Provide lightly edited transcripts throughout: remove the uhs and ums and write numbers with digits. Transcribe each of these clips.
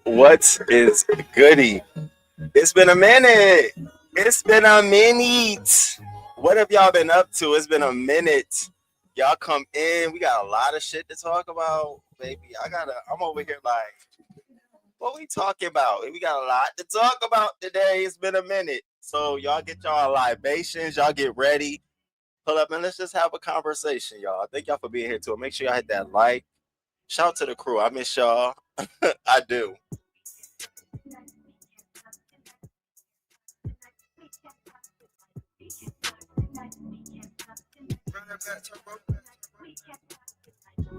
What is goody? It's been a minute. It's been a minute. What have y'all been up to? It's been a minute. Y'all come in. We got a lot of shit to talk about, baby. I'm over here like, what we talking about? We got a lot to talk about today. It's been a minute. So y'all get y'all libations. Y'all get ready. Pull up and let's just have a conversation, y'all. Thank y'all for being here too. Make sure y'all hit that like. Shout out to the crew. I miss y'all. I do.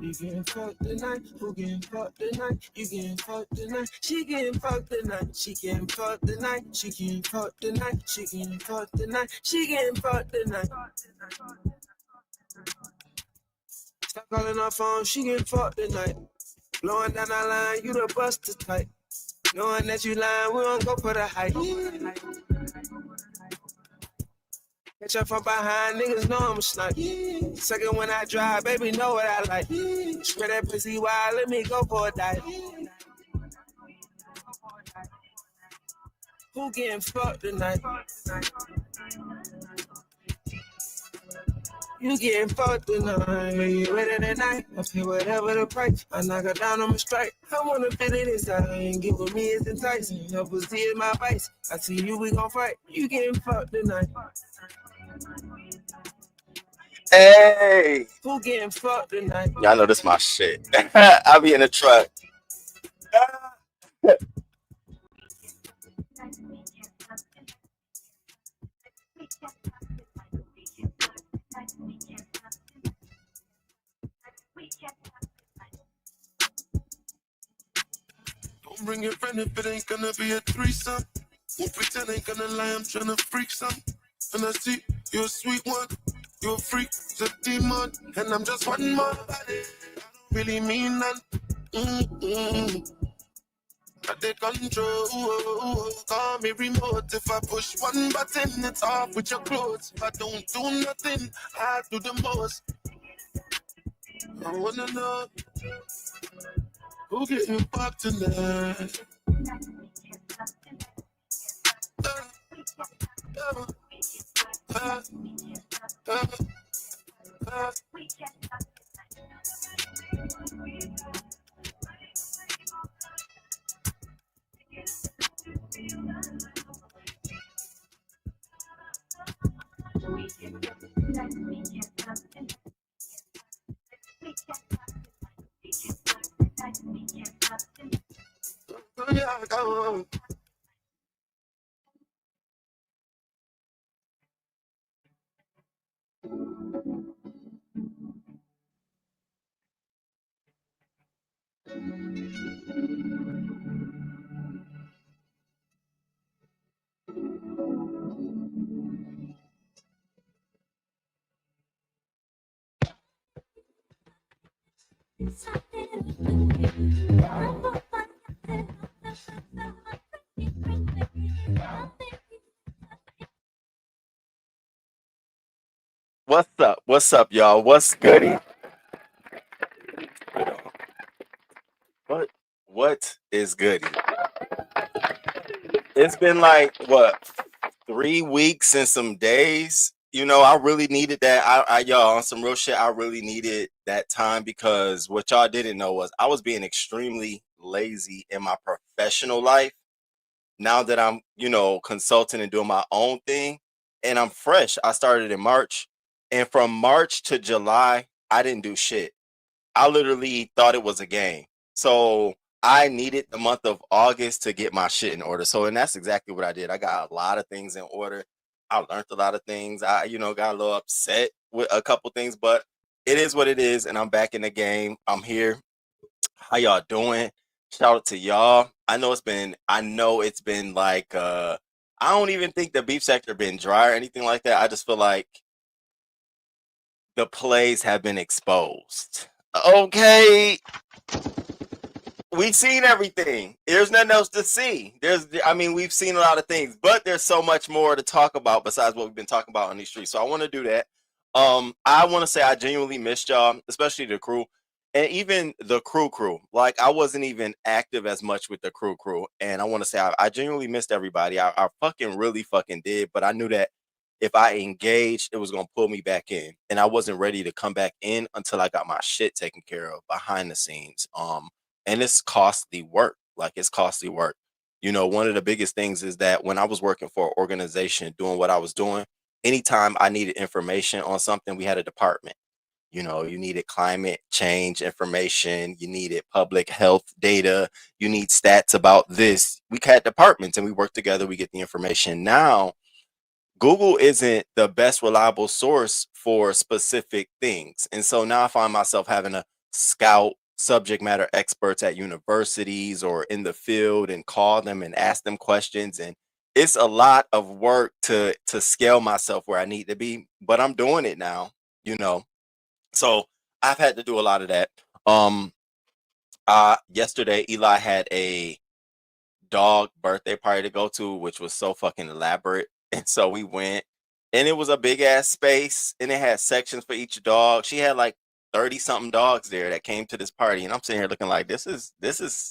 You getting fucked tonight, who getting fucked tonight? You getting fucked tonight, she getting fucked tonight, she getting fucked tonight, she getting fucked tonight, she getting fucked tonight, she getting fucked tonight. Stop calling her phone, she getting fucked tonight. Blowing down our line, you the buster type. Knowing that you lying, we don't go for the hype. Catch up from behind, niggas know I'm a snipe. Second when I drive, baby, know what I like. Spread that pussy wide, let me go for a dive. Who getting fucked tonight? You getting fucked tonight. You ready tonight? I pay whatever the price. I knock her down on my strike. I wanna fit it inside. Ain't give with me is enticing. Your pussy is my vice. I see you, we gon' fight. You getting fucked tonight. Hey. Who getting fucked tonight? Y'all know this my shit. I'll be in the truck. Don't bring your friend if it ain't gonna be a threesome. Won't pretend ain't gonna lie, I'm tryna freak some. And I see you're a sweet one, you're a freak, the demon, and I'm just one more body. I don't really mean none. I take control, call me remote. If I push one button, it's off with your clothes. If I don't do nothing, I do the most. I wanna know who getting fucked tonight. What's up? What's up, y'all? What's goody? What? What is goody? It's been like what 3 weeks and some days. I really needed that. Y'all, on some real shit, I really needed that time because what y'all didn't know was I was being extremely lazy in my professional life. Now that I'm, consulting and doing my own thing, and I'm fresh. I started in March, and from March to July, I didn't do shit. I literally thought it was a game. So I needed the month of August to get my shit in order. So, and that's exactly what I did. I got a lot of things in order. I learned a lot of things. I, got a little upset with a couple things, but it is what it is. And I'm back in the game. I'm here. How y'all doing? Shout out to y'all. I know it's been like, I don't even think the beef sector been dry or anything like that. I just feel like the plays have been exposed. Okay, we've seen everything. There's nothing else to see. We've seen a lot of things, but there's so much more to talk about besides what we've been talking about on these streets. So I want to do that. I want to say I genuinely missed y'all, especially the crew, and even the crew. Like I wasn't even active as much with the crew, and I want to say I genuinely missed everybody. I fucking really fucking did, but I knew that if I engaged, it was gonna pull me back in, and I wasn't ready to come back in until I got my shit taken care of behind the scenes. And it's costly work. Like it's costly work. One of the biggest things is that when I was working for an organization doing what I was doing, anytime I needed information on something, we had a department. You needed climate change information, you needed public health data, you need stats about this. We had departments and we work together, we get the information. Now, Google isn't the best reliable source for specific things. And so now I find myself having to scout subject matter experts at universities or in the field and call them and ask them questions. And it's a lot of work to scale myself where I need to be, but I'm doing it now, you know. So I've had to do a lot of that. Um Yesterday Eli had a dog birthday party to go to, which was so fucking elaborate. And so we went, and it was a big ass space, and it had sections for each dog. She had like 30 something dogs there that came to this party, and I'm sitting here looking like this is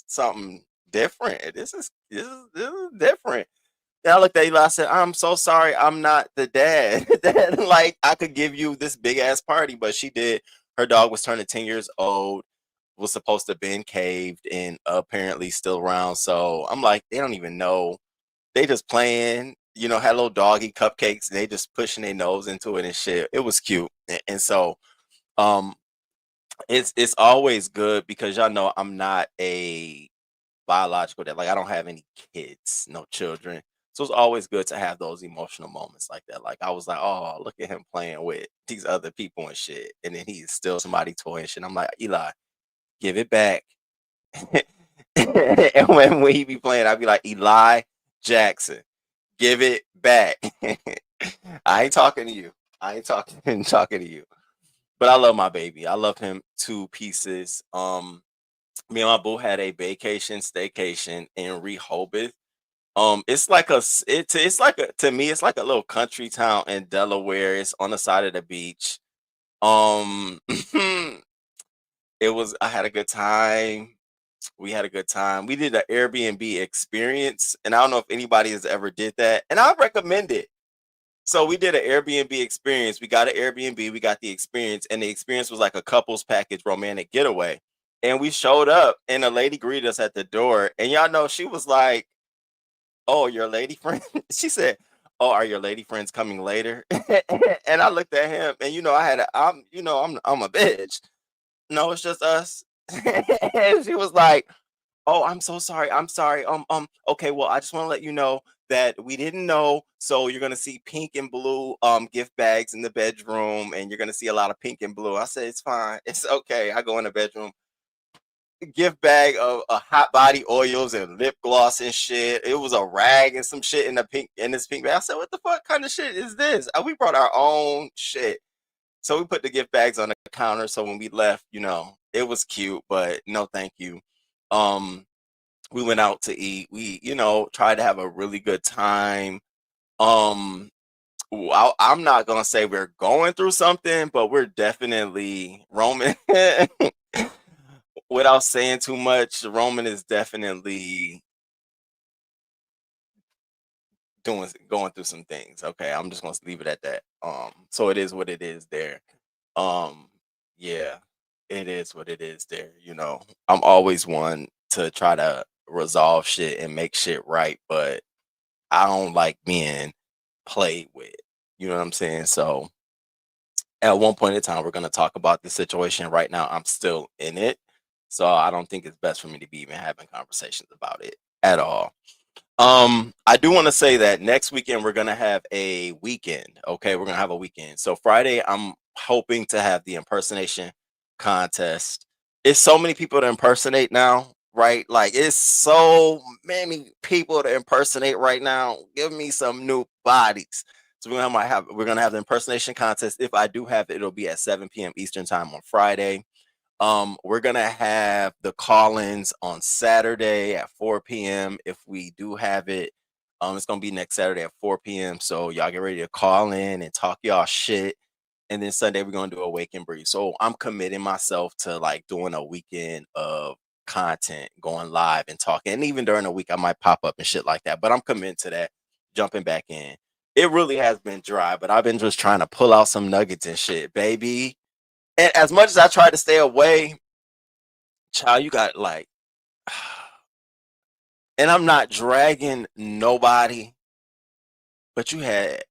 something different. This is different. And I looked at Eli. I said, "I'm so sorry, I'm not the dad that like I could give you this big ass party," but she did. Her dog was turning 10 years old, was supposed to have been caved and apparently still around. So I'm like, they don't even know. They just playing, had little doggy cupcakes and they just pushing their nose into it and shit. It was cute. And so um it's always good because y'all know I'm not a biological dad. Like I don't have any kids, no children. So it's always good to have those emotional moments like that. Like I was like, oh, look at him playing with these other people and shit. And then he's still somebody toy and shit. I'm like, Eli, give it back. And when he be playing, I'd be like, Eli Jackson, give it back. I ain't talking to you. I ain't talking to you. But I love my baby. I love him to pieces. Me and my boo had a vacation, staycation in Rehoboth. It's like it's like a to me, it's like a little country town in Delaware. It's on the side of the beach. Um, I had a good time. We had a good time. We did an Airbnb experience, and I don't know if anybody has ever did that, and I recommend it. So we did an Airbnb experience. We got an Airbnb, we got the experience, and the experience was like a couples package romantic getaway. And we showed up, and a lady greeted us at the door. And y'all know she was like, "Oh, your lady friend?" She said, "Oh, are your lady friends coming later?" And I looked at him, and I'm a bitch. No, it's just us. And she was like, "Oh, I'm so sorry. I'm sorry. Okay, well, I just want to let you know that we didn't know. So you're gonna see pink and blue gift bags in the bedroom, and you're gonna see a lot of pink and blue." I said, "It's fine. It's okay." I go in the bedroom, gift bag of hot body oils and lip gloss and shit. It was a rag and some shit in this pink bag. I said, "What the fuck kind of shit is this?" We brought our own shit. So we put the gift bags on the counter. So when we left, it was cute, but no, thank you. Um, we went out to eat. We, tried to have a really good time. Um, I'm not gonna say we're going through something, but we're definitely Roman. Without saying too much, Roman is definitely going through some things. Okay, I'm just gonna leave it at that. So it is what it is there. Um, yeah, it is what it is there. I'm always one to try to resolve shit and make shit right, but I don't like being played with. You know what I'm saying? So at one point in time, we're gonna talk about the situation. Right now, I'm still in it, so I don't think it's best for me to be even having conversations about it at all. I do want to say that next weekend we're gonna have a weekend. Okay, we're gonna have a weekend. So Friday, I'm hoping to have the impersonation contest. It's so many people to impersonate now, right? Like it's so many people to impersonate right now. Give me some new bodies. So we're gonna have the impersonation contest. If I do have it, it'll be at 7 p.m. Eastern time on Friday. We're gonna have the call-ins on Saturday at 4 p.m. If we do have it. It's gonna be next Saturday at 4 p.m. So y'all get ready to call in and talk y'all shit. And then Sunday we're gonna do a wake and breathe. So I'm committing myself to like doing a weekend of content, going live and talking. And even during the week, I might pop up and shit like that. But I'm committed to that, jumping back in. It really has been dry, but I've been just trying to pull out some nuggets and shit, baby. And as much as I try to stay away, child, you got like, and I'm not dragging nobody, but you had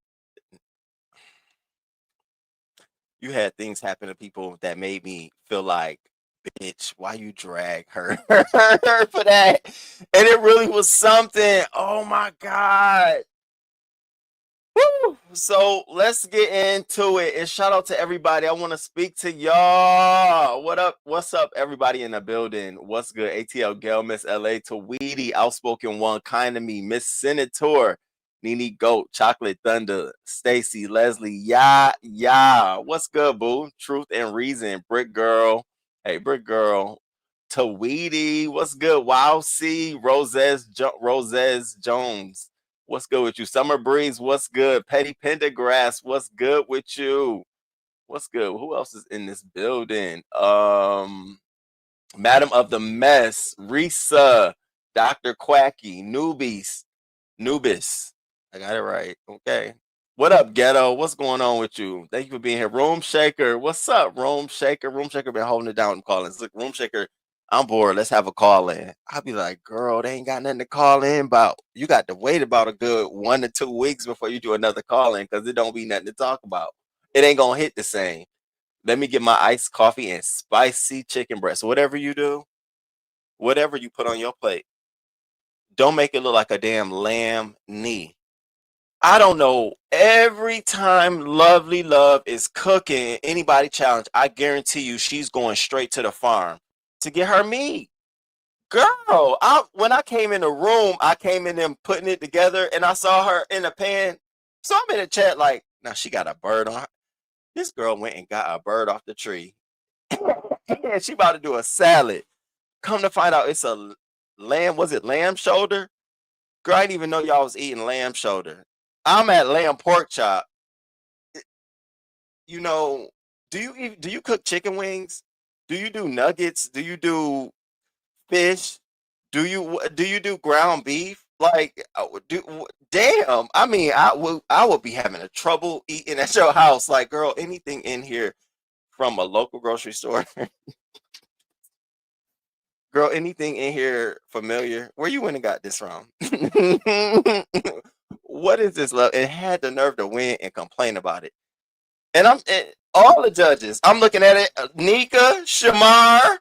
things happen to people that made me feel like, bitch, why you drag her for that? And it really was something. Oh my god. Woo! So let's get into it. And shout out to everybody. I want to speak to y'all. What up? What's up, everybody in the building? What's good? ATL Gal, Miss LA, Tweety, Outspoken One, Kind of Me, Miss Senator, Nene Goat, Chocolate Thunder, Stacy, Leslie, yeah. What's good, boo? Truth and Reason, Brick Girl. Hey, Brick Girl. Tweety, what's good? Wow, C, Roses Jones. What's good with you? Summer Breeze, what's good? Petty Pendergrass, what's good with you? What's good? Who else is in this building? Madam of the Mess, Risa, Dr. Quacky, Nubis. I got it right. Okay. What up, Ghetto? What's going on with you? Thank you for being here. Room Shaker. What's up, Room Shaker? Room Shaker been holding it down and calling. Look, Room Shaker, I'm bored. Let's have a call in. I'll be like, girl, they ain't got nothing to call in about. You got to wait about a good 1 to 2 weeks before you do another call in because it don't be nothing to talk about. It ain't gonna hit the same. Let me get my iced coffee and spicy chicken breast. Whatever you do, whatever you put on your plate, don't make it look like a damn lamb knee. I don't know. Every time Lovely Love is cooking anybody challenge, I guarantee you she's going straight to the farm to get her meat. Girl, when I came in the room, I came in and putting it together and I saw her in the pan. So I'm in the chat like, now she got a bird on her. This girl went and got a bird off the tree. And she about to do a salad. Come to find out it's a lamb. Was it lamb shoulder? Girl, I didn't even know y'all was eating lamb shoulder. I'm at lamb pork chop. You know, do you cook chicken wings? Do you do nuggets? Do you do fish? Do you do ground beef? Like, damn. I mean, I would be having a trouble eating at your house. Like, girl, anything in here from a local grocery store, girl, anything in here familiar? Where you went and got this from? What is this love? It had the nerve to win and complain about it. And all the judges. I'm looking at it. Nika, Shamar,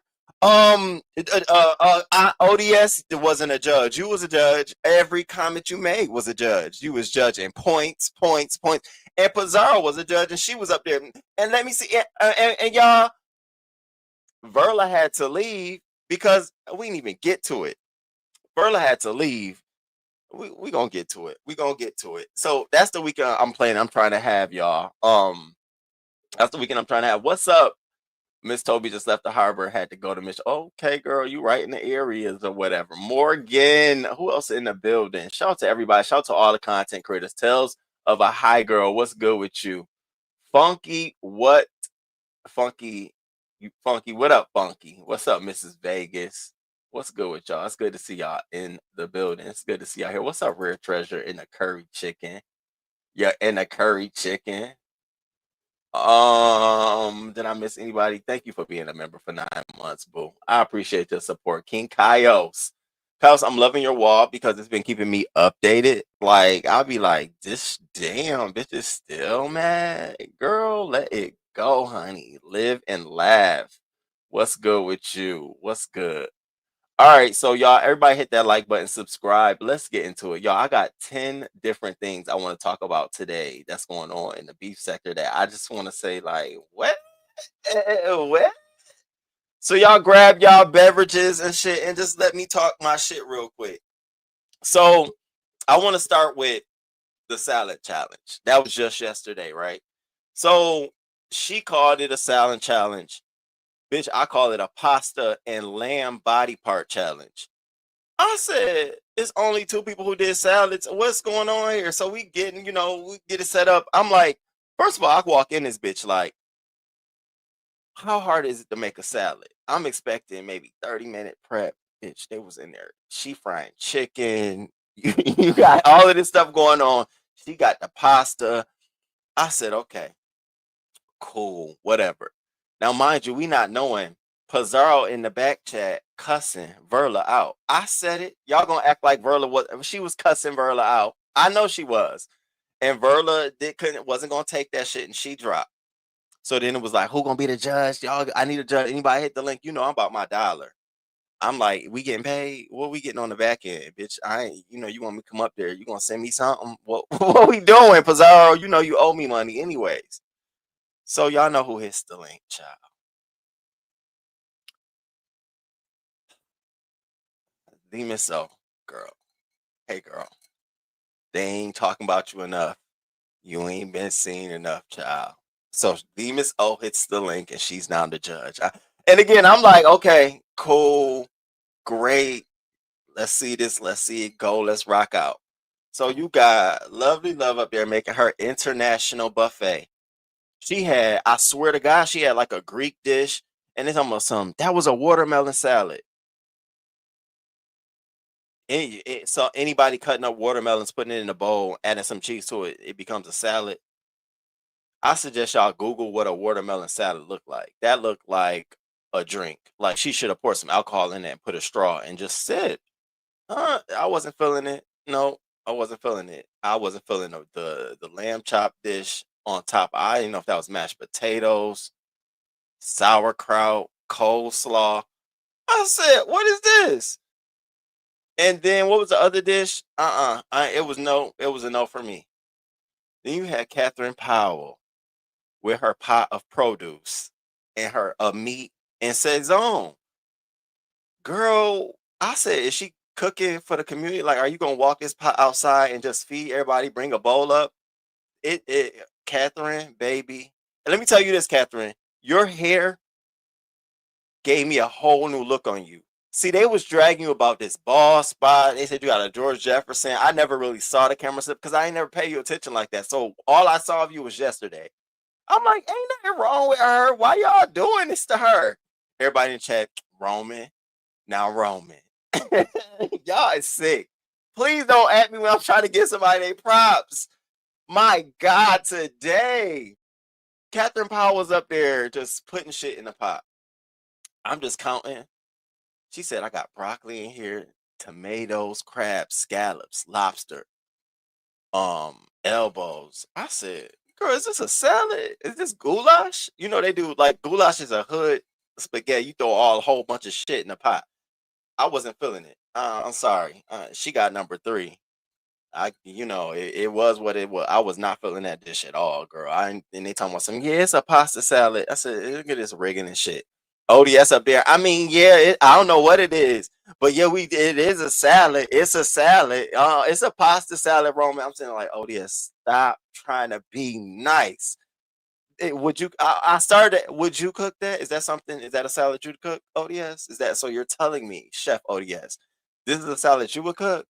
ODS wasn't a judge. You was a judge. Every comment you made was a judge. You was judging points, points, points. And Pizarro was a judge, and she was up there. And let me see. And y'all, Verla had to leave because we didn't even get to it. Verla had to leave. We gonna get to it. We gonna get to it. So that's the weekend I'm playing. I'm trying to have y'all. That's the weekend I'm trying to have. What's up? Miss Toby just left the harbor, had to go to Miss. Okay, girl, you right in the areas or whatever. Morgan, who else in the building? Shout out to everybody. Shout out to all the content creators. Tells of a hi girl. What's good with you? Funky, what? Funky, you funky. What up, Funky? What's up, Mrs. Vegas? What's good with y'all? It's good to see y'all in the building. It's good to see y'all here. What's up, Rare Treasure in the curry chicken? Yeah, in the curry chicken. Did I miss anybody? Thank you for being a member for 9 months, boo. I appreciate your support. King Kaios. Kaios, I'm loving your wall because it's been keeping me updated. Like, I'll be like, this damn bitch is still mad. Girl, let it go, honey. Live and laugh. What's good with you? What's good? All right, so y'all, everybody hit that like button, subscribe. Let's get into it. Y'all, I got 10 different things I want to talk about today that's going on in the beef sector that I just want to say, like, what? What? So y'all grab y'all beverages and shit and just let me talk my shit real quick. So I want to start with the salad challenge. That was just yesterday, right? So she called it a salad challenge. Bitch, I call it a pasta and lamb body part challenge. I said, it's only two people who did salads. What's going on here? So we getting, we get it set up. I'm like, first of all, I walk in this bitch like, how hard is it to make a salad? I'm expecting maybe 30-minute prep. Bitch, they was in there. She frying chicken. You got all of this stuff going on. She got the pasta. I said, okay, cool, whatever. Now, mind you, we not knowing Pizarro in the back chat cussing Verla out. I said it. Y'all gonna act like Verla was. She was cussing Verla out. I know she was, and Verla wasn't gonna take that shit, and she dropped. So then it was like, who gonna be the judge? Y'all, I need a judge. Anybody hit the link? I'm about my dollar. I'm like, we getting paid? What we getting on the back end, bitch? I ain't. You want me to come up there? You gonna send me something? What we doing, Pizarro? You owe me money anyways. So y'all know who hits the link, child. Demon So, girl. Hey, girl. They ain't talking about you enough. You ain't been seen enough, child. So Demus O hits the link and she's now the judge. And again, I'm like, okay, cool, great. Let's see this. Let's see it go. Let's rock out. So you got Lovely Love up there making her international buffet. She had, I swear to God, she had like a Greek dish, and it's almost that was a watermelon salad. So anybody cutting up watermelons, putting it in a bowl, adding some cheese to it, it becomes a salad. I suggest y'all Google what a watermelon salad looked like. That looked like a drink. Like she should have poured some alcohol in it and put a straw and just sip. I wasn't feeling it. No, I wasn't feeling it. I wasn't feeling the lamb chop dish on top. I didn't know if that was mashed potatoes, sauerkraut, coleslaw. I said, what is this? And then what was the other dish? It was no. It was a no for me. Then you had Catherine Powell with her pot of produce and her meat and saison. Girl, I said, is she cooking for the community? Like, are you gonna walk this pot outside and just feed everybody? Bring a bowl up. Catherine, baby. And let me tell you this, Catherine. Your hair gave me a whole new look on you. See, they was dragging you about this bald spot. They said you got a George Jefferson. I never really saw the camera slip because I ain't never paid you attention like that. So all I saw of you was yesterday. I'm like, ain't nothing wrong with her. Why y'all doing this to her? Everybody in chat, Roman. Now Roman. Y'all is sick. Please don't at me when I'm trying to get somebody their props. My God, today. Catherine Powell was up there just putting shit in the pot. I'm just counting. She said, I got broccoli in here, tomatoes, crabs, scallops, lobster, elbows. I said, girl, is this a salad? Is this goulash? You know, they do like goulash is a hood spaghetti. You throw a whole bunch of shit in the pot. I wasn't feeling it. I'm sorry. She got number 3. It was what it was. I was not feeling that dish at all, girl. And they talking about some, yeah, it's a pasta salad. I said, look at this rigging and shit. ODS up there. I mean, yeah, I don't know what it is, but yeah, it is a salad. It's a salad. It's a pasta salad, Roman. I'm saying like, ODS, stop trying to be nice. Would you? I started. Would you cook that? Is that something? Is that a salad you'd cook? ODS? Is that so? You're telling me, Chef ODS, this is a salad you would cook?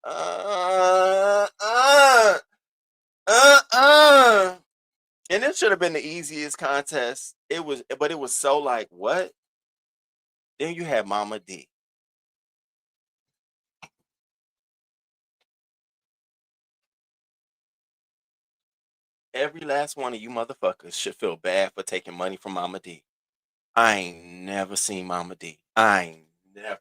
Uh, uh, uh, uh. And it should have been the easiest contest. It was, but it was so like what? Then you had Mama D. Every last one of you motherfuckers should feel bad for taking money from Mama D. I ain't never seen Mama D. I ain't never.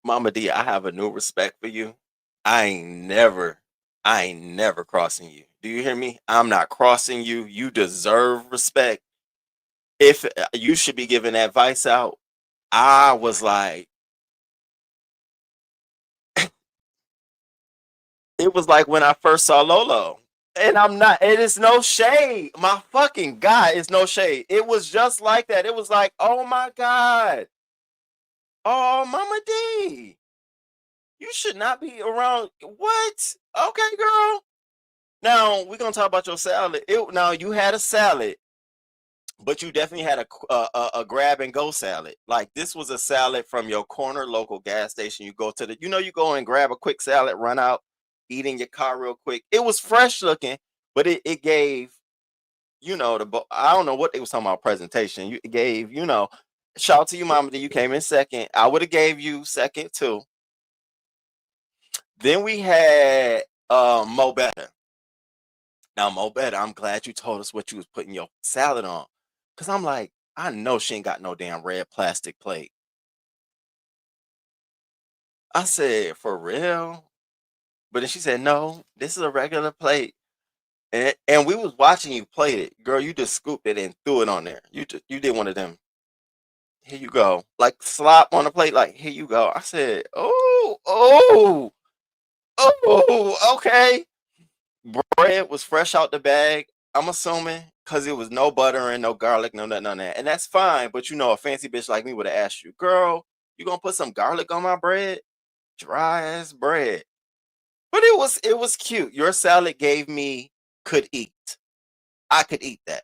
Mama D, I have a new respect for you. I ain't never, I ain't never crossing you. Do you hear me? I'm not crossing you. You deserve respect. If you should be giving advice out, I was like, it was like when I first saw Lolo. And I'm not, it is no shade. My fucking God, it's no shade. It was just like that. It was like, oh my God. Oh, Mama D. You should not be around. What? Okay, girl. Now we're gonna talk about your salad. Now you had a salad, but you definitely had a grab and go salad. Like this was a salad from your corner local gas station. You go to you go and grab a quick salad, run out, eat in your car real quick. It was fresh looking, but it gave I don't know what they was talking about presentation. You gave shout out to you, Mama. That you came in second. I would have gave you second too. Then we had Mo Better. Now, Mo Better, I'm glad you told us what you was putting your salad on. Cause I'm like, I know she ain't got no damn red plastic plate. I said, for real? But then she said, no, this is a regular plate. And we was watching you plate it. Girl, you just scooped it and threw it on there. You did one of them. Here you go. Like slop on the plate, like, here you go. I said, oh, okay. Bread was fresh out the bag. I'm assuming because it was no butter and no garlic, no nothing on that, and that's fine. But a fancy bitch like me would have asked you, girl, you gonna put some garlic on my bread? Dry ass bread. But it was cute. Your salad gave me could eat. I could eat that.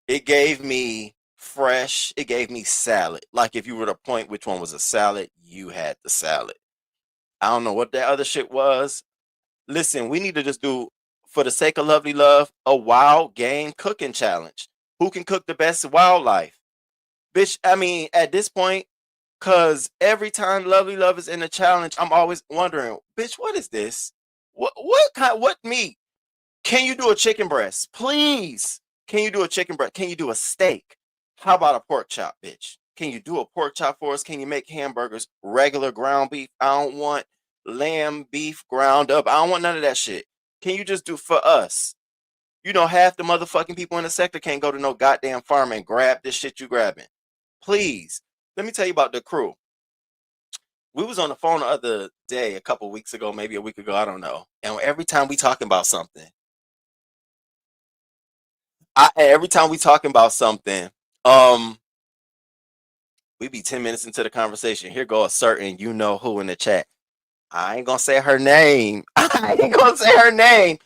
It gave me fresh. It gave me salad. Like if you were to point which one was a salad, you had the salad. I don't know what that other shit was. Listen, we need to just do, for the sake of lovely love, a wild game cooking challenge. Who can cook the best wildlife? Bitch, I mean, at this point, cause every time lovely love is in the challenge, I'm always wondering, bitch, what is this? What meat? Can you do a chicken breast? Please. Can you do a chicken breast? Can you do a steak? How about a pork chop, bitch? Can you do a pork chop for us? Can you make hamburgers, regular ground beef? I don't want lamb beef ground up. I don't want none of that shit. Can you just do for us? Half the motherfucking people in the sector can't go to no goddamn farm and grab this shit you grabbing. Please. Let me tell you about the crew. We was on the phone the other day, a couple weeks ago, maybe a week ago, I don't know. And every time we talking about something, um, we be 10 minutes into the conversation. Here go a certain who in the chat. I ain't gonna say her name. I ain't gonna say her name.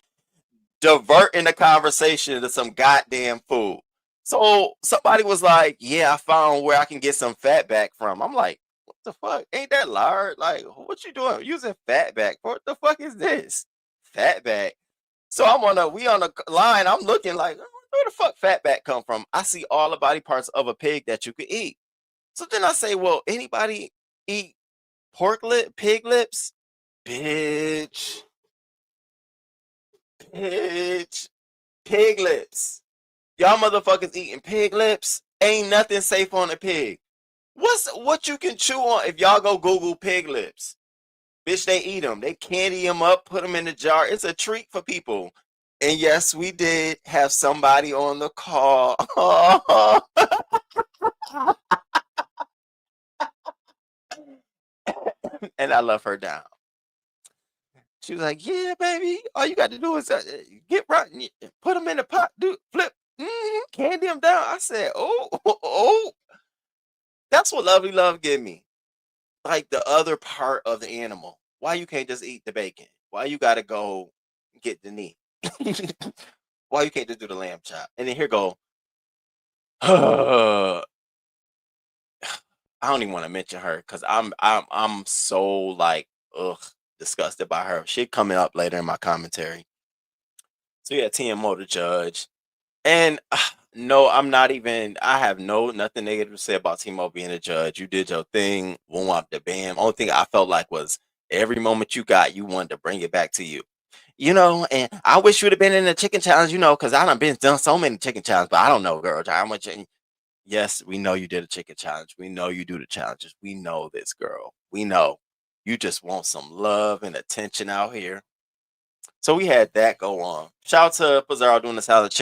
Diverting the conversation to some goddamn food. So somebody was like, yeah, I found where I can get some fat back from. I'm like, what the fuck? Ain't that lard? Like, what you doing? Using fat back? What the fuck is this? Fat back. So we on the line. I'm looking like, where the fuck fatback come from? I see all the body parts of a pig that you could eat. So then I say, well, anybody eat pig lips? Bitch, bitch, pig lips. Y'all motherfuckers eating pig lips? Ain't nothing safe on a pig. What you can chew on if y'all go Google pig lips? Bitch, they eat them. They candy them up, put them in the jar. It's a treat for people. And yes, we did have somebody on the call. And I love her down. She was like, yeah, baby. All you got to do is get right, put them in the pot, flip, candy them down. I said, oh. That's what Lovely Love give me. Like the other part of the animal. Why you can't just eat the bacon? Why you got to go get the knee? Why you can't just do the lamb chop? And then here go. I don't even want to mention her because I'm so like disgusted by her. She coming up later in my commentary. So yeah, TMO the judge, and no, I'm not even. I have nothing negative to say about TMO being a judge. You did your thing. Boom up the bam. Only thing I felt like was every moment you got, you wanted to bring it back to you. And I wish you'd have been in the chicken challenge, because I done so many chicken challenges, but I don't know, girl. How much? Yes, we know you did a chicken challenge. We know you do the challenges. We know this, girl. We know. You just want some love and attention out here. So we had that go on. Shout out to Pizarro doing the salad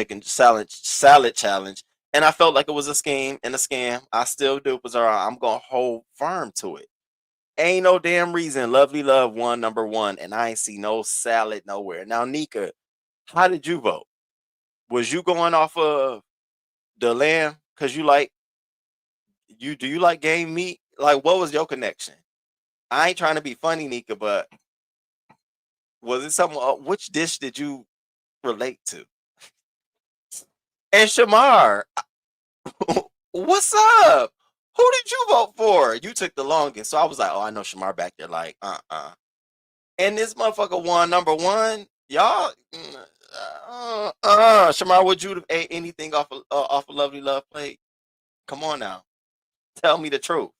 challenge. And I felt like it was a scheme and a scam. I still do, Pizarro. I'm gonna hold firm to it. Ain't no damn reason Lovely Love won number one, and I ain't see no salad nowhere. Now, Nika, how did you vote? Was you going off of the lamb? Cause do you like game meat? Like, what was your connection? I ain't trying to be funny, Nika, but was it something? Which dish did you relate to? And Shamar, what's up? Who did you vote for? You took the longest, so I was like, oh, I know Shamar back there. Like, And this motherfucker won number one. Y'all, Shamar, would you have ate anything off of Lovely Love plate? Come on now, tell me the truth.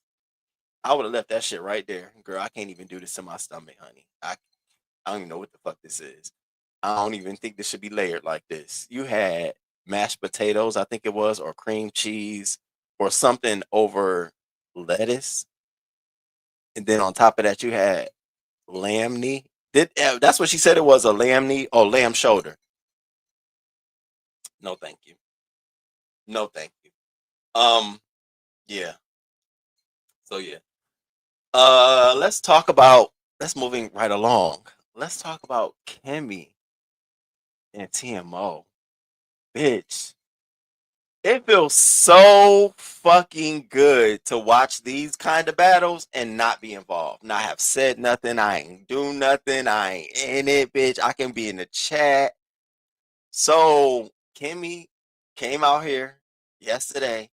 I would have left that shit right there, girl. I can't even do this in my stomach, honey. I don't even know what the fuck this is. I don't even think this should be layered like this. You had mashed potatoes, I think it was, or cream cheese, or something over lettuce, and then on top of that, you had lamb knee. That's what she said it was, a lamb knee or lamb shoulder. No, thank you. No, thank you. Yeah. So yeah. Let's moving right along. Let's talk about Kimmy and TMO. Bitch. It feels so fucking good to watch these kind of battles and not be involved. Not have said nothing. I ain't do nothing. I ain't in it, bitch. I can be in the chat. So Kimmy came out here yesterday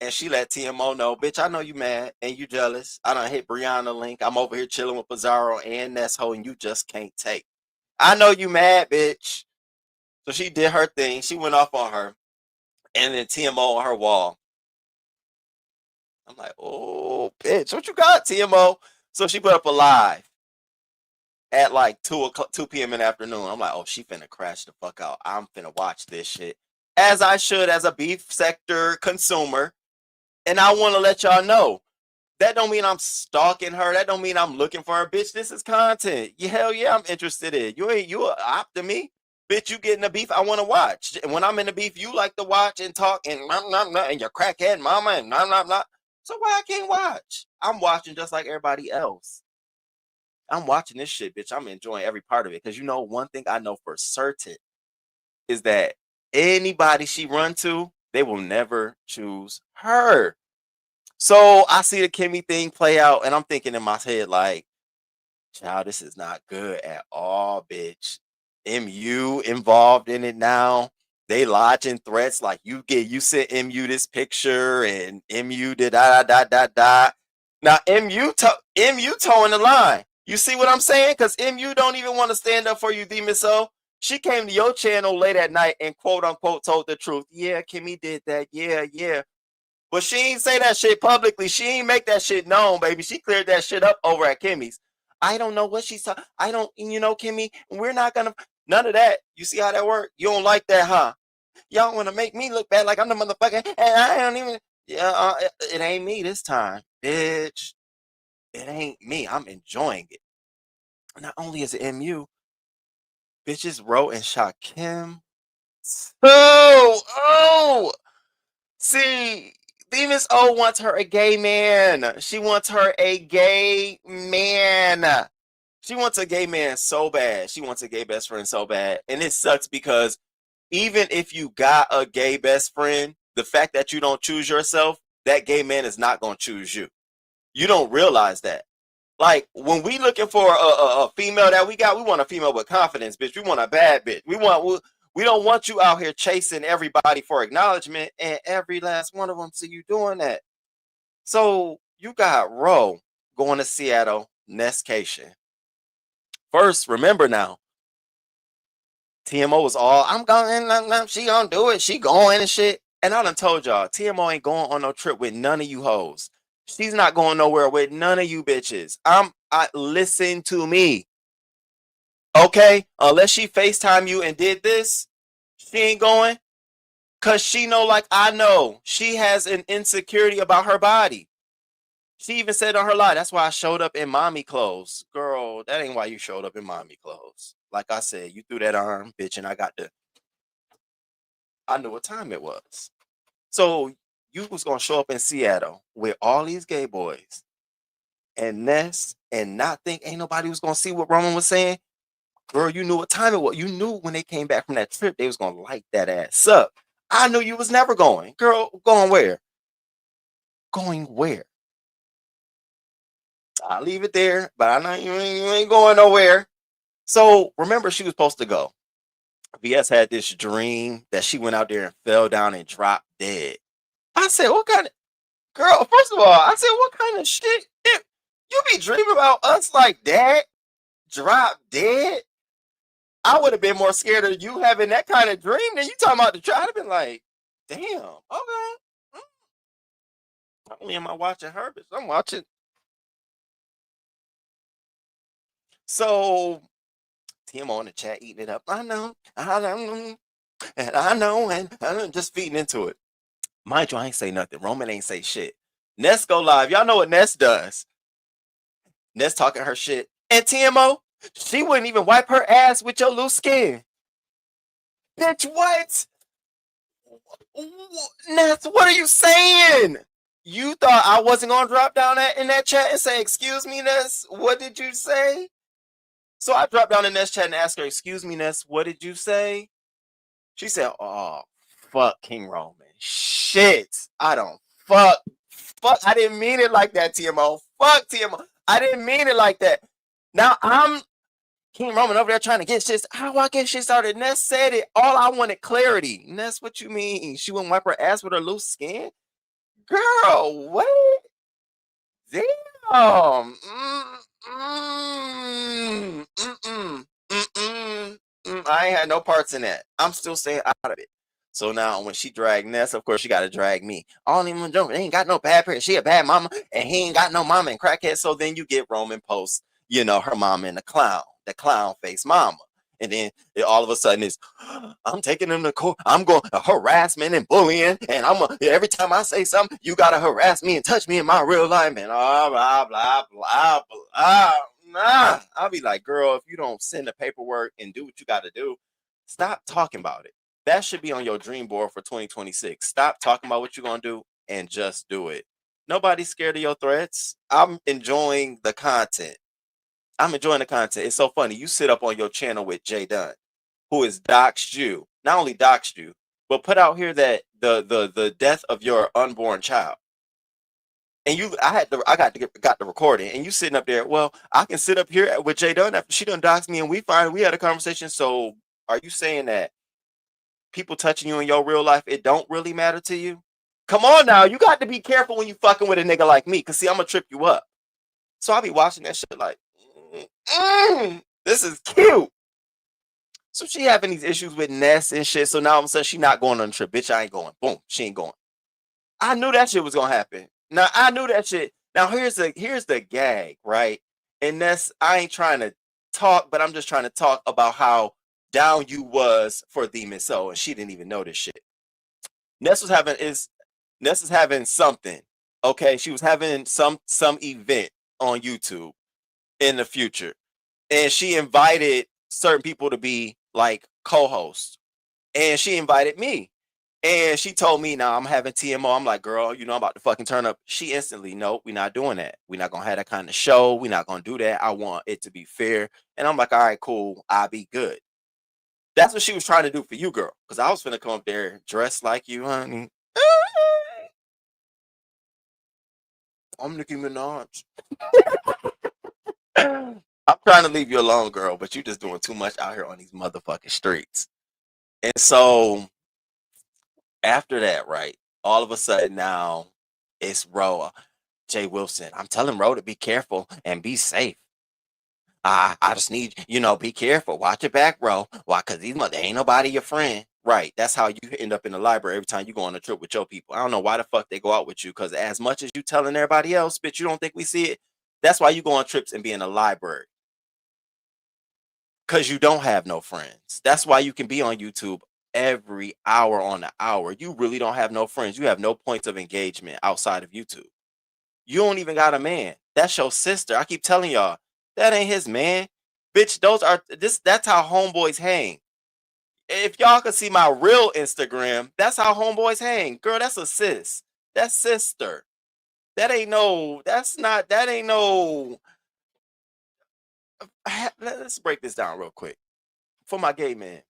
and she let TMO know, bitch, I know you mad and you jealous. I done hit Brianna link. I'm over here chilling with Pizarro and Nesho and you just can't take. I know you mad, bitch. So she did her thing. She went off on her. And then TMO on her wall. I'm like, oh, bitch, what you got, TMO? So she put up a live at like 2 p.m. in the afternoon. I'm like, oh, she finna crash the fuck out. I'm finna watch this shit. As I should as a beef sector consumer. And I want to let y'all know, that don't mean I'm stalking her. That don't mean I'm looking for her. Bitch, this is content. Yeah, hell yeah, I'm interested in. You a op to me? Bitch, you getting the beef I want to watch. And when I'm in the beef, you like to watch and talk and and your crackhead mama and blah. So why I can't watch? I'm watching just like everybody else. I'm watching this shit, bitch. I'm enjoying every part of it. Because one thing I know for certain is that anybody she run to, they will never choose her. So I see the Kimmy thing play out, and I'm thinking in my head, like, child, this is not good at all, bitch. MU involved in it now. They lodging threats like you sent MU this picture and MU did da. Now MU towing the line. You see what I'm saying? Because MU don't even want to stand up for you, D-Misso. She came to your channel late at night and quote unquote told the truth. Yeah, Kimmy did that. Yeah. But she ain't say that shit publicly. She ain't make that shit known, baby. She cleared that shit up over at Kimmy's. I don't know what she saw. I don't, Kimmy, we're not gonna, none of that. You see how that worked? You don't like that, huh? Y'all want to make me look bad like I'm the motherfucker, and I don't even, it ain't me this time, bitch. It ain't me. I'm enjoying it. Not only is it MU, bitches Ro and Shakim. Oh, see, Miss O wants her a gay man. She wants her a gay man. She wants a gay man so bad. She wants a gay best friend so bad. And it sucks because even if you got a gay best friend, the fact that you don't choose yourself, that gay man is not going to choose you. You don't realize that. Like, when we looking for a female that we got, we want a female with confidence, bitch. We want a bad bitch. We don't want you out here chasing everybody for acknowledgement, and every last one of them see you doing that. So you got Ro going to Seattle, Nestation. First, remember now, TMO was all, I'm going, she gonna do it, she going and shit. And I done told y'all, TMO ain't going on no trip with none of you hoes. She's not going nowhere with none of you bitches. Listen to me. Okay? Unless she FaceTime you and did this, she ain't going. Cause she know, like I know, she has an insecurity about her body. She even said on her live, that's why I showed up in mommy clothes. Girl, that ain't why you showed up in mommy clothes. Like I said, you threw that arm, bitch, and I knew what time it was. So you was gonna show up in Seattle with all these gay boys and Ness and not think ain't nobody was gonna see what Roman was saying. Girl, you knew what time it was. You knew when they came back from that trip, they was gonna light that ass up. I knew you was never going. Girl, going where? Going where? I'll leave it there, but I know you ain't going nowhere. So remember, she was supposed to go. VS had this dream that she went out there and fell down and dropped dead. I said, what kind of girl? First of all, I said, what kind of shit? You be dreaming about us like that? Drop dead? I would have been more scared of you having that kind of dream than you talking about the try. I'd have been like, damn, okay. Not only am I watching her, but I'm watching. So TMO in the chat eating it up. I know, and I'm just feeding into it. Mind you, I ain't say nothing. Roman ain't say shit. Ness go live. Y'all know what Ness does. Ness talking her shit. And TMO, she wouldn't even wipe her ass with your loose skin. Bitch, what? Ness, what are you saying? You thought I wasn't gonna drop down in that chat and say, excuse me, Ness, what did you say? So I dropped down in Ness chat and asked her, excuse me, Ness, what did you say? She said, oh, fuck King Roman. Shit. I don't fuck. I didn't mean it like that, TMO. Fuck TMO. I didn't mean it like that. Now I'm King Roman over there trying to get shit. How I get shit started? Ness said it. All I wanted clarity. Ness, what you mean? She wouldn't wipe her ass with her loose skin? Girl, what? Damn. I ain't had no parts in that. I'm still staying out of it. So now when she dragged Ness, of course she got to drag me. I don't even jump. They ain't got no bad parents. She a bad mama, and he ain't got no mama and crackhead. So then you get Roman posts, her mama and the clown face mama. And then all of a sudden it's, I'm taking them to court. I'm going harassment and bullying. And every time I say something, you got to harass me and touch me in my real life. And blah, blah, blah, blah, blah. Nah. I'll be like, girl, if you don't send the paperwork and do what you got to do, stop talking about it. That should be on your dream board for 2026. Stop talking about what you're going to do and just do it. Nobody's scared of your threats. I'm enjoying the content. It's so funny. You sit up on your channel with Jay Dunn, who is doxed you. Not only doxed you, but put out here that the death of your unborn child. And I got the recording, and you sitting up there. Well, I can sit up here with Jay Dunn after she done doxed me, and we had a conversation. So are you saying that people touching you in your real life, it don't really matter to you? Come on now, you got to be careful when you fucking with a nigga like me, cause see, I'm gonna trip you up. So I'll be watching that shit like, this is cute. So she having these issues with Ness and shit. So now all of a sudden she not going on the trip. Bitch, I ain't going. Boom, she ain't going. I knew that shit was gonna happen. Now I knew that shit. Now here's the gag, right? And that's I ain't trying to talk, but I'm just trying to talk about how down you was for the Miss O, and she didn't even know this shit. Ness was having Ness is having something. Okay, she was having some event on YouTube in the future, and she invited certain people to be like co-hosts, and she invited me. And she told me, now I'm having TMO. I'm like, girl, you know, I'm about to fucking turn up. She instantly, nope, we're not doing that. We're not going to have that kind of show. We're not going to do that. I want it to be fair. And I'm like, all right, cool. I'll be good. That's what she was trying to do for you, girl. Because I was going to come up there dressed like you, honey. I'm Nicki Minaj. I'm trying to leave you alone, girl, but you just doing too much out here on these motherfucking streets. And so after that, right, all of a sudden now it's Ro, Jay Wilson. I'm telling Ro to be careful and be safe. I just need, be careful. Watch your back, Ro. Why? Because these mother ain't nobody your friend. Right. That's how you end up in the library every time you go on a trip with your people. I don't know why the fuck they go out with you. Because as much as you telling everybody else, bitch, you don't think we see it. That's why you go on trips and be in a library. Because you don't have no friends. That's why you can be on YouTube every hour on the hour. You really don't have no friends. You have no points of engagement outside of YouTube. You don't even got a man. That's your sister. I keep telling y'all, that ain't his man. Bitch, that's how homeboys hang. If y'all could see my real Instagram, that's how homeboys hang. Girl, that's a sis. That's sister. That ain't no, let's break this down real quick. For my gay men,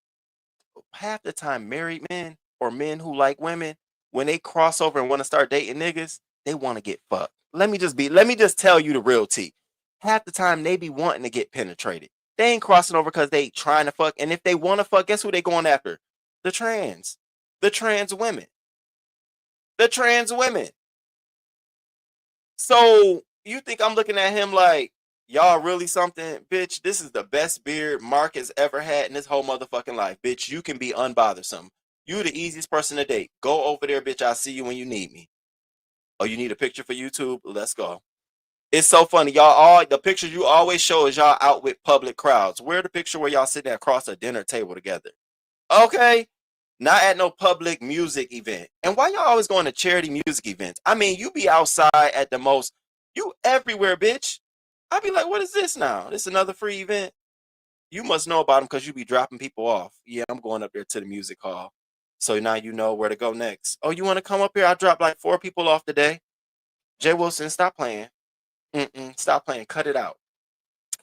half the time married men or men who like women, when they cross over and want to start dating niggas, they want to get fucked. Let me just tell you the real tea. Half the time they be wanting to get penetrated. They ain't crossing over because they trying to fuck. And if they want to fuck, guess who they going after? The trans. The trans women. The trans women. So you think I'm looking at him like, y'all really something? Bitch, this is the best beard Mark has ever had in his whole motherfucking life. Bitch, you can be unbothersome. You the easiest person to date. Go over there, bitch. I'll see you when you need me. Oh, you need a picture for YouTube? Let's go. It's so funny. The pictures you always show is y'all out with public crowds. Where the picture where y'all sitting across a dinner table together? Okay. Not at no public music event. And why y'all always going to charity music events? I mean, you be outside at the most. You everywhere, bitch. I be like, what is this now? This another free event? You must know about them because you be dropping people off. Yeah, I'm going up there to the music hall. So now you know where to go next. Oh, you want to come up here? I dropped like 4 people off today. Jay Wilson, stop playing. Stop playing. Cut it out.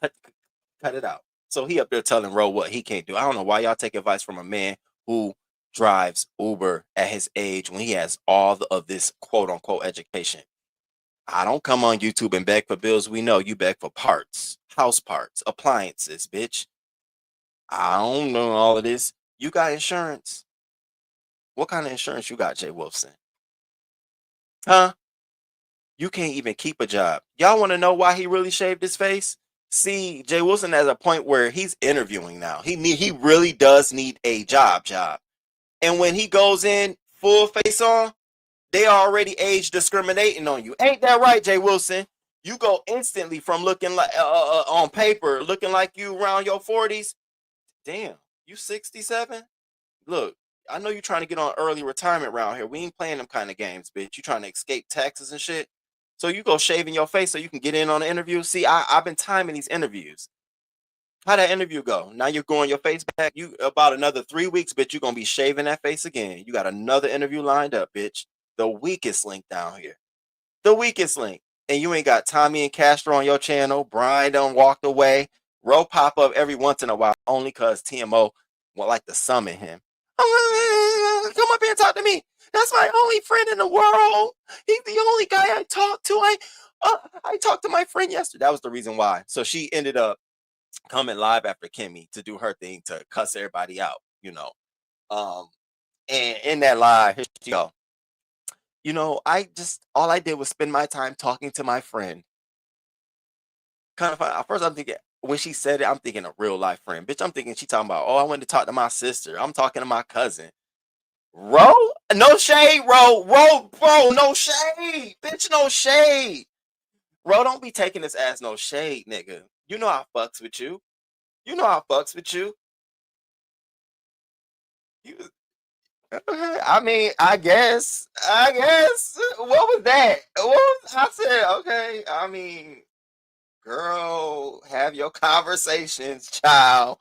Cut it out. So he up there telling Ro what he can't do. I don't know why y'all take advice from a man who drives Uber at his age when he has all of this quote unquote education. I don't come on YouTube and beg for bills. We know you beg for parts, house parts, appliances, bitch. I don't know all of this. You got insurance. What kind of insurance you got, Jay Wilson? Huh? You can't even keep a job. Y'all want to know why he really shaved his face? See, Jay Wilson has a point where he's interviewing now. He really does need a job. And when he goes in full face on, they already age discriminating on you. Ain't that right, Jay Wilson? You go instantly from looking like on paper, looking like you around your 40s. Damn, you 67? Look, I know you're trying to get on early retirement around here. We ain't playing them kind of games, bitch. You trying to escape taxes and shit. So you go shaving your face so you can get in on the interview. See, I've been timing these interviews. How'd that interview go? Now you're growing your face back. You about another 3 weeks, bitch. You're gonna be shaving that face again. You got another interview lined up, bitch. The weakest link down here. The weakest link. And you ain't got Tommy and Castro on your channel. Brian done walked away. Ro pop up every once in a while, only cause TMO would like to summon him. Come up here and talk to me. That's my only friend in the world. He's the only guy I talk to. I talked to my friend yesterday. That was the reason why. So she ended up coming live after Kimmy to do her thing to cuss everybody out, And in that live, here she go. All I did was spend my time talking to my friend. Kind of fun. At first I'm thinking, when she said it, I'm thinking a real life friend. Bitch, I'm thinking she talking about, oh, I went to talk to my sister. I'm talking to my cousin. Ro? No shade, Ro. Ro, bro, no shade. Bitch, no shade. Ro, don't be taking this ass no shade, nigga. You know I fucks with you. You know I fucks with you. You I mean, I guess. What was that? What was, I said, okay. I mean, girl, have your conversations, child.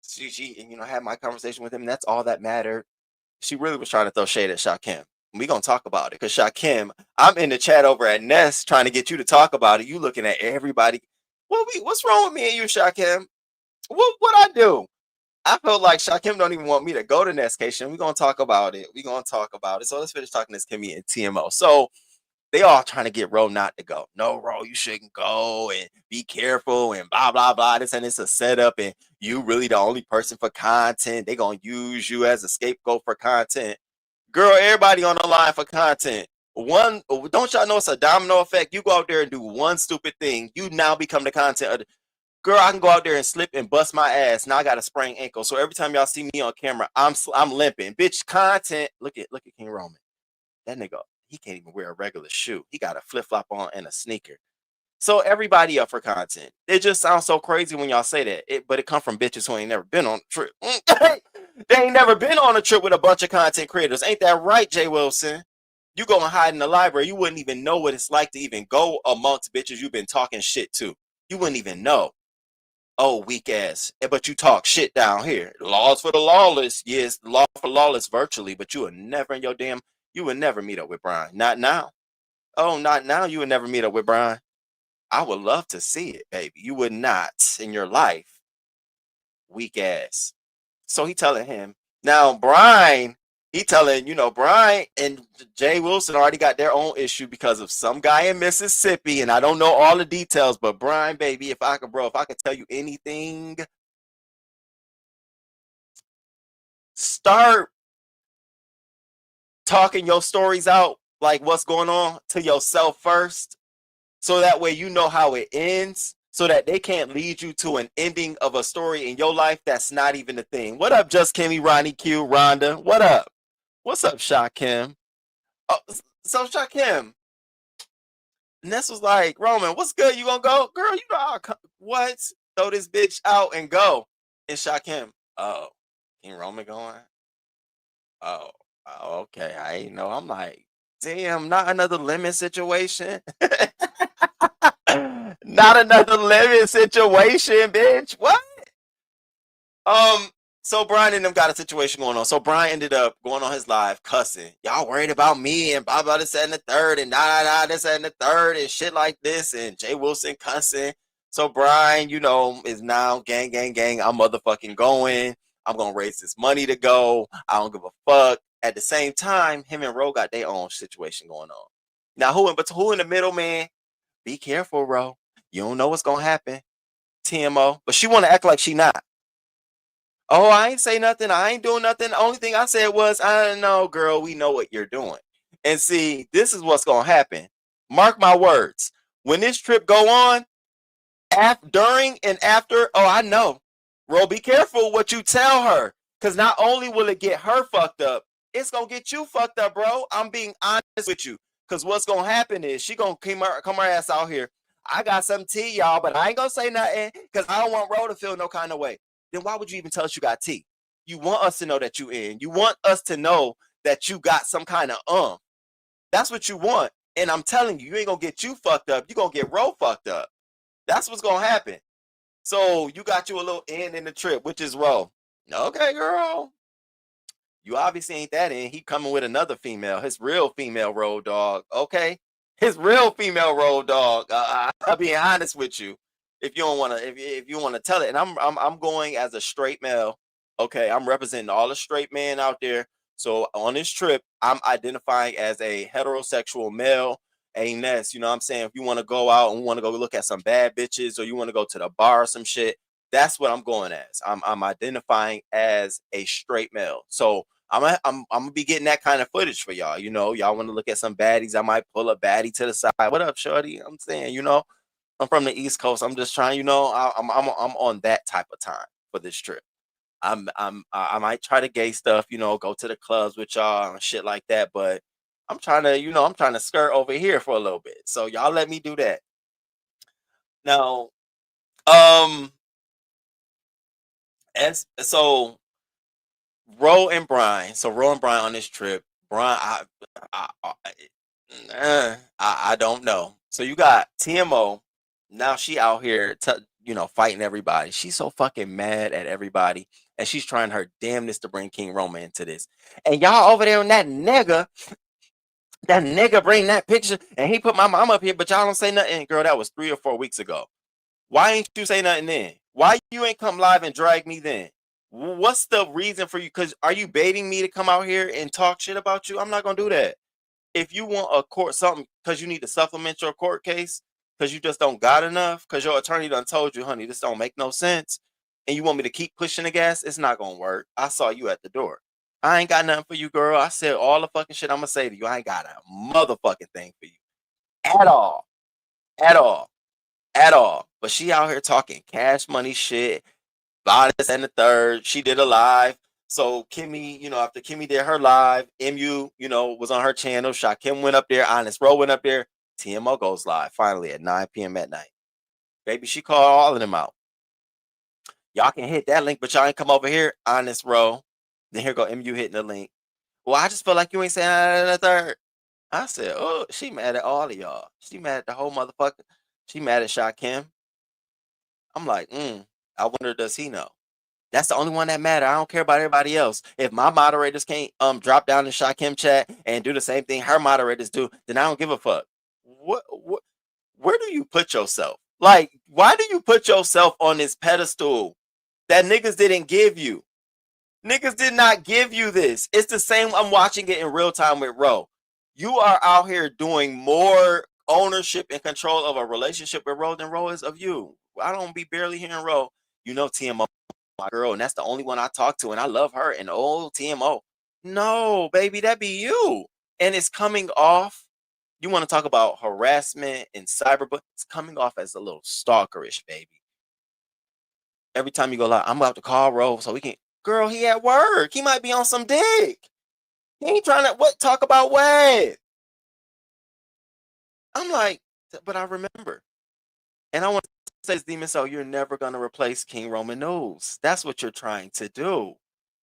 She, had my conversation with him. And that's all that mattered. She really was trying to throw shade at Shakim. We gonna talk about it because Shakim, I'm in the chat over at Nest trying to get you to talk about it. You looking at everybody. What's wrong with me and you, Shakim? What I do? I feel like Shakim don't even want me to go to Nestation. We're gonna talk about it. So let's finish talking this Kimmy and TMO. So they all trying to get Ro not to go. No, Ro, you shouldn't go and be careful and blah blah blah. This and it's a setup, and you really the only person for content. They gonna use you as a scapegoat for content. Girl, everybody on the line for content. Don't y'all know it's a domino effect? You go out there and do one stupid thing, you now become the content of the girl. I can go out there and slip and bust my ass. Now I got a sprained ankle. So every time y'all see me on camera, I'm limping. Bitch, content. Look at King Roman. That nigga, he can't even wear a regular shoe. He got a flip flop on and a sneaker. So everybody up for content. It just sounds so crazy when y'all say that. But it come from bitches who ain't never been on a trip. They ain't never been on a trip with a bunch of content creators. Ain't that right, Jay Wilson? You go and hide in the library. You wouldn't even know what it's like to even go amongst bitches you've been talking shit to. You wouldn't even know. Oh, weak ass. But you talk shit down here. Laws for the lawless. Yes, law for lawless virtually. But you would never you would never meet up with Brian. Not now. Oh, not now. You would never meet up with Brian. I would love to see it, baby. You would not in your life. Weak ass. So he telling him. Now, Brian, he telling, Brian and Jay Wilson already got their own issue because of some guy in Mississippi. And I don't know all the details, but Brian, baby, if I could tell you anything, start talking your stories out, like what's going on, to yourself first. So that way you know how it ends, so that they can't lead you to an ending of a story in your life that's not even a thing. What up, Just Kimmy, Ronnie Q, Rhonda? What up? What's up, Shakim? Oh, so Shakim, Ness was like, Roman, what's good? You gonna go? Girl, you know I'll come. What? Throw this bitch out and go. And Shakim, oh, King Roman going? Oh, okay. I ain't know. I'm like, damn, not another lemon situation. Not another living situation, bitch. What? So Brian and them got a situation going on. So Brian ended up going on his live cussing. Y'all worried about me and blah blah this and the third and this and the third and shit like this and Jay Wilson cussing. So Brian, is now gang, gang, gang. I'm motherfucking going. I'm gonna raise this money to go. I don't give a fuck. At the same time, him and Ro got their own situation going on. Now who in the middle, man? Be careful, Ro. You don't know what's gonna happen. TMO. But she wanna act like she not. Oh, I ain't say nothing. I ain't doing nothing. The only thing I said was, I don't know, girl, we know what you're doing. And see, this is what's gonna happen. Mark my words. When this trip go on, during and after, oh, I know. Ro, be careful what you tell her. Because not only will it get her fucked up, it's gonna get you fucked up, bro. I'm being honest with you. Because what's gonna happen is she gonna come her ass out here. I got some tea, y'all, but I ain't gonna say nothing because I don't want Ro to feel no kind of way. Then why would you even tell us you got tea? You want us to know that you in. You want us to know that you got some kind of That's what you want. And I'm telling you, you ain't gonna get you fucked up. You gonna get Ro fucked up. That's what's gonna happen. So you got you a little in the trip, which is Ro. Okay, girl. You obviously ain't that in. He coming with another female, his real female road dog. Okay, his real female road dog. I'll be honest with you. If you don't want to, if you want to tell it, and I'm going as a straight male. Okay, I'm representing all the straight men out there. So on this trip, I'm identifying as a heterosexual male. Ain't Ness, you know what I'm saying? If you want to go out and want to go look at some bad bitches, or you want to go to the bar or some shit, that's what I'm going as. I'm identifying as a straight male. So I'm gonna be getting that kind of footage for y'all. Y'all want to look at some baddies, I might pull a baddie to the side. What up, shorty? I'm saying, I'm from the East Coast. I'm just trying, I'm on that type of time for this trip. I might try to gay stuff, go to the clubs with y'all and shit like that. But I'm trying to skirt over here for a little bit. So y'all let me do that. Now, um, as so Ro and Brian. So Ro and Brian on this trip. Brian, I, I, I don't know. So you got TMO. Now she out here, fighting everybody. She's so fucking mad at everybody, and she's trying her damnedest to bring King Roman into this. And y'all over there on that nigga bring that picture, and he put my mom up here, but y'all don't say nothing. Girl, that was 3 or 4 weeks ago. Why ain't you say nothing then? Why you ain't come live and drag me then? What's the reason for you? Because are you baiting me to come out here and talk shit about you? I'm not gonna do that. If you want a court something because you need to supplement your court case because you just don't got enough because your attorney done told you, honey, this don't make no sense, and you want me to keep pushing the gas, it's not gonna work. I saw you at the door. I ain't got nothing for you, girl. I said all the fucking shit I'm gonna say to you. I ain't got a motherfucking thing for you at all, at all, at all. But she out here talking cash money shit, this and the third. She did a live. So Kimmy, after Kimmy did her live, MU, was on her channel. Shot Kim went up there. Honest Ro went up there. TMO goes live finally at 9 p.m. at night. Baby, she called all of them out. Y'all can hit that link, but y'all ain't come over here. Honest Ro. Then here go MU hitting the link. Well, I just feel like you ain't saying the third. I said, oh, she mad at all of y'all. She mad at the whole motherfucker. She mad at Shot Kim. I'm like, I wonder, does he know? That's the only one that matter. I don't care about everybody else. If my moderators can't drop down in Shakim chat and do the same thing her moderators do, then I don't give a fuck. What where do you put yourself? Like, why do you put yourself on this pedestal that niggas didn't give you? Niggas did not give you this. It's the same. I'm watching it in real time with Ro. You are out here doing more ownership and control of a relationship with Ro than Ro is of you. I don't be barely hearing Ro. TMO, my girl, and that's the only one I talk to, and I love her. And old TMO, no, baby, that be you. And it's coming off. You want to talk about harassment and cyberbullying? It's coming off as a little stalkerish, baby. Every time you go live, I'm about to call Ro so we can. Girl, he at work. He might be on some dick. He ain't trying to talk about what. I'm like, but I remember, and I want to say this, Demon So you're never gonna replace King Roman News. That's what you're trying to do.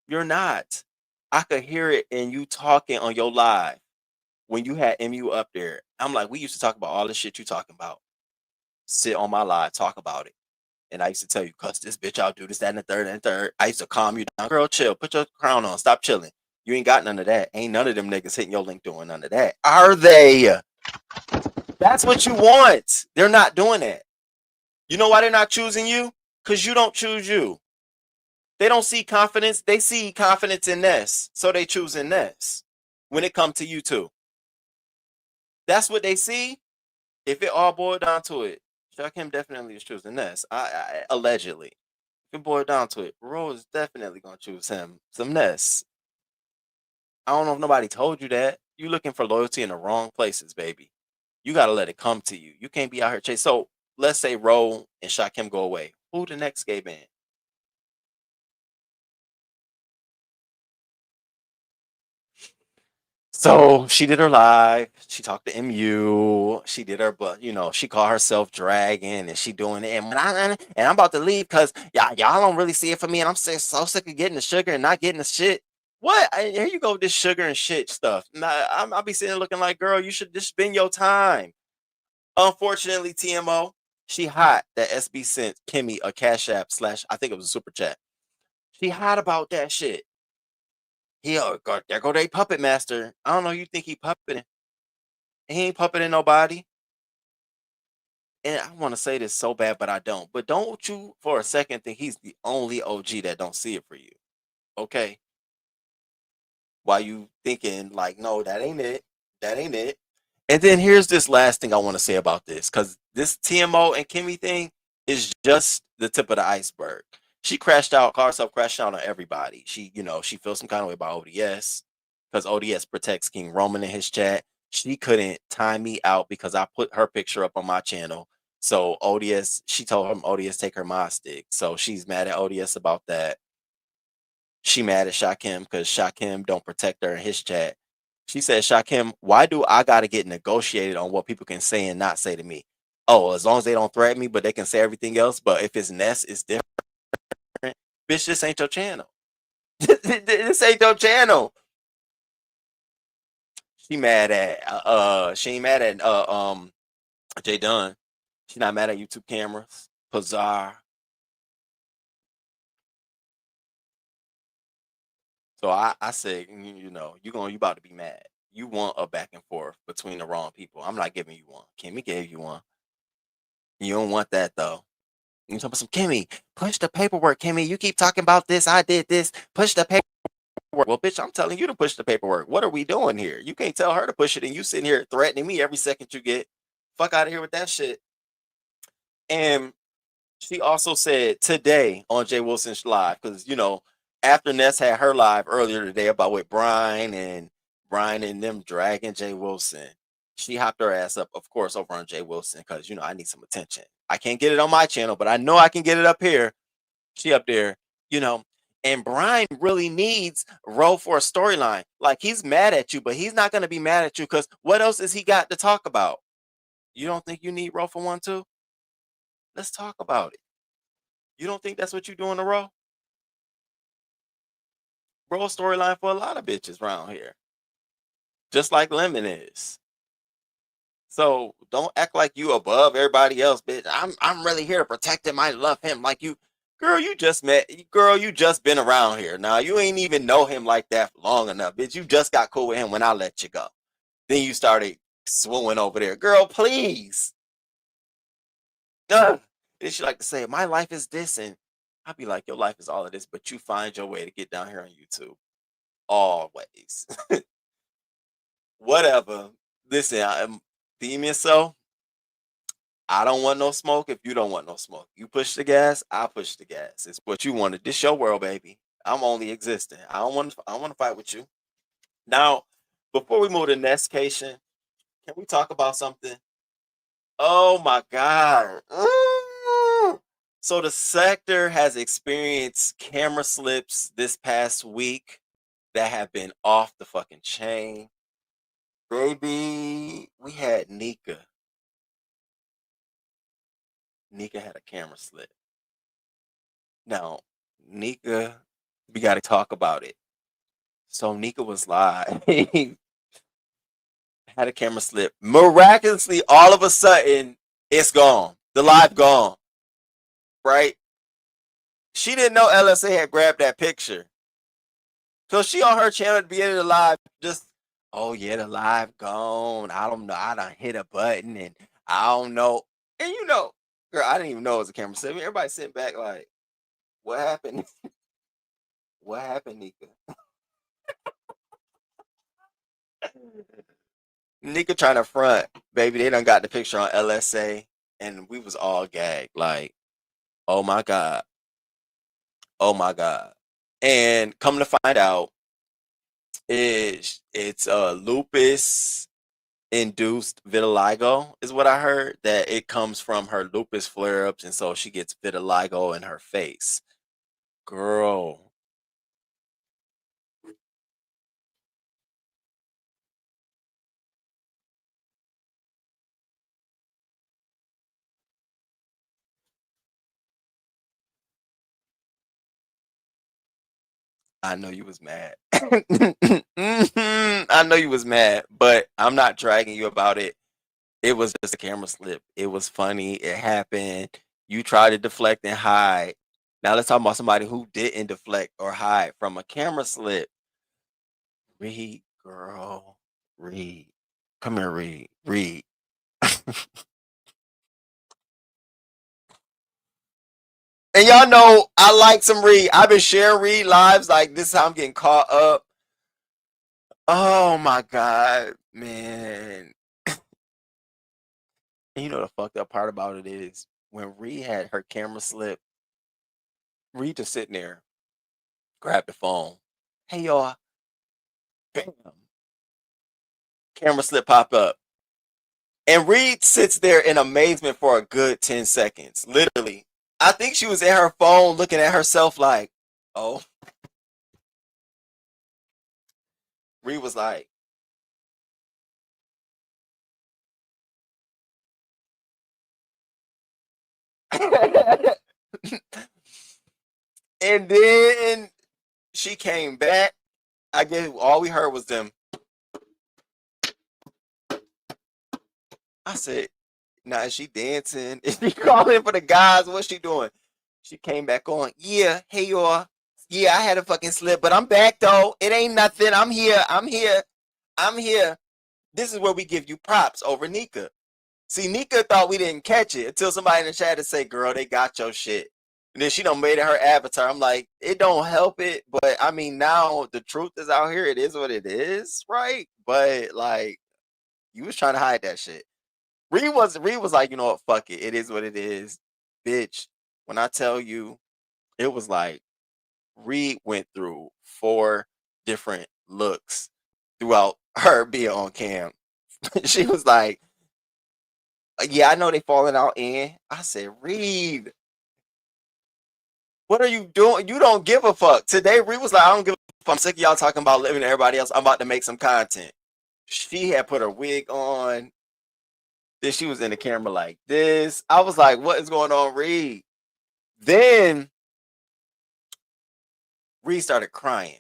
You're not. I could hear it in you talking on your live when you had MU up there. I'm like, we used to talk about all the shit you talking about. Sit on my live, talk about it. And I used to tell you, cuss this bitch out, do this, that, and the third. I used to calm you down. Girl, chill. Put your crown on. Stop chilling. You ain't got none of that. Ain't none of them niggas hitting your link doing none of that. Are they? That's what you want. They're not doing that. You know why they're not choosing you? Because you don't choose you. They don't see confidence. They see confidence in Ness. So they choosing Ness when it comes to you too. That's what they see. If it all boiled down to it, Shakim definitely is choosing Ness. Allegedly. If it boiled down to it, Ro is definitely going to choose him. Some Ness. I don't know if nobody told you that. You looking for loyalty in the wrong places, baby. You got to let it come to you. You can't be out here chasing. So let's say Ro and Shakim go away. Who the next gay band? So she did her live. She talked to MU. She did her, but she called herself Dragon, and she doing it. And I'm about to leave because y'all don't really see it for me, and I'm so sick of getting the sugar and not getting the shit. What? Here you go, this sugar and shit stuff. I'll be sitting there looking like, girl, you should just spend your time. Unfortunately, TMO, she hot that SB sent Kimmy a Cash App / I think it was a super chat. She hot about that shit. There go they puppet master. I don't know. You think he puppeting? He ain't puppeting nobody. And I want to say this so bad, but I don't. But don't you for a second think he's the only OG that don't see it for you? Okay. Why you thinking like, no, that ain't it. That ain't it. And then here's this last thing I want to say about this, because this TMO and Kimmy thing is just the tip of the iceberg. She crashed out, called herself crashed out on everybody. She feels some kind of way about ODS because ODS protects King Roman in his chat. She couldn't time me out because I put her picture up on my channel. So ODS, she told him ODS take her mod stick. So she's mad at ODS about that. She mad at Shakim because Shakim don't protect her in his chat. She said, Shakim, why do I gotta get negotiated on what people can say and not say to me? Oh, as long as they don't threaten me, but they can say everything else. But if it's Ness, it's different. Bitch, this ain't your channel. This ain't your channel. She mad at she ain't mad at Jay Dunn. She's not mad at YouTube cameras. Bizarre. So I said, you know, you about to be mad. You want a back and forth between the wrong people. I'm not giving you one. Kimmy gave you one. You don't want that though. You talking about some Kimmy, push the paperwork, Kimmy. You keep talking about this. I did this. Push the paperwork. Well, bitch, I'm telling you to push the paperwork. What are we doing here? You can't tell her to push it and you sitting here threatening me every second you get. Fuck out of here with that shit. And she also said today on Jay Wilson's live, because you know, after Ness had her live earlier today about with Brian and them dragging Jay Wilson, she hopped her ass up, of course, over on Jay Wilson, because you know I need some attention. I can't get it on my channel, but I know I can get it up here. She up there, you know, and Brian really needs Ro for a storyline. Like he's mad at you, but he's not gonna be mad at you because what else has he got to talk about? You don't think you need Ro for one too? Let's talk about it. You don't think that's what you do in a row? Bro, storyline for a lot of bitches around here. Just like Lemon is. So don't act like you above everybody else, bitch. I'm really here to protect him. I love him. Like you, girl, you just been around here. Now you ain't even know him like that for long enough, bitch. You just got cool with him when I let you go. Then you started swooning over there. Girl, please. Ugh. And she like to say, my life is this, and I'd be like, your life is all of this, but you find your way to get down here on YouTube. Always. Whatever. Listen, I'm theming so. I don't want no smoke if you don't want no smoke. You push the gas, I push the gas. It's what you wanted. This your world, baby. I'm only existing. I don't want to fight with you. Now, before we move to Nestation, can we talk about something? Oh my God. So the sector has experienced camera slips this past week that have been off the fucking chain. Baby, we had Nika. Nika had a camera slip. Now, Nika, we got to talk about it. So Nika was live, had a camera slip. Miraculously, all of a sudden, it's gone. The live gone. Right? She didn't know LSA had grabbed that picture. So she on her channel at the beginning of the live, just, oh yeah, the live gone. I don't know. I done hit a button and I don't know. And you know, girl, I didn't even know it was a camera slip. Everybody sitting back like, what happened? What happened, Nika? Nika trying to front, baby. They done got the picture on LSA, and we was all gagged. Like, oh my God, oh my God. And come to find out, it's lupus induced vitiligo is what I heard. That it comes from her lupus flare ups, and so she gets vitiligo in her face. Girl, I know you was mad. I know you was mad, but I'm not dragging you about it. It was just a camera slip. It was funny. It happened. You tried to deflect and hide. Now let's talk about somebody who didn't deflect or hide from a camera slip. Reed, girl, Reed. Come here, Reed. Reed. And y'all know I like some Reed. I've been sharing Reed lives. Like this is how I'm getting caught up. Oh my God, man. And you know the fucked up part about it is when Reed had her camera slip, Reed just sitting there, grabbed the phone. Hey y'all, bam, camera slip pop up. And Reed sits there in amazement for a good 10 seconds. Literally. I think she was at her phone looking at herself like, oh. Reed was like, and then she came back. I guess all we heard was them. I said, now is she dancing? Is she calling for the guys? What's she doing? She came back on. Yeah, hey y'all. Yeah, I had a fucking slip, but I'm back though. It ain't nothing. I'm here. I'm here. I'm here. This is where we give you props over Nika. See, Nika thought we didn't catch it until somebody in the chat to say, girl, they got your shit. And then she done made it her avatar. I'm like, it don't help it. But I mean, now the truth is out here. It is what it is, right? But like, you was trying to hide that shit. Reed was like, you know what, fuck it. It is what it is. Bitch, when I tell you, it was like Reed went through 4 different looks throughout her being on cam. She was like, yeah, I know they falling out in. I said, Reed, what are you doing? You don't give a fuck. Today, Reed was like, I don't give a fuck. I'm sick of y'all talking about living to everybody else. I'm about to make some content. She had put her wig on. Then she was in the camera like this. I was like, what is going on, Reed? Then Reed started crying.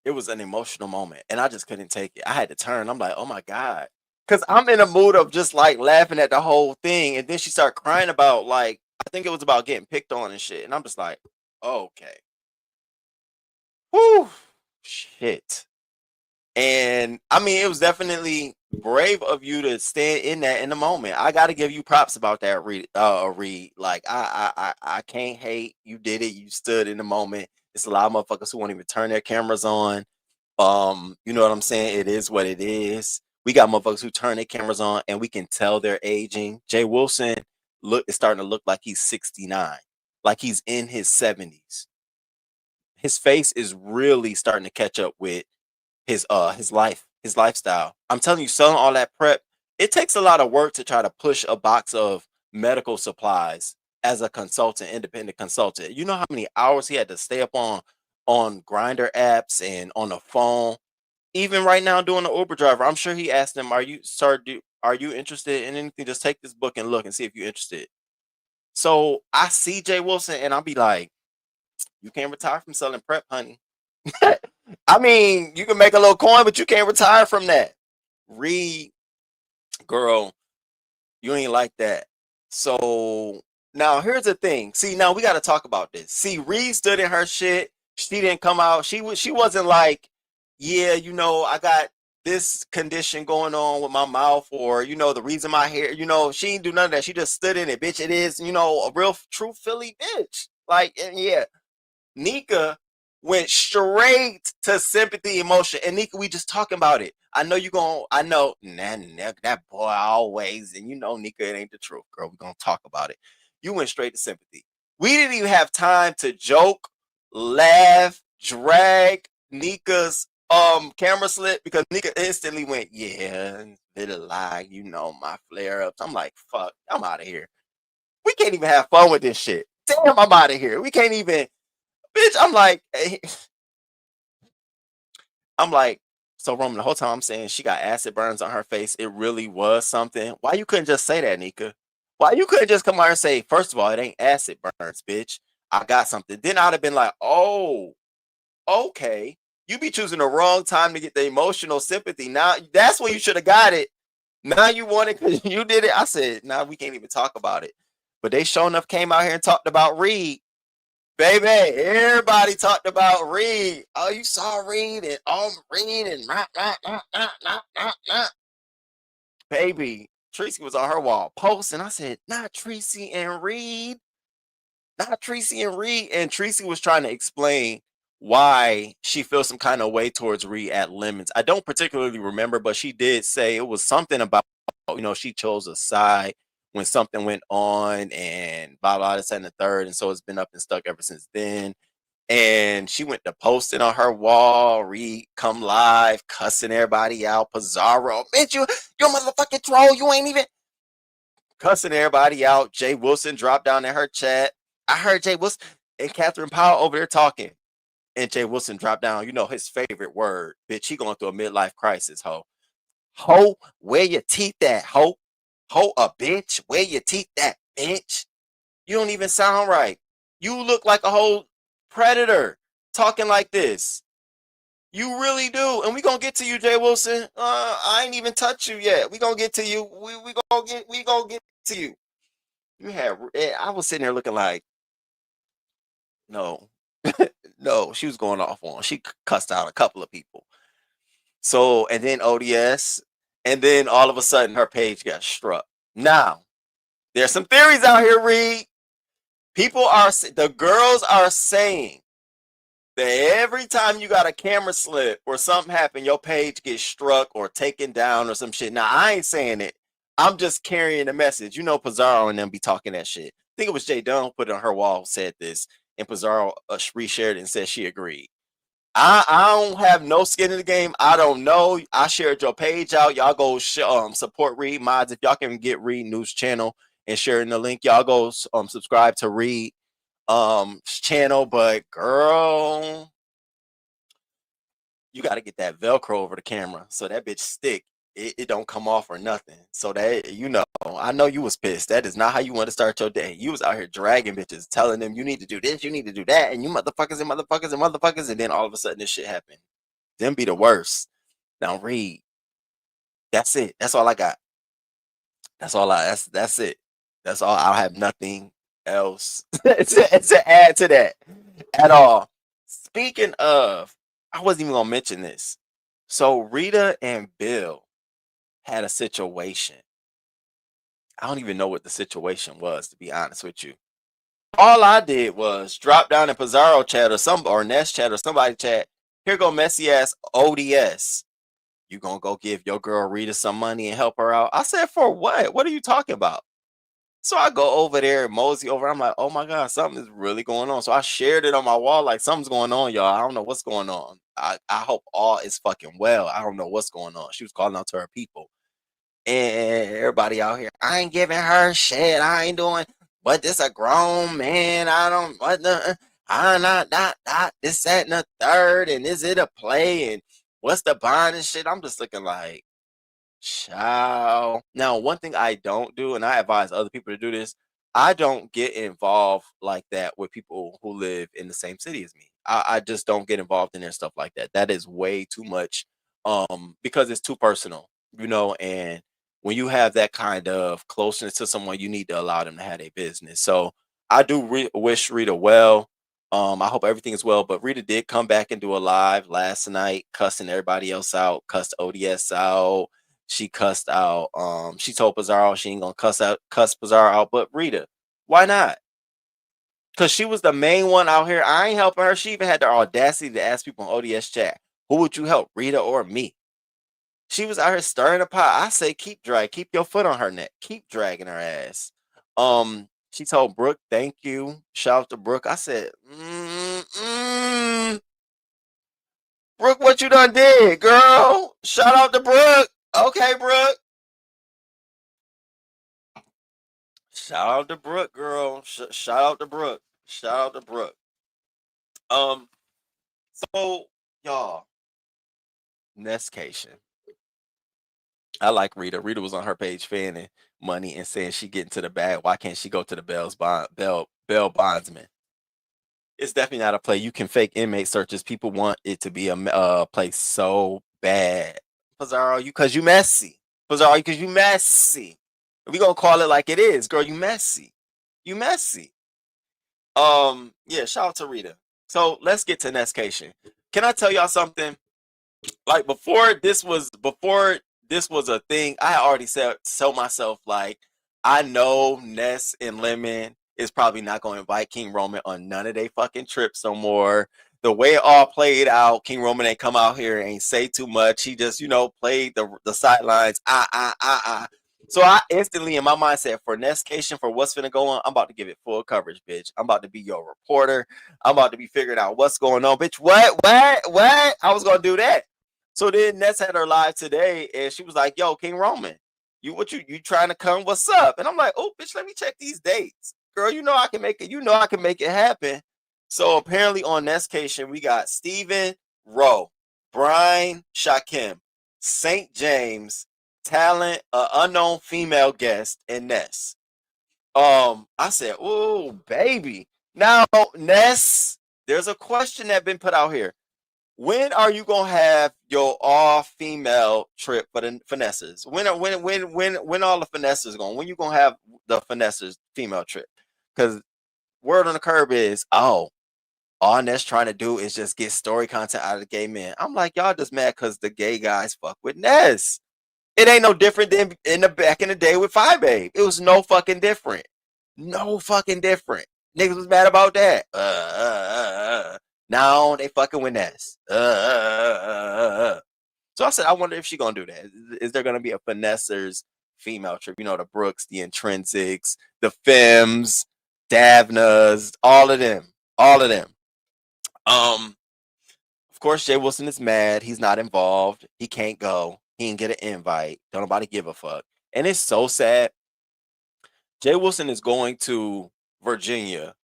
It was an emotional moment, and I just couldn't take it. I had to turn. I'm like, oh my God. Because I'm in a mood of just like laughing at the whole thing. And then she started crying about like, I think it was about getting picked on and shit. And I'm just like, okay. Whew. Shit. And I mean, it was definitely brave of you to stand in that in the moment. I got to give you props about that, Reed. Like I can't hate. You did it. You stood in the moment. It's a lot of motherfuckers who won't even turn their cameras on. You know what I'm saying? It is what it is. We got motherfuckers who turn their cameras on and we can tell they're aging. Jay Wilson is starting to look like he's 69, like he's in his 70s. His face is really starting to catch up with his life, his lifestyle. I'm telling you, selling all that prep, it takes a lot of work to try to push a box of medical supplies as a consultant, independent consultant. You know how many hours he had to stay up on grinder apps and on the phone. Even right now doing the Uber driver, I'm sure he asked them, are you interested in anything? Just take this book and look and see if you're interested. So I see Jay Wilson and I'll be like, you can't retire from selling prep, honey. I mean, you can make a little coin, but you can't retire from that. Reed, girl, you ain't like that. So now here's the thing. See, now we got to talk about this. See, Reed stood in her shit. She didn't come out. She wasn't like, yeah, you know, I got this condition going on with my mouth, or you know, the reason my hair, you know, she didn't do none of that. She just stood in it, bitch. It is, you know, a real true Philly bitch. Like, and yeah, Nika went straight to sympathy emotion. And Nika, we just talking about it. I know you going I know that boy always, and you know Nika, it ain't the truth, girl. We're gonna talk about it. You went straight to sympathy. We didn't even have time to joke, laugh, drag Nika's camera slip because Nika instantly went, yeah, little lie, you know, my flare ups. I'm like, fuck, I'm out of here. We can't even have fun with this shit. Damn, I'm out of here. We can't even. Bitch, I'm like, so Roman, the whole time I'm saying she got acid burns on her face. It really was something. Why you couldn't just say that, Nika? Why you couldn't just come out and say, first of all, it ain't acid burns, bitch. I got something. Then I'd have been like, oh, okay. You be choosing the wrong time to get the emotional sympathy. Now that's when you should have got it. Now you want it because you did it. I said, nah, we can't even talk about it. But they sure enough came out here and talked about Reed. Baby, everybody talked about Reed. Oh, you saw Reed and Reed and baby. Tracy was on her wall posting. I said, not Tracy and Reed. Not Tracy and Reed. And Tracy was trying to explain why she feels some kind of way towards Reed at Lemons. I don't particularly remember, but she did say it was something about, you know, she chose a side when something went on and blah, blah, this and the third. And so it's been up and stuck ever since then. And she went to posting on her wall, read, come live, cussing everybody out. Pizarro, bitch, you motherfucking troll. You ain't even cussing everybody out. Jay Wilson dropped down in her chat. I heard Jay Wilson and Catherine Powell over there talking. And Jay Wilson dropped down, you know, his favorite word. Bitch, he going through a midlife crisis, ho. Ho, where your teeth at, ho? Ho, a bitch. Where your teeth at, bitch? You don't even sound right. You look like a whole predator talking like this. You really do. And we gonna get to you, Jay Wilson. I ain't even touched you yet. We gonna get to you. We gonna get to you. You had I was sitting there looking like, no. No, she was going off on. She cussed out a couple of people. So, and then ODS, and then all of a sudden her page got struck. Now, there's some theories out here, Reed. The girls are saying that every time you got a camera slip or something happen, your page gets struck or taken down or some shit. Now, I ain't saying it. I'm just carrying the message. You know, Pizarro and them be talking that shit. I think it was Jay Dunn who put it on her wall, said this, and Pizarro reshared it and said she agreed. I don't have no skin in the game. I don't know. I shared your page out. Y'all go support Reed Mods. If y'all can get Reed News channel and sharing the link, y'all go subscribe to Reed channel. But girl, you got to get that Velcro over the camera so that bitch stick. It don't come off or nothing. So that, you know, I know you was pissed. That is not how you want to start your day. You was out here dragging bitches, telling them you need to do this, you need to do that, and you motherfuckers and motherfuckers and motherfuckers, and then all of a sudden this shit happened. Them be the worst. Now Reed, that's it. That's all I got. That's it. That's all. I have nothing else to add to that at all. Speaking of, I wasn't even gonna mention this. So Rita and Bill had a situation. I don't even know what the situation was, to be honest with you. All I did was drop down in Pizarro chat or Nest chat or somebody chat. Here go messy ass ODS. You gonna go give your girl Rita some money and help her out? I said, for what? What are you talking about? So I go over there and mosey over. I'm like, oh my God, something is really going on. So I shared it on my wall like something's going on, y'all. I don't know what's going on. I hope all is fucking well. I don't know what's going on. She was calling out to her people. And everybody out here, I ain't giving her shit. I ain't doing, but this a grown man. I don't, what the, I not, this, that, and the third. And is it a play? And what's the bond and shit? I'm just looking like, ciao. Now, one thing I don't do, and I advise other people to do this, I don't get involved like that with people who live in the same city as me. I just don't get involved in their stuff like that. That is way too much, because it's too personal, you know, and when you have that kind of closeness to someone, you need to allow them to have their business. So I do wish Rita well. I hope everything is well. But Rita did come back and do a live last night, cussing everybody else out, cussed ODS out. She cussed out. She told Pizarro she ain't gonna cuss Pizarro out. But Rita, why not? Because she was the main one out here. I ain't helping her. She even had the audacity to ask people on ODS chat, who would you help, Rita or me? She was out here stirring the pot. I say keep your foot on her neck. Keep dragging her ass. She told Brooke, thank you. Shout out to Brooke. I said, Brooke, what you done did, girl? Shout out to Brooke. Okay, Brooke. Shout out to Brooke, girl. Shout out to Brooke. Shout out to Brooke. So y'all, Nestation. I like Rita. Rita was on her page fanning money and saying she getting to the bag. Why can't she go to the Bell bondsman? It's definitely not a play. You can fake inmate searches. People want it to be a place so bad. Pizarro, because you messy. Pizarro, because you messy. We gonna call it like it is, girl. You messy. You messy. Yeah. Shout out to Rita. So let's get to Nestation. Can I tell y'all something? Like before this was a thing, I already tell myself like I know Ness and Lemon is probably not going to invite King Roman on none of they fucking trips no more. The way it all played out, King Roman ain't come out here and ain't say too much. He just, you know, played the sidelines. So I instantly in my mind said, for Nestation, for what's finna go on, I'm about to give it full coverage, bitch. I'm about to be your reporter. I'm about to be figuring out what's going on, bitch. What? I was gonna do that. So then Ness had her live today, and she was like, "Yo, King Roman, you trying to come? What's up?" And I'm like, "Oh, bitch, let me check these dates, girl. You know I can make it. You know I can make it happen." So apparently on Nestation, we got Steven, Ro, Brian, Shakim, St. James, talent, unknown female guest, and Ness. I said, "Oh, baby." Now, Ness, there's a question that been put out here. When are you gonna have your all female trip for the finesses? When all the finesses going? When you gonna have the finesses female trip? Because word on the curb is, all Ness trying to do is just get story content out of the gay men. I'm like, y'all just mad because the gay guys fuck with Ness. It ain't no different than in the back in the day with Five Babe. It was no fucking different. No fucking different. Niggas was mad about that. Now they fucking with Ness. So I said, I wonder if she gonna do that. Is there gonna be a finessers female trip? You know, the Brooks, the Intrinsics, the Femmes, Davnas, all of them. All of them. Of course, Jay Wilson is mad. He's not involved. He can't go. He didn't get an invite. Don't nobody give a fuck. And it's so sad. Jay Wilson is going to Virginia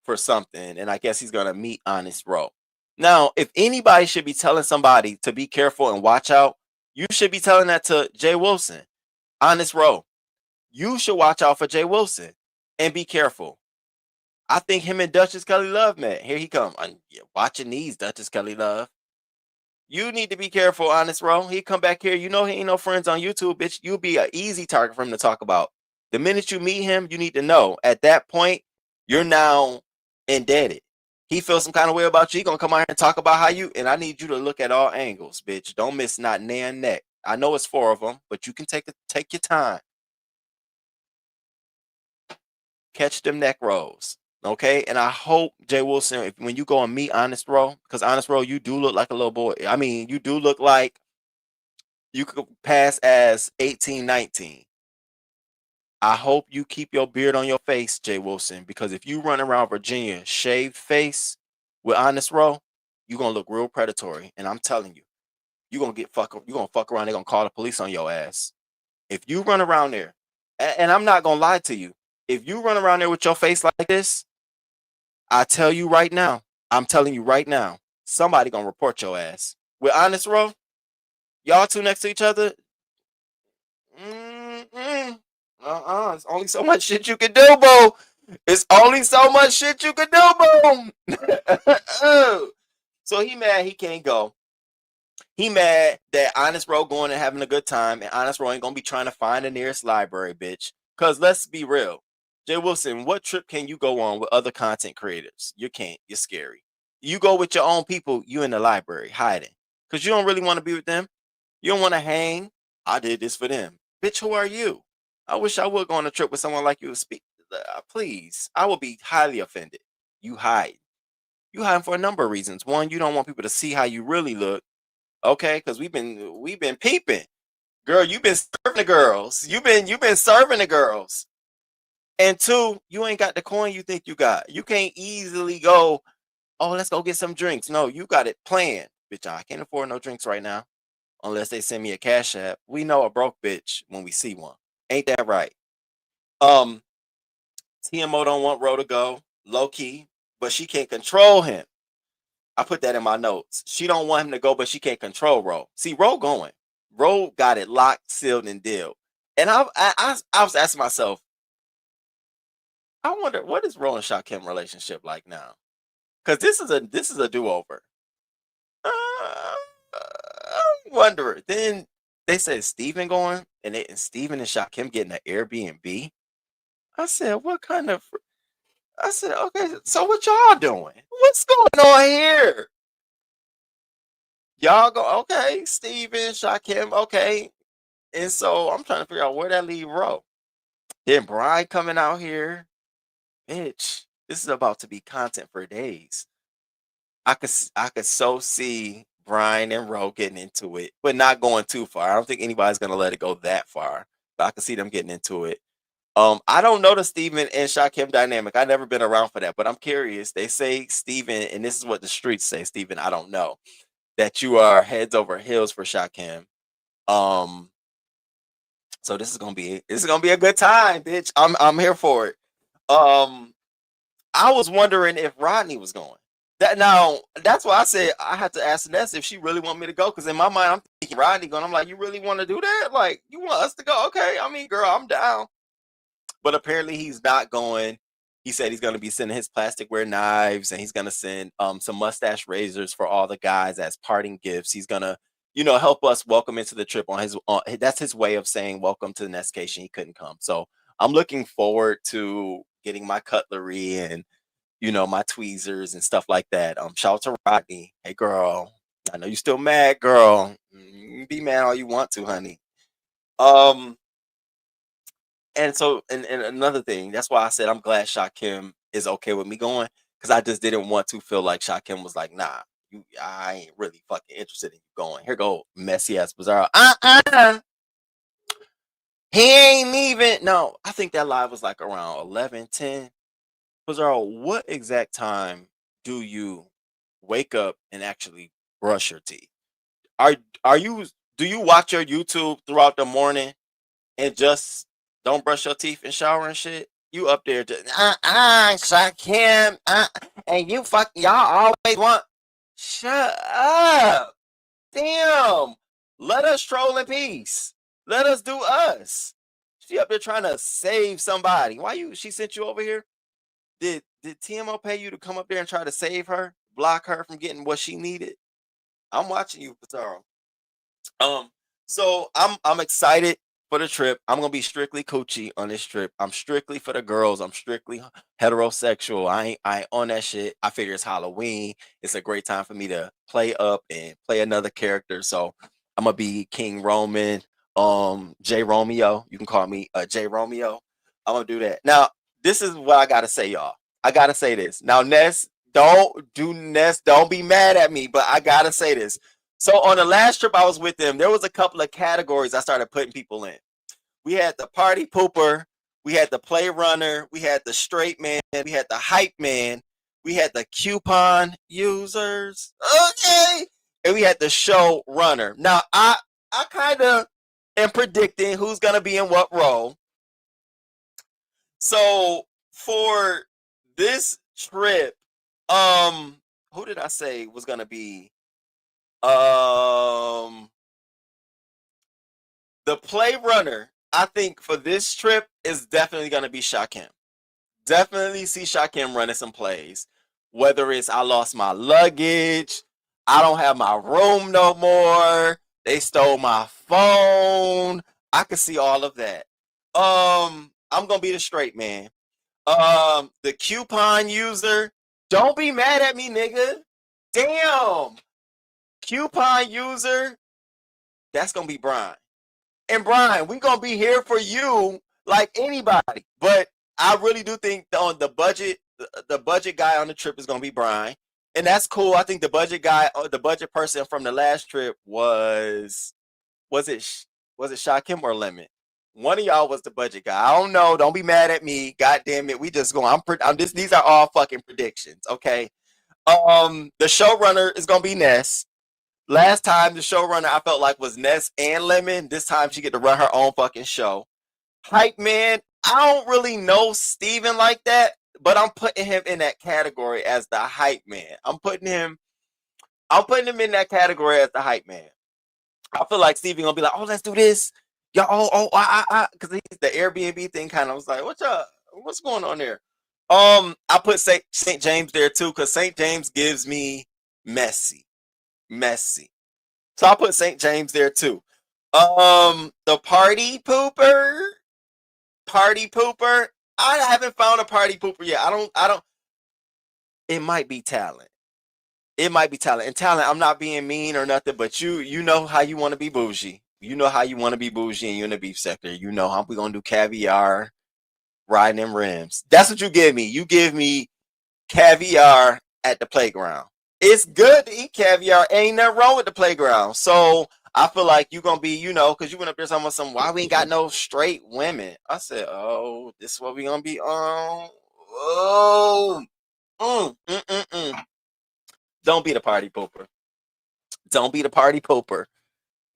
for something, and I guess he's gonna meet Honest Ro. Now, if anybody should be telling somebody to be careful and watch out, you should be telling that to Jay Wilson. Honest Ro. You should watch out for Jay Wilson and be careful. I think him and Duchess Kelly Love met. Here he come. Watching these, Duchess Kelly Love. You need to be careful, Honest Ro. He come back here. You know he ain't no friends on YouTube, bitch. You'll be an easy target for him to talk about. The minute you meet him, you need to know. At that point, you're now indebted. He feels some kind of way about you. He gonna come out here and talk about how you. And I need you to look at all angles, bitch. Don't miss not nan neck. I know it's 4 of them, but you can take your time. Catch them neck rolls. Okay, and I hope Jay Wilson, when you go and meet Honest Ro, because Honest Ro, you do look like a little boy. I mean, you do look like you could pass as 18, 19. I hope you keep your beard on your face, Jay Wilson, because if you run around Virginia shaved face with Honest Ro, you're gonna look real predatory. And I'm telling you, you're gonna fuck around, they're gonna call the police on your ass. If you run around there, and I'm not gonna lie to you, if you run around there with your face like this, I tell you right now, I'm telling you right now, somebody gonna report your ass. With Honest Ro, y'all two next to each other. It's only so much shit you can do, boo. It's only so much shit you can do, boo. So he mad he can't go. He mad that Honest Ro going and having a good time, and Honest Ro ain't gonna be trying to find the nearest library, bitch. Cause let's be real. Jay Wilson, what trip can you go on with other content creators? You can't. You're scary. You go with your own people, you in the library hiding. Because you don't really want to be with them. You don't want to hang. I did this for them. Bitch, who are you? I wish I would go on a trip with someone like you. Speak, please. I will be highly offended. You hide. You hiding for a number of reasons. One, you don't want people to see how you really look. Okay, because we've been peeping. Girl, you've been serving the girls. You've been serving the girls. And 2, you ain't got the coin you think you got. You can't easily go, oh, let's go get some drinks. No, you got it planned. Bitch, I can't afford no drinks right now. Unless they send me a cash app. We know a broke bitch when we see one. Ain't that right? TMO don't want Ro to go. Low key. But she can't control him. I put that in my notes. She don't want him to go, but she can't control Ro. See, Ro going. Ro got it locked, sealed, and deal. And I was asking myself, I wonder what is Ro and Shakim relationship like now? Because this is a do-over. I wonder. Then they said Steven going, and Steven and Shakim getting an Airbnb. I said, what kind of? I said, okay, so what y'all doing? What's going on here? Y'all go, okay, Steven, Shakim, okay. And so I'm trying to figure out where that leave Ro. Then Brian coming out here. Bitch, this is about to be content for days. I could so see Brian and Ro getting into it, but not going too far. I don't think anybody's gonna let it go that far. but I can see them getting into it. I don't know the Steven and Shakim dynamic. I've never been around for that, but I'm curious. They say Steven, and this is what the streets say, Steven, I don't know, that you are heads over heels for Shakim. So this is gonna be a good time, bitch. I'm here for it. Um, I was wondering if Rodney was going. That's why I said I had to ask Ness if she really want me to go, because in my mind I'm thinking Rodney going. I'm like, you really want to do that? Like, you want us to go? Okay, I mean, girl, I'm down. But apparently he's not going. He said he's going to be sending his plasticware knives, and he's going to send some mustache razors for all the guys as parting gifts. He's going to, help us welcome into the trip on his. That's his way of saying welcome to the Nestation. He couldn't come, so I'm looking forward to getting my cutlery and my tweezers and stuff like that. Shout out to Rodney. Hey, girl, I know you still mad, girl. Be mad all you want to, honey. And so, and another thing, that's why I said I'm glad Shakim is okay with me going, because I just didn't want to feel like Shakim was like, nah, I ain't really fucking interested in you going. Here go messy ass Bizarro. He ain't leaving. No, I think that live was like around 11:10. Bizarro, what exact time do you wake up and actually brush your teeth? Are you Do you watch your YouTube throughout the morning and just don't brush your teeth and shower and shit? You up there just Shakim, and y'all always want. Shut up. Damn. Let us troll in peace. Let us do us. She up there trying to save somebody. She sent you over here? Did TMO pay you to come up there and try to save her? Block her from getting what she needed? I'm watching you, Pataro. So I'm excited for the trip. I'm gonna be strictly coochie on this trip. I'm strictly for the girls. I'm strictly heterosexual. I ain't on that shit. I figure it's Halloween. It's a great time for me to play up and play another character. So I'm gonna be King Roman, J Romeo. You can call me J Romeo. I'm gonna do that. Now, this is what I gotta say, y'all. I gotta say this. Now, Ness, don't be mad at me, but I gotta say this. So on the last trip I was with them, there was a couple of categories I started putting people in. We had the party pooper, we had the play runner, we had the straight man, we had the hype man, we had the coupon users, okay, and we had the show runner. Now I kind of am predicting who's gonna be in what role. So for this trip, who did I say was gonna be? The play runner, I think for this trip is definitely gonna be Shakim. Definitely see Shakim running some plays. Whether it's I lost my luggage, I don't have my room no more, they stole my phone. I can see all of that. I'm gonna be the straight man. The coupon user, don't be mad at me, nigga. Damn. Coupon user, that's gonna be Brian. And Brian, we gonna be here for you like anybody. But I really do think on the budget guy on the trip is gonna be Brian, and that's cool. I think the budget guy, the budget person from the last trip was it Shakim or Lemon? One of y'all was the budget guy. I don't know. Don't be mad at me. God damn it. We just going. These are all fucking predictions. Okay. The showrunner is gonna be Ness. Last time the showrunner I felt like was Ness and Lemon. This time she get to run her own fucking show. Hype man, I don't really know Steven like that, but I'm putting him in that category as the hype man. I'm putting him in that category as the hype man. I feel like Steven gonna be like, oh, let's do this. Y'all, because the Airbnb thing kind of was like, what's going on there? I put St. James there too, because St. James gives me messy. So I put St. James there too. The party pooper. I haven't found a party pooper yet. I don't. It might be talent. And talent, I'm not being mean or nothing, but you know how you want to be bougie. You know how you want to be bougie and you're in the beef sector. You know how we gonna do caviar, riding them rims. That's what you give me. You give me caviar at the playground. It's good to eat caviar. Ain't nothing wrong with the playground. So I feel like you're gonna be, because you went up there talking about some why we ain't got no straight women. I said, oh, this is what we gonna be on. Oh, mm, mm, mm, mm. Don't be the party pooper. Don't be the party pooper.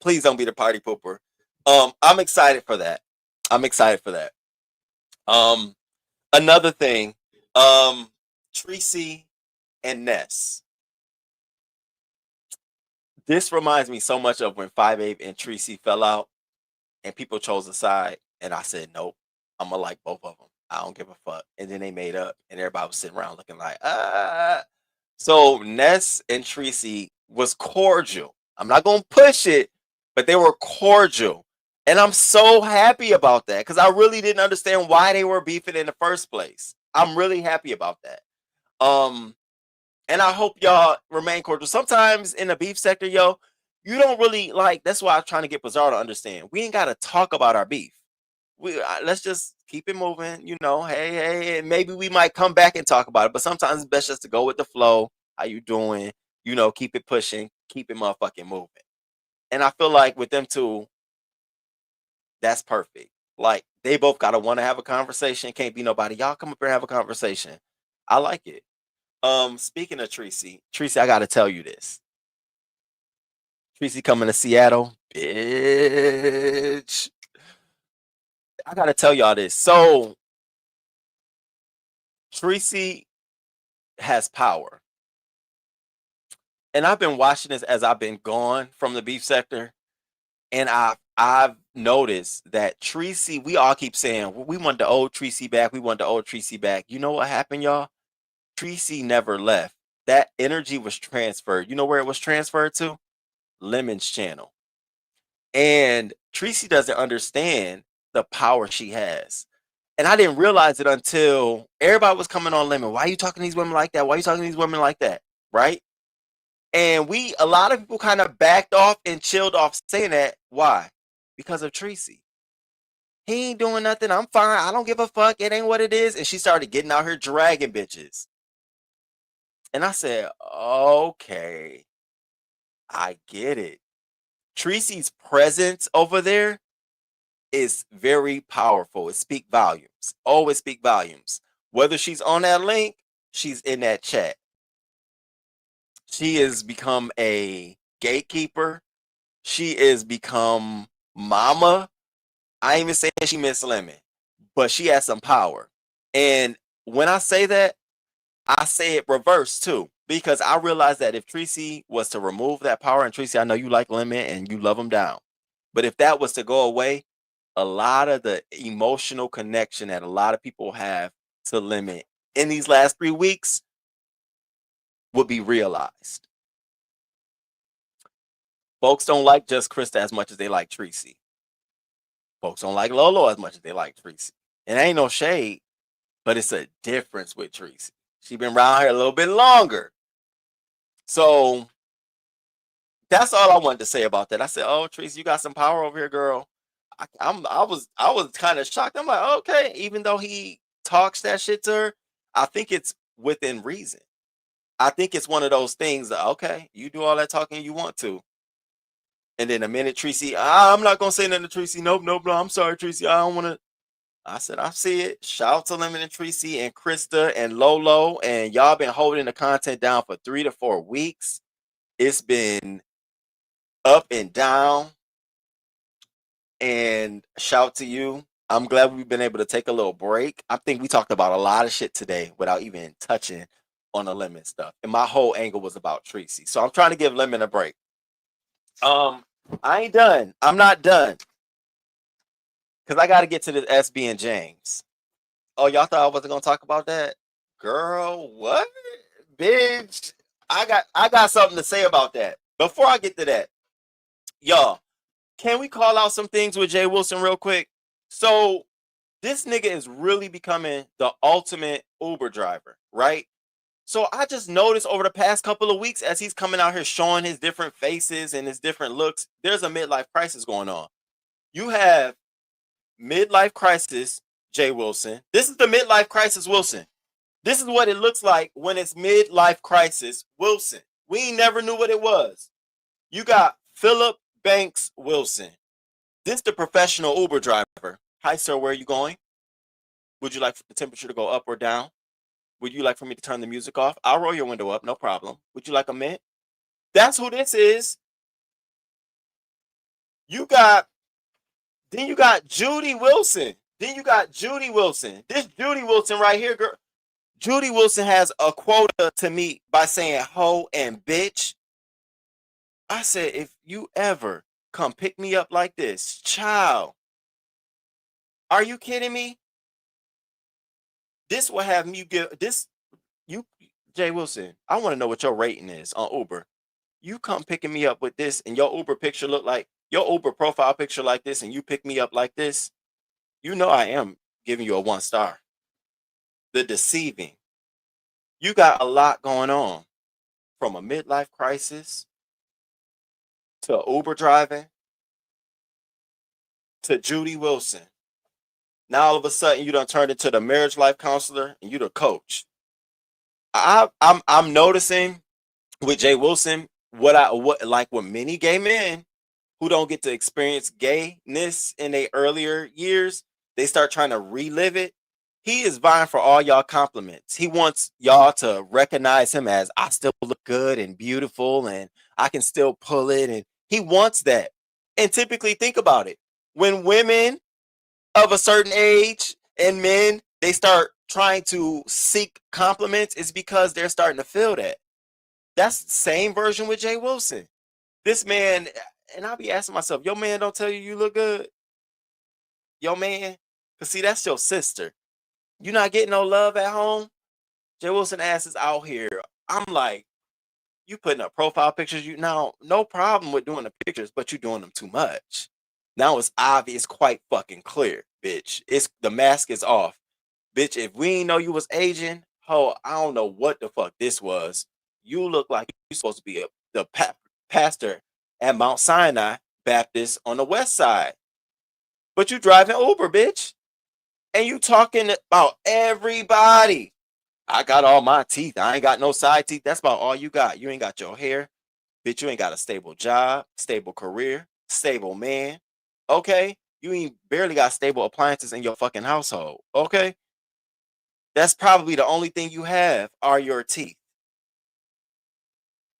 Please don't be the party pooper. I'm excited for that. I'm excited for that. Another thing, Tracy and Ness. This reminds me so much of when 5'8" and Tracy fell out and people chose a side. And I said, nope, I'm going to like both of them. I don't give a fuck. And then they made up and everybody was sitting around looking like, ah. So Ness and Tracy was cordial. I'm not going to push it, but they were cordial. And I'm so happy about that because I really didn't understand why they were beefing in the first place. I'm really happy about that. And I hope y'all remain cordial. Sometimes in the beef sector, yo, you don't really like. That's why I'm trying to get Bizarre to understand. We ain't got to talk about our beef. Let's just keep it moving. Hey, and maybe we might come back and talk about it. But sometimes it's best just to go with the flow. How you doing? Keep it pushing, keep it motherfucking moving. And I feel like with them two, that's perfect. Like they both gotta want to have a conversation. Can't be nobody. Y'all come up here and have a conversation. I like it. Speaking of Tracy, I gotta tell you this. Tracy coming to Seattle, bitch. I gotta tell y'all this. So Tracy has power. And I've been watching this as I've been gone from the beef sector. And I've noticed that Tracy, we all keep saying, we want the old Tracy back. We want the old Tracy back. You know what happened, y'all? Tracy never left. That energy was transferred. You know where it was transferred to? Lemon's channel. And Tracy doesn't understand the power she has. And I didn't realize it until everybody was coming on Lemon. Why are you talking to these women like that? Why are you talking to these women like that? Right? And a lot of people kind of backed off and chilled off saying that. Why? Because of Tracy. He ain't doing nothing. I'm fine. I don't give a fuck. It ain't what it is. And she started getting out here dragging bitches. And I said, okay, I get it. Tracy's presence over there is very powerful. It speaks volumes. Always speak volumes. Whether she's on that link, she's in that chat. She has become a gatekeeper. She has become mama. I ain't even saying she Miss Lemon, but she has some power. And when I say that, I say it reverse too, because I realize that if Tracy was to remove that power, and Tracy, I know you like Lemon and you love them down, but if that was to go away, a lot of the emotional connection that a lot of people have to Lemon in these last 3 weeks would be realized. Folks don't like just Christa as much as they like Tracy. Folks don't like Lolo as much as they like Tracy. And ain't no shade, but it's a difference with Tracy. She been around here a little bit longer. So that's all I wanted to say about that. I said, oh, Tracy, you got some power over here, girl. I was kind of shocked. I'm like, okay, even though he talks that shit to her, I think it's within reason. I think it's one of those things that, okay, you do all that talking you want to. And then a minute, Tracy, I'm not going to say nothing to Tracy. Nope. I'm sorry, Tracy. I don't want to. I said, I see it. Shout out to Lemon and Tracy and Christa and Lolo. And y'all been holding the content down for 3 to 4 weeks. It's been up and down. And shout to you. I'm glad we've been able to take a little break. I think we talked about a lot of shit today without even touching on the Lemon stuff. And my whole angle was about Tracy. So I'm trying to give Lemon a break. I ain't done. I'm not done. Because I got to get to this SB and James. Oh, y'all thought I wasn't going to talk about that? Girl, what? Bitch. I got something to say about that. Before I get to that, y'all, can we call out some things with Jay Wilson real quick? So this nigga is really becoming the ultimate Uber driver, right? So I just noticed over the past couple of weeks as he's coming out here showing his different faces and his different looks, there's a midlife crisis going on. You have midlife crisis, Jay Wilson. This is the midlife crisis Wilson. This is what it looks like when it's midlife crisis Wilson. We never knew what it was. You got Philip Banks Wilson. This the professional Uber driver. Hi, sir, where are you going? Would you like the temperature to go up or down? Would you like for me to turn the music off? I'll roll your window up, no problem. Would you like a mint? That's who this is. You got, then you got Judy Wilson. Then you got Judy Wilson. This Judy Wilson right here, girl. Judy Wilson has a quota to meet by saying hoe and bitch. I said, if you ever come pick me up like this, child, are you kidding me? This will have me give this, you, Jay Wilson, I want to know what your rating is on Uber. You come picking me up with this and your Uber picture look like, your Uber profile picture like this, and you pick me up like this, you know I am giving you a 1 star. The deceiving. You got a lot going on, from a midlife crisis to Uber driving to Judy Wilson. Now all of a sudden you done turned into the marriage life counselor and you the coach. I'm noticing with Jay Wilson what like with many gay men who don't get to experience gayness in their earlier years, they start trying to relive it. He is vying for all y'all compliments. He wants y'all to recognize him as, I still look good and beautiful and I can still pull it. And he wants that. And typically, think about it. When women of a certain age and men, they start trying to seek compliments, it's because they're starting to feel that. That's the same version with Jay Wilson. This man, and I'll be asking myself, your man don't tell you look good? Your man? Because see, that's your sister. You not getting no love at home? Jay Wilson ass is out here. I'm like, you putting up profile pictures. You now, no problem with doing the pictures, but you doing them too much. Now it's obvious, quite fucking clear, bitch. It's the mask is off. Bitch, if we ain't know you was Asian, ho, I don't know what the fuck this was. You look like you supposed to be the pastor at Mount Sinai Baptist on the west side. But you driving Uber, bitch. And you talking about everybody. I got all my teeth. I ain't got no side teeth. That's about all you got. You ain't got your hair. Bitch, you ain't got a stable job, stable career, stable man. Okay? You ain't barely got stable appliances in your fucking household. Okay? That's probably the only thing you have are your teeth.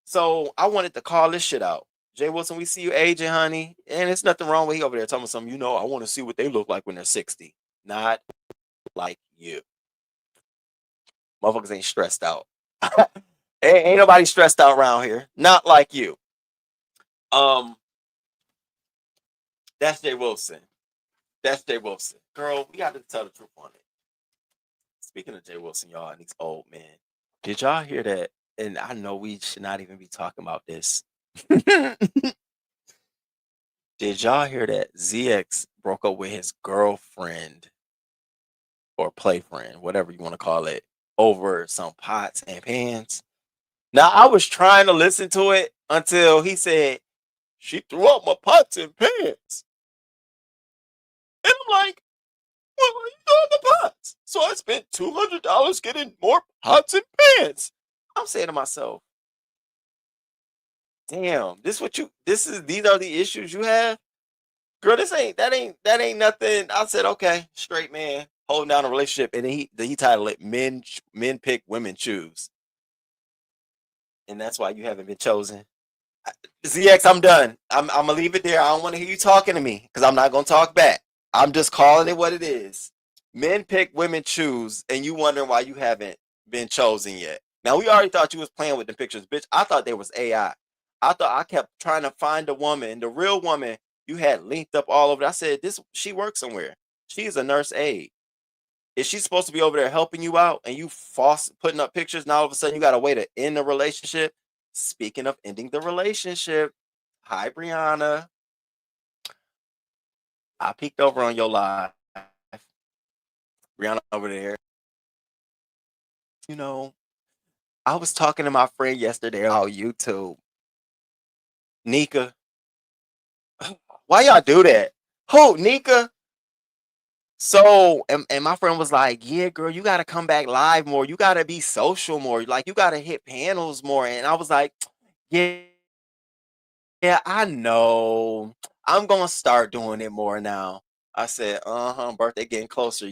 So I wanted to call this shit out. Jay Wilson, we see you aging, honey. And it's nothing wrong with he over there telling me something, I want to see what they look like when they're 60. Not like you. Motherfuckers ain't stressed out. ain't nobody stressed out around here. Not like you. That's Jay Wilson. That's Jay Wilson. Girl, we got to tell the truth on it. Speaking of Jay Wilson, y'all, and these old men, did y'all hear that? And I know we should not even be talking about this. Did y'all hear that ZX broke up with his girlfriend or playfriend, whatever you want to call it, over some pots and pans? Now, I was trying to listen to it until he said, she threw out my pots and pans. And I'm like, well, you doing the pots? So I spent $200 getting more pots and pans. I'm saying to myself, damn, these are the issues you have? Girl, that ain't nothing. I said, okay, straight man holding down a relationship. And then he titled it Men Pick, Women Choose. And that's why you haven't been chosen. ZX, I'm done. I'm gonna leave it there. I don't want to hear you talking to me because I'm not gonna talk back. I'm just calling it what it is. Men pick, women choose, and you wondering why you haven't been chosen yet. Now we already thought you was playing with the pictures, bitch. I thought they was AI. I thought I kept trying to find a woman, the real woman you had linked up all over. I said, she works somewhere. She's a nurse aide. Is she supposed to be over there helping you out and you false putting up pictures? Now all of a sudden you got a way to end the relationship. Speaking of ending the relationship, hi Brianna. I peeked over on your live. Brianna over there. I was talking to my friend yesterday on YouTube. Nika. Why y'all do that? Who, Nika? So, and my friend was like, yeah, girl, you got to come back live more. You got to be social more. Like, you got to hit panels more. And I was like, yeah, Yeah, I know. I'm gonna start doing it more now. I said, birthday getting closer.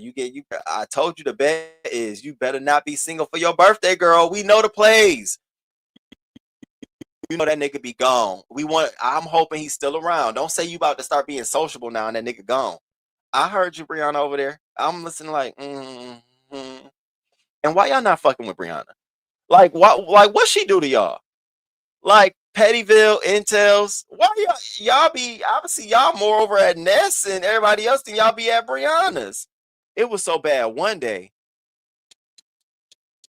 I told you the bet is you better not be single for your birthday, girl. We know the plays. You know that nigga be gone. I'm hoping he's still around. Don't say you about to start being sociable now and that nigga gone. I heard you, Brianna, over there. I'm listening like, And why y'all not fucking with Brianna? What she do to y'all? Like Pettyville, Intels. Why y'all be obviously y'all more over at Ness and everybody else than y'all be at Brianna's. It was so bad one day.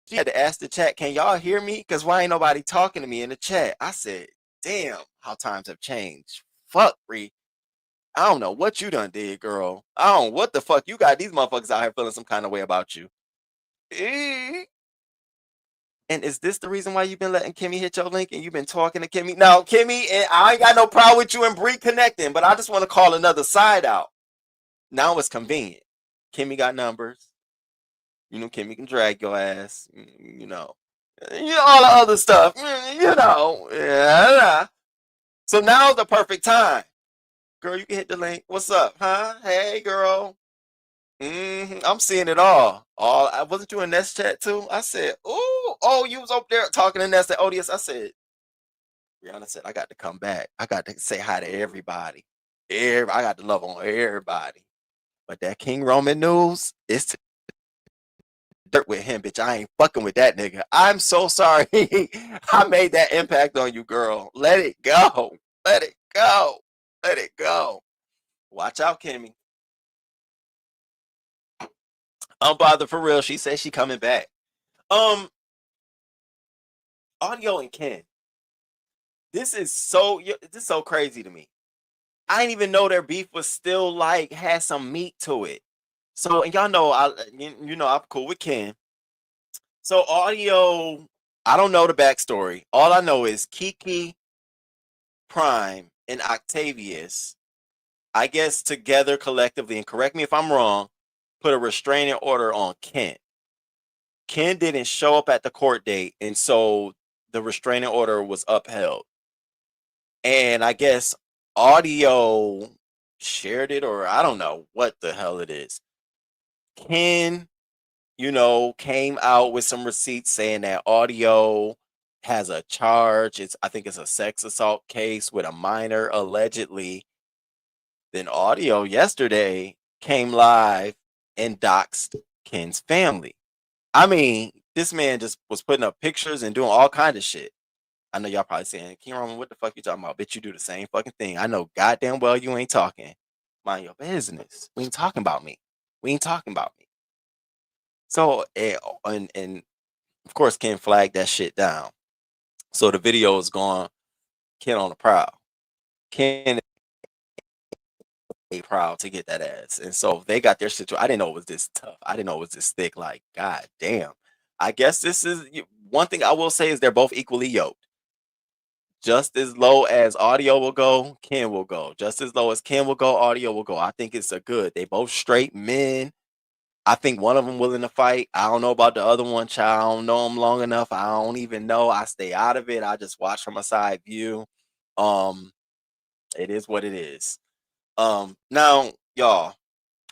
She had to ask the chat, can y'all hear me? Because why ain't nobody talking to me in the chat? I said, damn, how times have changed. Fuck, Bree. I don't know what you done did, girl. I don't what the fuck you got these motherfuckers out here feeling some kind of way about you. And is this the reason why you've been letting Kimmy hit your link and you've been talking to Kimmy? Now, Kimmy, and I ain't got no problem with you and Bree connecting, but I just want to call another side out. Now it's convenient. Kimmy got numbers. You know, Kimmy can drag your ass. You know all the other stuff. Yeah. So now's the perfect time. Girl, you can hit the link. What's up, huh? Hey, girl. I'm seeing it all. Wasn't you in Nest chat too? I said, you was up there talking to Nest at ODS. I said, Brianna said, I got to come back. I got to say hi to everybody. I got to love on everybody. But that King Roman news, it's dirt with him, bitch. I ain't fucking with that nigga. I'm so sorry. I made that impact on you, girl. Let it go. Let it go. Let it go. Watch out, Kimmy. Unbothered for real. She says she coming back. Audio and Ken. This is so crazy to me. I didn't even know their beef was still like had some meat to it. So and y'all know I'm cool with Ken. So audio, I don't know the backstory. All I know is Kiki, Prime, and Octavius, I guess together collectively, and correct me if I'm wrong, put a restraining order on Ken. Ken didn't show up at the court date, and so the restraining order was upheld. And I guess audio shared it, or I don't know what the hell it is. Ken, came out with some receipts saying that audio has a charge. I think it's a sex assault case with a minor allegedly. Then audio yesterday came live and doxed Ken's family. I mean, this man just was putting up pictures and doing all kinds of shit. I know y'all probably saying, King Roman, what the fuck you talking about? Bitch, you do the same fucking thing. I know goddamn well you ain't talking. Mind your business. We ain't talking about me. We ain't talking about me. So, and of course, Ken flagged that shit down. So the video is gone. Ken on the prowl. Ken proud to get that ass. And so they got their situation. I didn't know it was this tough. I didn't know it was this thick. Like, god damn. I guess this is one thing I will say is they're both equally yoked. Just as low as audio will go, Ken will go. Just as low as Ken will go, audio will go. I think it's a good. They both straight men. I think one of them willing to fight. I don't know about the other one, child. I don't know him long enough. I don't even know. I stay out of it. I just watch from a side view. It is what it is. Now, y'all,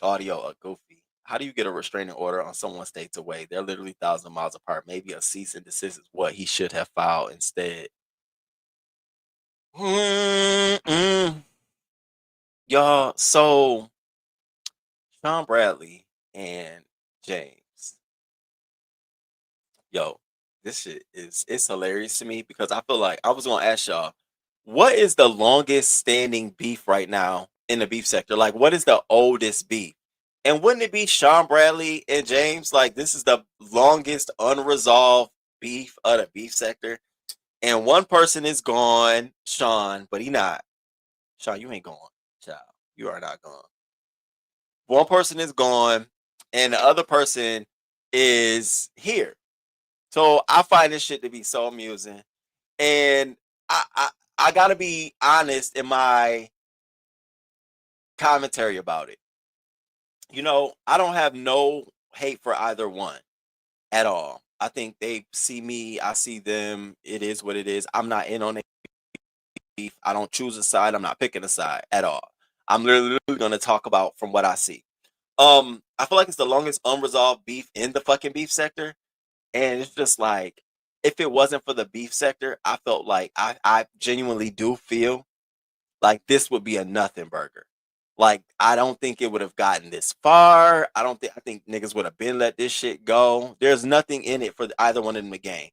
audio a goofy. How do you get a restraining order on someone states away? They're literally 1,000 miles apart. Maybe a cease and desist is what he should have filed instead. Y'all, so Sean Bradley and James. Yo, this shit it's hilarious to me because I feel like I was gonna ask y'all, what is the longest standing beef right now in the beef sector? Like, what is the oldest beef? And wouldn't it be Sean Bradley and James? Like, this is the longest unresolved beef of the beef sector. And one person is gone, Sean, but he not. Sean, you ain't gone, child. You are not gone. One person is gone, and the other person is here. So I find this shit to be so amusing. And I gotta be honest in my commentary about it. I don't have no hate for either one at all. I think they see me, I see them. It is what it is. I'm not in on it. beef. I don't choose a side. I'm not picking a side at all. I'm literally going to talk about from what I see. I feel like it's the longest unresolved beef in the fucking beef sector, and it's just like if it wasn't for the beef sector, I felt like I genuinely do feel like this would be a nothing burger. Like I don't think it would have gotten this far. I think niggas would have been let this shit go. There's nothing in it for either one of them to gain.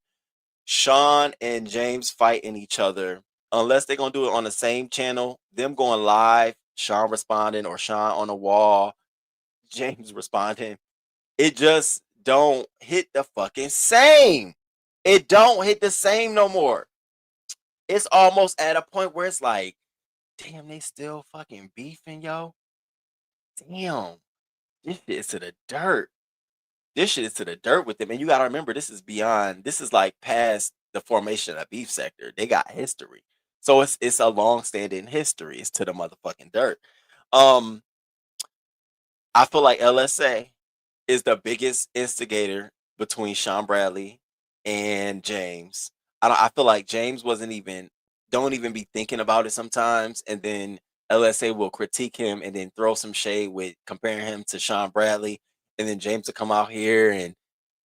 Sean and James fighting each other, unless they're gonna do it on the same channel, them going live, Sean responding or Sean on the wall, James responding. It just don't hit the fucking same. It don't hit the same no more. It's almost at a point where it's like, damn, they still fucking beefing, yo. Damn, this shit is to the dirt. This shit is to the dirt with them. And you gotta remember, this is beyond, this is like past the formation of beef sector. They got history. So it's a long standing history. It's to the motherfucking dirt. Um, I feel like LSA is the biggest instigator between Sean Bradley and James. I feel like James wasn't even don't even be thinking about it sometimes, and then LSA will critique him and then throw some shade with comparing him to Sean Bradley, and then James will come out here and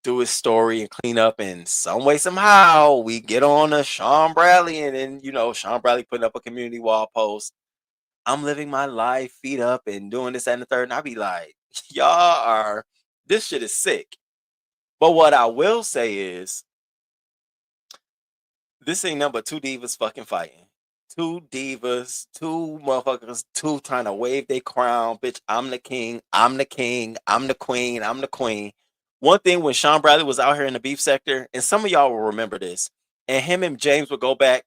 do his story and clean up, and some way somehow we get on to Sean Bradley, and then Sean Bradley putting up a community wall post. I'm living my life, feet up, and doing this and the third, and I be like, y'all are this shit is sick. But what I will say is, this ain't nothing but two divas fucking fighting. Two divas, two motherfuckers, two trying to wave their crown. Bitch, I'm the king, I'm the king, I'm the queen, I'm the queen. One thing when Sean Bradley was out here in the beef sector, and some of y'all will remember this, and him and James would go back.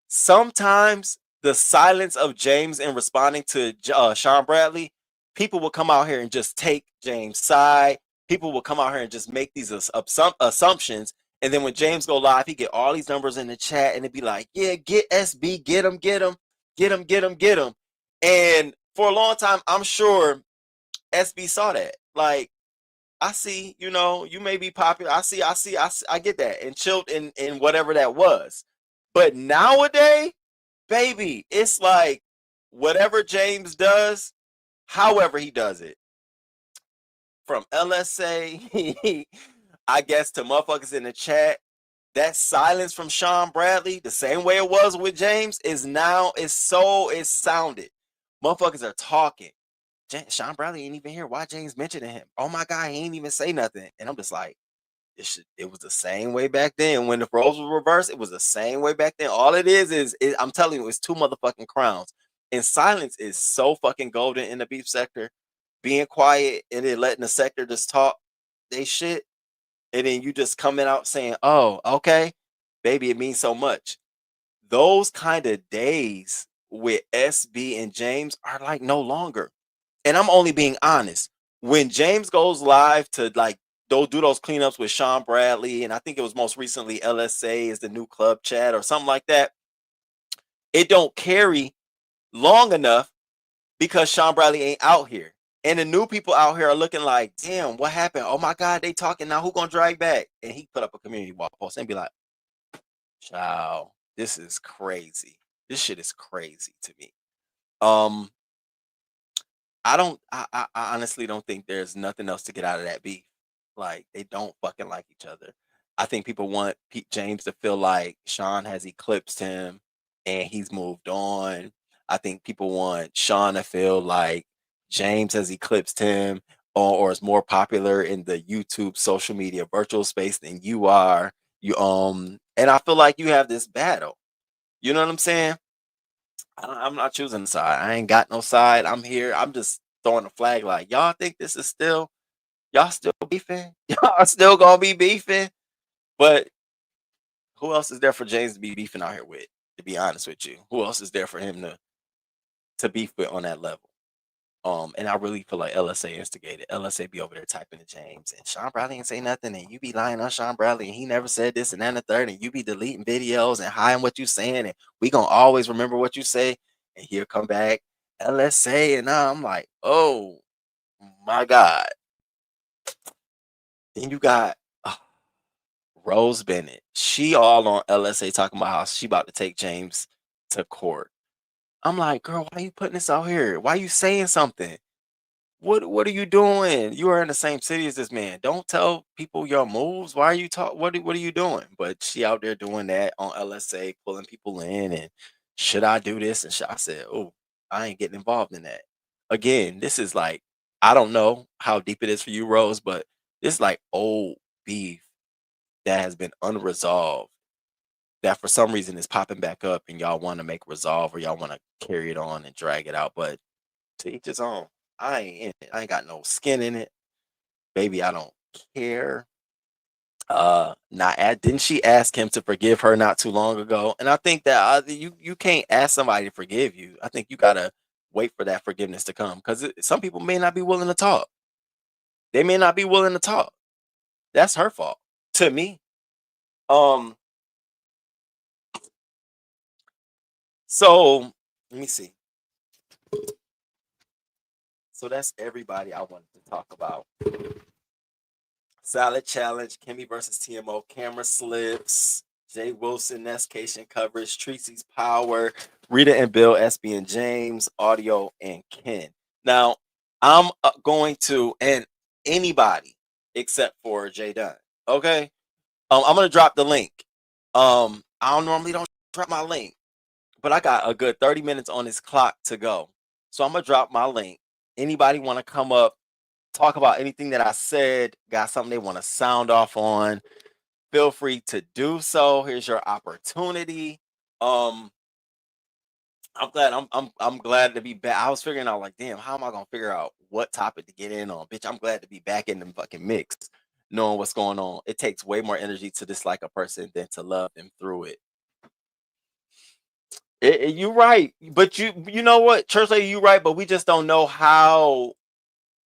Sometimes the silence of James in responding to Sean Bradley, people will come out here and just take James' side. People will come out here and just make these assumptions. And then when James go live, he get all these numbers in the chat, and it'd be like, "Yeah, get SB, get him, get him, get him, get him, get him." And for a long time, I'm sure SB saw that. Like, I see, you may be popular. I get that, and chilled in whatever that was. But nowadays, baby, it's like whatever James does, however he does it. From LSA, I guess, to motherfuckers in the chat, that silence from Sean Bradley, the same way it was with James, is sounded. Motherfuckers are talking. Sean Bradley ain't even here. Why James mentioning him? Oh my God, he ain't even say nothing. And I'm just like, it was the same way back then. When the roles were reversed, it was the same way back then. All it is I'm telling you, it's two motherfucking crowns. And silence is so fucking golden in the beef sector. Being quiet and then letting the sector just talk they shit. And then you just coming out saying, oh, okay, baby, it means so much. Those kind of days with SB and James are like no longer. And I'm only being honest. When James goes live to like do those cleanups with Sean Bradley, and I think it was most recently LSA is the new club chat or something like that, it don't carry long enough because Sean Bradley ain't out here. And the new people out here are looking like, damn, what happened? Oh my God, they talking now. Who gonna drag back? And he put up a community wall post and be like, "Wow, this is crazy. This shit is crazy to me." Um, I don't. I honestly don't think there's nothing else to get out of that beef. Like they don't fucking like each other. I think people want Pete James to feel like Sean has eclipsed him and he's moved on. I think people want Sean to feel like James has eclipsed him or is more popular in the YouTube social media virtual space than you are. And I feel like you have this battle. You know what I'm saying? I'm not choosing a side. I ain't got no side. I'm here. I'm just throwing a flag like y'all think this is still y'all still beefing? Y'all still gonna be beefing? But who else is there for James to be beefing out here with? To be honest with you, who else is there for him to beef with on that level? And I really feel like LSA instigated. LSA be over there typing to James, and Sean Bradley ain't say nothing, and you be lying on Sean Bradley, and he never said this and that and the third, and you be deleting videos and hiding what you saying, and we gonna always remember what you say. And here come back LSA, and now I'm like, oh my God. Then you got Rose Bennett. She all on LSA talking about how she about to take James to court. I'm like, girl, why you putting this out here? Why you saying something? What are you doing? You are in the same city as this man. Don't tell people your moves. Why are you talk? What are you doing? But she out there doing that on LSA, pulling people in, and should I do this? And I said, oh, I ain't getting involved in that. Again, this is like, I don't know how deep it is for you, Rose, but this is like old beef that has been unresolved. That for some reason is popping back up, and y'all want to make resolve, or y'all want to carry it on and drag it out. But to each his own. I ain't in it. I ain't got no skin in it. Baby, I don't care. Not didn't she ask him to forgive her not too long ago? And I think that you can't ask somebody to forgive you. I think you gotta wait for that forgiveness to come, because some people may not be willing to talk. They may not be willing to talk. That's her fault to me. Um. So let me see. So that's everybody I wanted to talk about. Salad Challenge, Kimmy versus TMO, camera slips, Jay Wilson, Nestation coverage, Tracy's Power, Rita and Bill, SB and James, audio, and Ken. Now, I'm going to, and anybody except for Jay Dunn. Okay? I'm going to drop the link. I don't normally don't drop my link, but I got a good 30 minutes on this clock to go. So I'm going to drop my link. Anybody want to come up, talk about anything that I said, got something they want to sound off on, feel free to do so. Here's your opportunity. Um, I'm glad to be back. I was figuring out, like, damn, how am I gonna figure out what topic to get in on? Bitch, I'm glad to be back in the fucking mix, knowing what's going on. It takes way more energy to dislike a person than to love them through it. You right, but you know what, church lady, you right, but we just don't know how.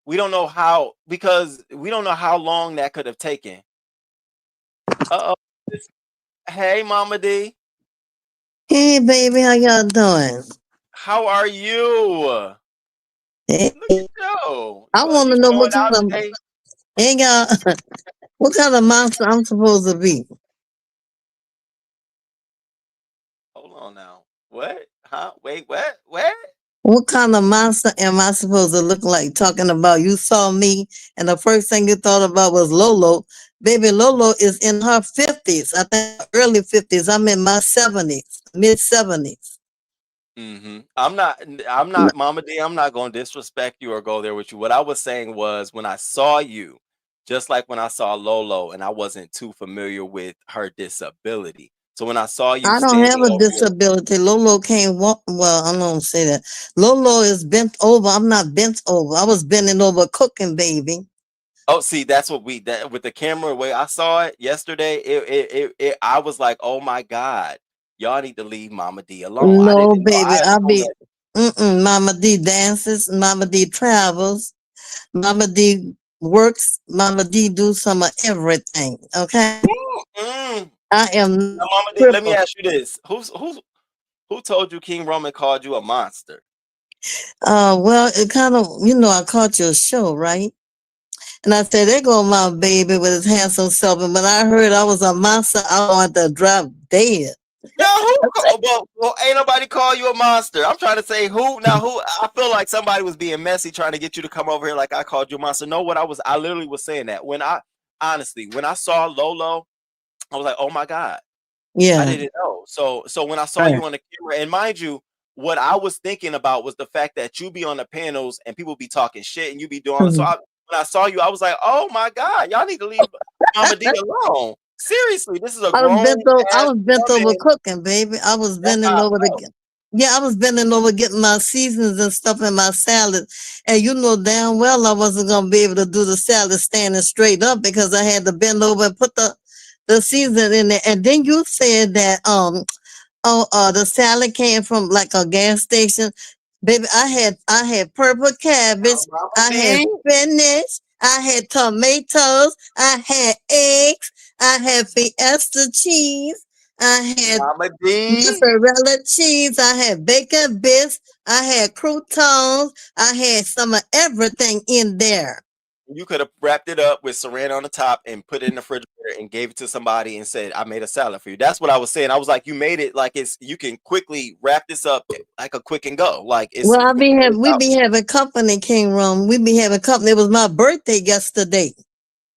We don't know how, because we don't know how long that could have taken. Uh oh. Hey, Mama D. Hey, baby, how y'all doing? How are you? Hey, Look at you. I want You to know showing what kind out of today? hey y'all, what kind of monster I'm supposed to be? Hold on now. What? Huh? Wait, what? What? What kind of monster am I supposed to look like? Talking about you saw me, and the first thing you thought about was Lolo. Baby, Lolo is in her 50s. I think early 50s. I'm in my 70s, mid 70s. Mm-hmm. I'm not, Mama D. I'm not going to disrespect you or go there with you. What I was saying was, when I saw you, just like when I saw Lolo, and I wasn't too familiar with her disability. So when I saw you I don't have standing a over here, disability. Lolo can't walk. Well, I don't say that. Lolo is bent over. I'm not bent over. I was bending over cooking, baby. oh, see, that's what that with the camera way I saw it yesterday. I was like, oh my god, y'all need to leave Mama D alone. I No, didn't know. baby, I I assumed be that. Mama D dances, Mama D travels, Mama D works, Mama D do some of everything. Okay, Mm. I am Now, not Mama D, let me crippled. ask you this: who told you King Roman called you a monster? Well, it kind of I caught your show, right? And I said, there go my baby with his handsome self. And when I heard I was a monster, I wanted to drop dead. Now well, ain't nobody call you a monster. I'm trying to say who now. Who I feel like somebody was being messy trying to get you to come over here like I called you a monster. No, I literally was saying that when I honestly when I saw Lolo, I was like, oh my god. I Yeah. didn't know. So when I saw Right. you on the camera, and mind you, what I was thinking about was the fact that you be on the panels and people be talking shit and you be doing. So Mhm. when I saw you, I was like, oh my god, y'all need to leave Mama D alone. Seriously, this is a grown I ass was bent over woman. cooking, baby. I was That's how bending I over to felt. get. Yeah, I was bending over getting my seasons and stuff in my salad. And you know damn well I wasn't gonna be able to do the salad standing straight up because I had to bend over and put the season in there. And then you said that the salad came from like a gas station. Baby, I had purple Now, cabbage, Mama I had D, spinach, I had tomatoes, I had eggs, I had fiesta cheese, I had Mama D. mozzarella cheese, I had bacon bits, I had croutons, I had some of everything in there. You could have wrapped it up with saran on the top and put it in the refrigerator and gave it to somebody and said, "I made a salad for you." That's what I was saying. I was like, "You made it like it's you can quickly wrap this up like a quick and go. Like it's Well, you can pull this we out." be having company, King Rum. We be having company. It was my birthday yesterday.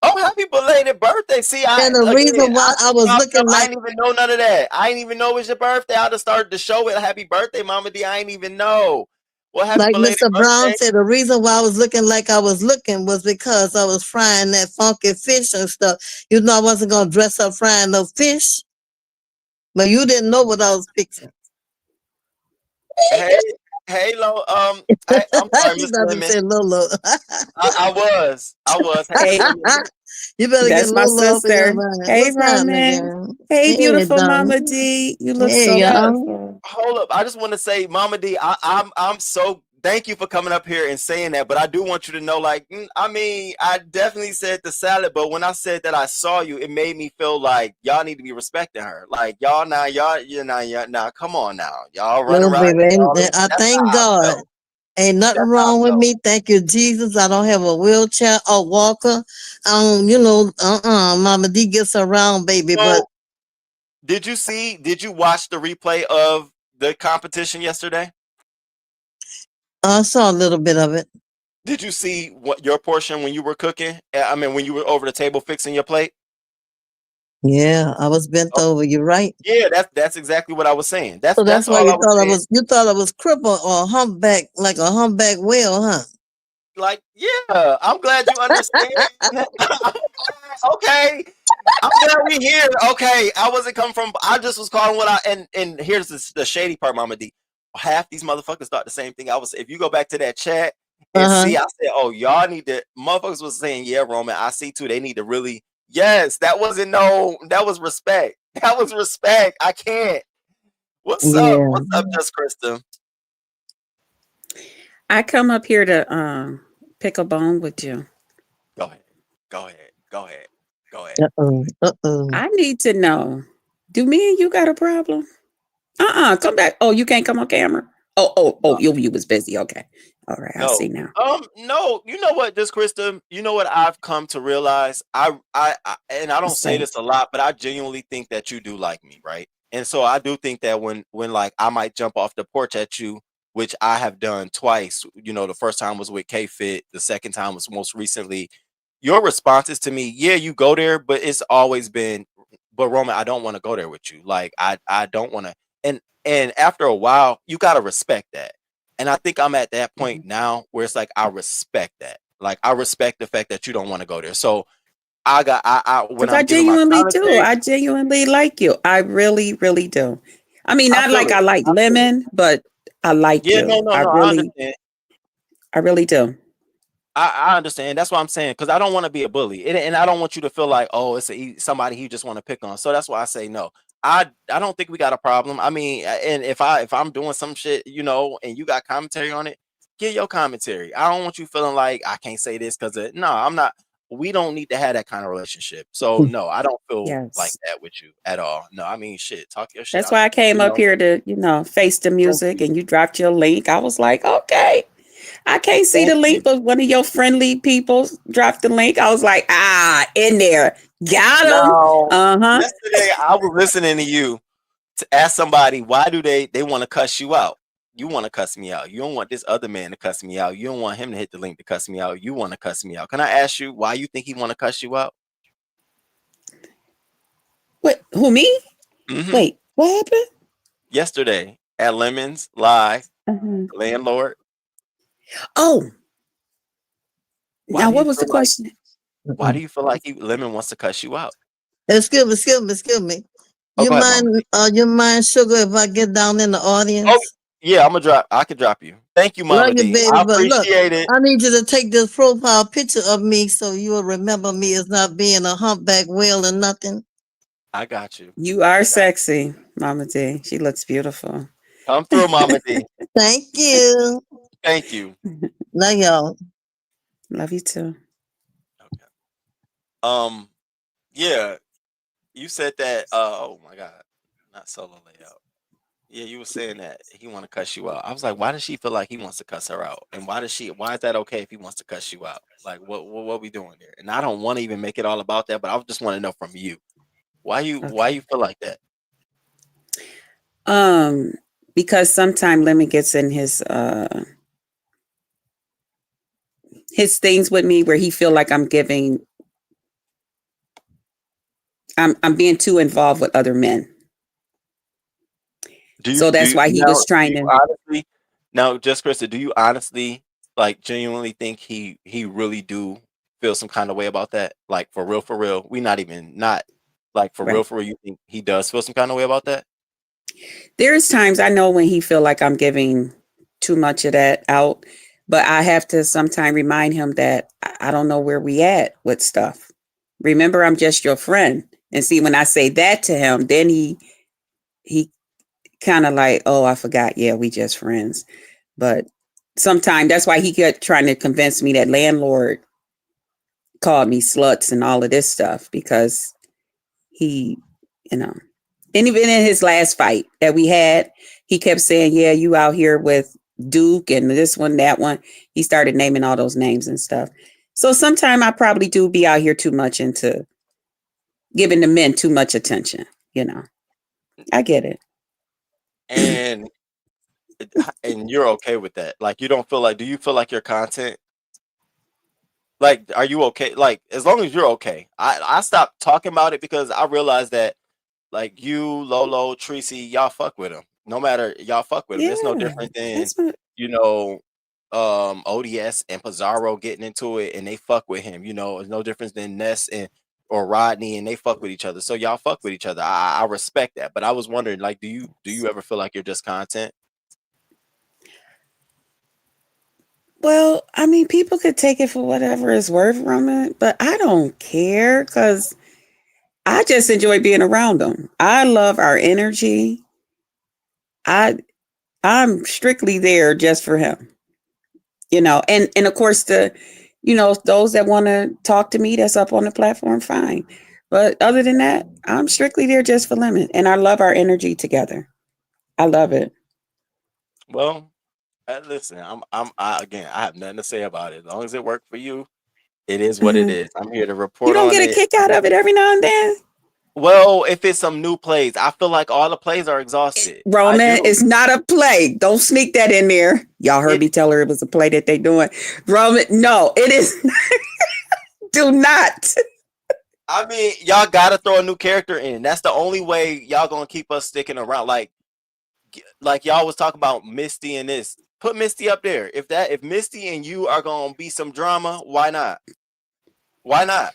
Oh, happy belated birthday! See, And the reason why I I was popped up. looking I like didn't even know none of that. I didn't even know it was your birthday. I just started the show with "Happy Birthday, Mama D." I didn't even know. Well, happy belated Mr. Brown birthday. said, the reason why I was looking like I was looking was because I was frying that funky fish and stuff. You know, I wasn't gonna dress up frying no fish, but you didn't know what I was fixing. Hey, hey, Lo. I'm sorry, You Miss got to Lemon. say Lolo. I was. Hey, Hey, Lemon. You better get that's my Lolo off of your sister. mind. Hey, What's happening, Roman. girl? Hey, Hey, beautiful Mama darling. D. You look Hey, so Yes. y'all. beautiful. Hold up. I just want to say, Mama D, I'm so thank you for coming up here and saying that. But I do want you to know, like, I mean, I definitely said the salad, but when I said that I saw you, it made me feel like y'all need to be respecting her. Like y'all now, y'all now, come on now, y'all running No, around baby. here. All this. I That's thank how I God. felt. Ain't nothing That's how I wrong with felt. me. Thank you, Jesus. I don't have a wheelchair or walker. Mama D gets around, baby, but So, Did you watch the replay of the competition yesterday? I saw a little bit of it. Did you see what your portion when you were cooking? I mean, when you were over the table fixing your plate? Yeah, I was bent Oh, over. You're right. yeah, that's exactly what I was saying. So That's that's why all I was saying. you thought I was crippled or humpback, like a humpback whale, huh? Like, yeah, I'm glad you understand. Okay, I'm glad we here. Okay, I wasn't coming from. I just was calling what I and here's the shady part, Mama D. Half these motherfuckers thought the same thing. I was. If you go back to that chat and Uh-huh. see, I said, "Oh, y'all need to." Motherfuckers was saying, "Yeah, Roman." I see too. They need to really. Yes, that wasn't no. That was respect. That was respect. I can't. What's up? Yeah. What's up, Just Krista? I come up here to pick a bone with you. Go ahead. Go ahead. Go ahead. Go ahead. Uh-oh. Uh-oh. I need to know, do me and you got a problem? Come back. Oh, you can't come on camera. Oh, you was busy. Okay. All right, I No. see now. No. You know what, just Krista. You know what I've come to realize. And I don't say Say, this a lot, but I genuinely think that you do like me, right? And so I do think that when like I might jump off the porch at you, which I have done twice. You know, the first time was with K Fit. The second time was most recently. Your responses to me, yeah, you go there, but it's always been, but Roman, I don't want to go there with you. Like I don't want to. And after a while, you gotta respect that. And I think I'm at that point now where it's like I respect that. Like I respect the fact that you don't want to go there. So I when because I'm I giving my genuinely do. commentary, I genuinely like you. I really, really do. I mean, I not feel like it. I like I feel it. lemon, but I like Yeah, no, you. no, no. I really do. I understand. That's what I'm saying because I don't want to be a bully, and I don't want you to feel like, oh, somebody he just want to pick on. So that's why I say no. I don't think we got a problem. I mean, and if I'm doing some shit, you know, and you got commentary on it, get your commentary. I don't want you feeling like I can't say this because no, I'm not. We don't need to have that kind of relationship. So no, I don't feel like Yes. that with you at all. No, I mean, shit, talk your shit That's out. why I came You up know, here to, face the thank music you, and you dropped your link. I was like, okay. I can't see thank the link, you. but one of your friendly people dropped the link. I was like, in there. Got him. Now, Uh-huh. yesterday I was listening to you to ask somebody why do they want to cuss you out. You want to cuss me out. You don't want this other man to cuss me out. You don't want him to hit the link to cuss me out. You want to cuss me out. Can I ask you why you think he want to cuss you out? What? Who, me? Hmm. Wait, what happened? Yesterday at Lemon's Live, Uh-huh. landlord. Oh, Why now do you what was feel the like question? Lemon wants to cuss you out? Excuse me. Oh, go ahead, Mama. You mind, sugar, if I get down in the Oh audience? yeah, I'm gonna drop. I can drop you. Thank you, Love Mama you, D. baby. I But look, appreciate it. I need you to take this profile picture of me so you'll remember me as not being a humpback whale and nothing. I got you. You are I got you. sexy, Mama D. She looks beautiful. Come through, Mama D. Thank you. Thank you. Love y'all. Love you too. Okay. Yeah, you said that. Oh my God, not solo layout. Yeah, you were saying that he want to cuss you out. I was like, why does she feel like he wants to cuss her out? And why is that okay if he wants to cuss you out? Like what we doing there? And I don't want to even make it all about that, but I just want to know from you. Why Okay. you feel like that? Um, because sometimes Lemon gets in his things with me where he feel like I'm being too involved with other men. So Do that's you why he was do trying you to. honestly now just Krista, do you honestly like genuinely think he really do feel some kind of way about that? Like for real. We not even not like Right. for real, you think he does feel some kind of way about that? There's times I know when he feel like I'm giving too much of that out, but I have to sometime remind him that I don't know where we at with stuff. Remember, I'm just your friend. And see, when I say that to him, then he kind of like, oh, I forgot. Yeah, we just friends. But sometimes that's why he kept trying to convince me that landlord called me sluts and all of this stuff because he, you know, and even in his last fight that we had, he kept saying, yeah, you out here with Duke and this one, that one. He started naming all those names and stuff. So sometimes I probably do be out here too much into giving the men too much attention, you know. I get it. And and you're okay with that. Like you don't feel like do you feel like your content like are you okay? Like as long as you're okay. I stopped talking about it because I realized that like you, Lolo, Tracy, y'all fuck with him. No matter y'all fuck with him. It's no Yeah. different than, That's what you know, ODS and Pizarro getting into it and they fuck with him. You know, it's no difference than Ness and or Rodney and they fuck with each other. So y'all fuck with each other. I respect that. But I was wondering, like, do you ever feel like you're just content? well, I mean, people could take it for whatever it's worth from it, but I don't care because I just enjoy being around them. I love our energy. I I'm strictly there just for him, you know. And of course those that want to talk to me that's up on the platform, fine. But other than that, I'm strictly there just for Lemon, and I love our energy together. I love it. Well, listen, again, I have nothing to say about it. As long as it worked for you, it is what it Mhm. is. I'm here to You report don't on get a it. kick out of it every now and then? Well, if it's some new plays, I feel like all the plays are exhausted. I Roman, do. it's not a play. Don't sneak that in there. Y'all heard It me tell her it was a play that they doing. Roman, no, it is. Do not. I mean, y'all gotta throw a new character in. That's the only way y'all gonna keep us sticking around. Like y'all was talking about Misty and this. Put Misty up there. If Misty and you are gonna be some drama, why not? Why not?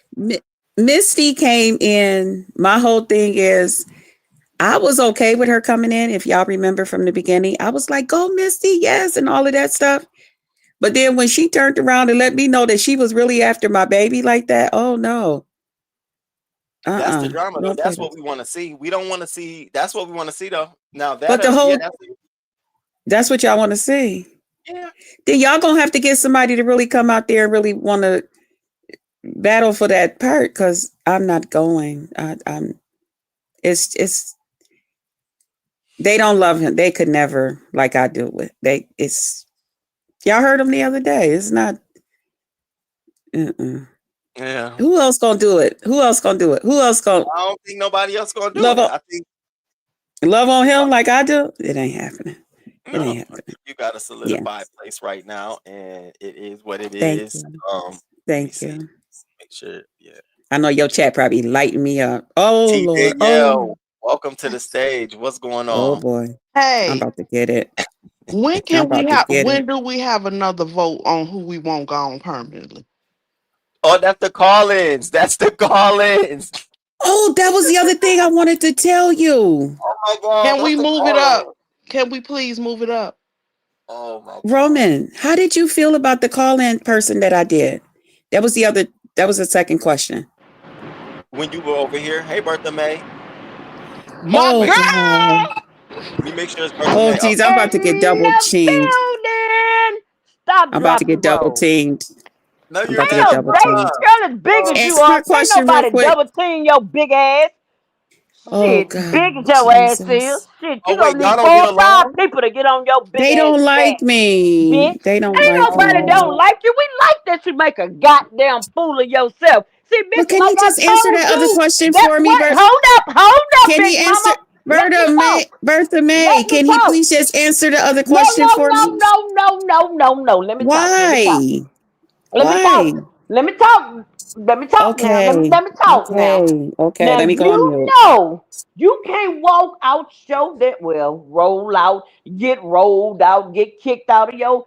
Misty came in. My whole thing is I was okay with her coming in. If y'all remember from the beginning, I was like, go Misty, yes, and all of that stuff. But then when she turned around and let me know that she was really after my baby like that, oh no. That's the drama though. Don't play That's what this. we want to see. We don't want to see. That's what we want to see though. Now But yeah, that's what y'all want to see. yeah. Then y'all gonna have to get somebody to really come out there and really want to battle for that part because I'm not going. I'm it's they don't love him. They could never like I do with it's y'all heard him the other day. It's not. Uh-uh. Yeah. Who else gonna do it? Who else gonna do it? Who else gonna I don't think nobody else gonna do love it. on I think love on him like I do? It ain't happening. It no. ain't happening. You got a Yeah. solidified place right now, and it is what it Thank is. you. Let me Thank see. you. Make sure. Yeah. I know your chat probably lighting me up. Oh T Lord. Danielle, welcome to the stage. What's going Oh on? boy. I'm Hey, about to get it. when I'm can we about to have? get it. When do we have another vote on who we want gone permanently? Oh, that's the call-ins. That's the call-ins. Oh, that was the other thing I wanted to tell you. Oh my god, Can that's we the move it call-in. up? Can we please move it up? Oh my god. Roman, how did you feel about the call-in person that I did? That was the second question. When you were over here, hey Bertha May. My Oh Wait, God. girl. let me make sure it's Bertha Oh May. geez, Okay. I'm In about to get double the teamed. building. Stop, You I'm about know, to drop, get and double roll. teamed. no, I'm you're about to Ain't get not. no double they teamed. girl as big as Oh, you Answer my are. Can't question real nobody quick. double team your big ass. Oh Shit, big as God, your ass is. Jesus. Shit, you Oh gonna wait, y'all need don't 4 get or 5 along? people to get on your big They ass don't back, like me. bitch. They don't Ain't like nobody me. don't like you. We like that you make a goddamn fool of yourself. See, But bitch, can like he I just answer told that other you, question that for me, what? Bert? Hold up, Can big he answer mama. Let me talk. Bertha Let May? me Can he talk. please just answer the other No, question no, for no, me? no, no, no, no, no. Let me talk. Let me talk. Why? Let me Why? talk. Let me talk. Let me talk now. Okay. Let me talk now. Okay. Okay. Now Let me go on you mute. know you can't walk out your that well, roll out, get rolled out, get kicked out of your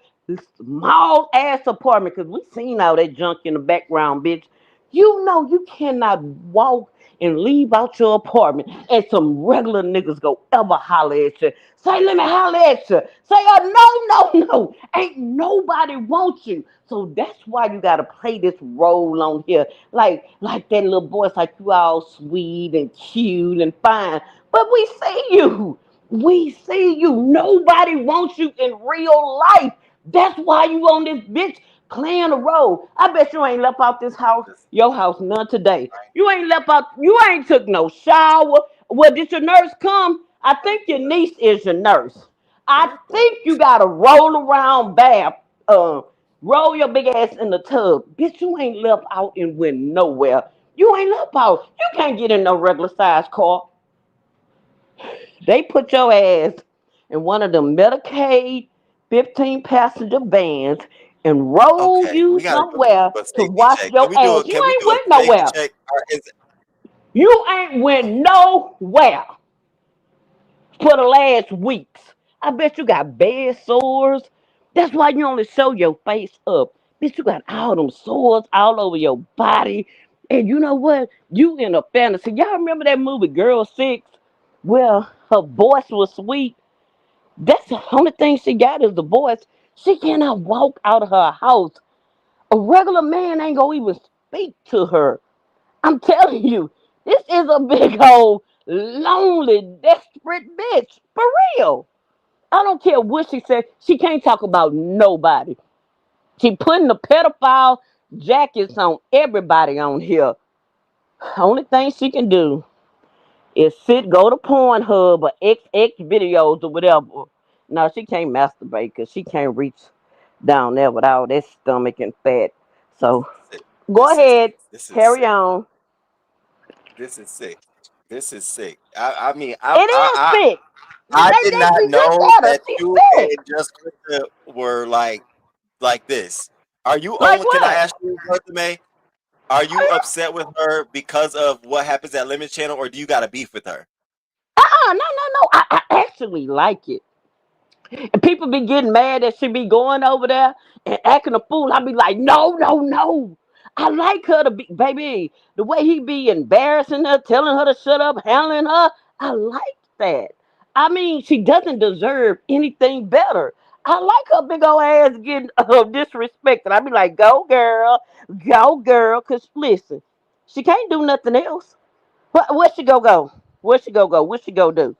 small ass apartment because we seen all that junk in the background, bitch. You know you cannot walk and leave out your apartment and some regular niggas go ever holler at you. Say, let me holler at you. Say, oh, no, no, no. Ain't nobody want you. So that's why you gotta play this role on here. Like that little voice, like you all sweet and cute and fine. But we see you. We see you. Nobody wants you in real life. That's why you on this bitch playing a role. I bet you ain't left out this house, your house, none today. You ain't left out, you ain't took no shower. Well, did your nurse come? I think your niece is your nurse. I think you got to roll around bath, uh, roll your big ass in the tub. Bitch, you ain't left out and went nowhere. You ain't left out. You can't get in no regular size car. They put your ass in one of them Medicaid 15 passenger vans and roll Okay, you we gotta go somewhere do a to safety wash check. your ass. You Can we ain't do a went safety nowhere. check? Or You ain't went nowhere for the last weeks. I bet you got bed sores. That's why you only show your face up. Bitch, you got all them sores all over your body. And you know what? You in a fantasy. Y'all remember that movie Girl 6? Well, her voice was sweet. That's the only thing she got is the voice. She cannot walk out of her house. A regular man ain't gonna even speak to her. I'm telling you, this is a big old lonely, desperate bitch. For real. I don't care what she said. She can't talk about nobody. She putting the pedophile jackets on everybody on here. Only thing she can do is go to Pornhub or XX videos or whatever. No, she can't masturbate because she can't reach down there with all that stomach and fat. So sick. go ahead, This is carry sick. on. This is sick. This is sick. I mean, It is sick. I did not She just know had her. that She's you sick. and just Krista were like this. Are you Like only? Can I what? ask you, Bertha May? Are you upset with her because of what happens at Lemon Channel, or do you got a beef with her? No, no, no. I actually like it. And people be getting mad that she be going over there and acting a fool. I be like, no, no, no. I like her to be, baby, the way he be embarrassing her, telling her to shut up, handling her. I like that. I mean, she doesn't deserve anything better. I like her big old ass getting disrespected. I be like, go, girl. Cause listen, she can't do nothing else. Where she go? Where she go? What she go do?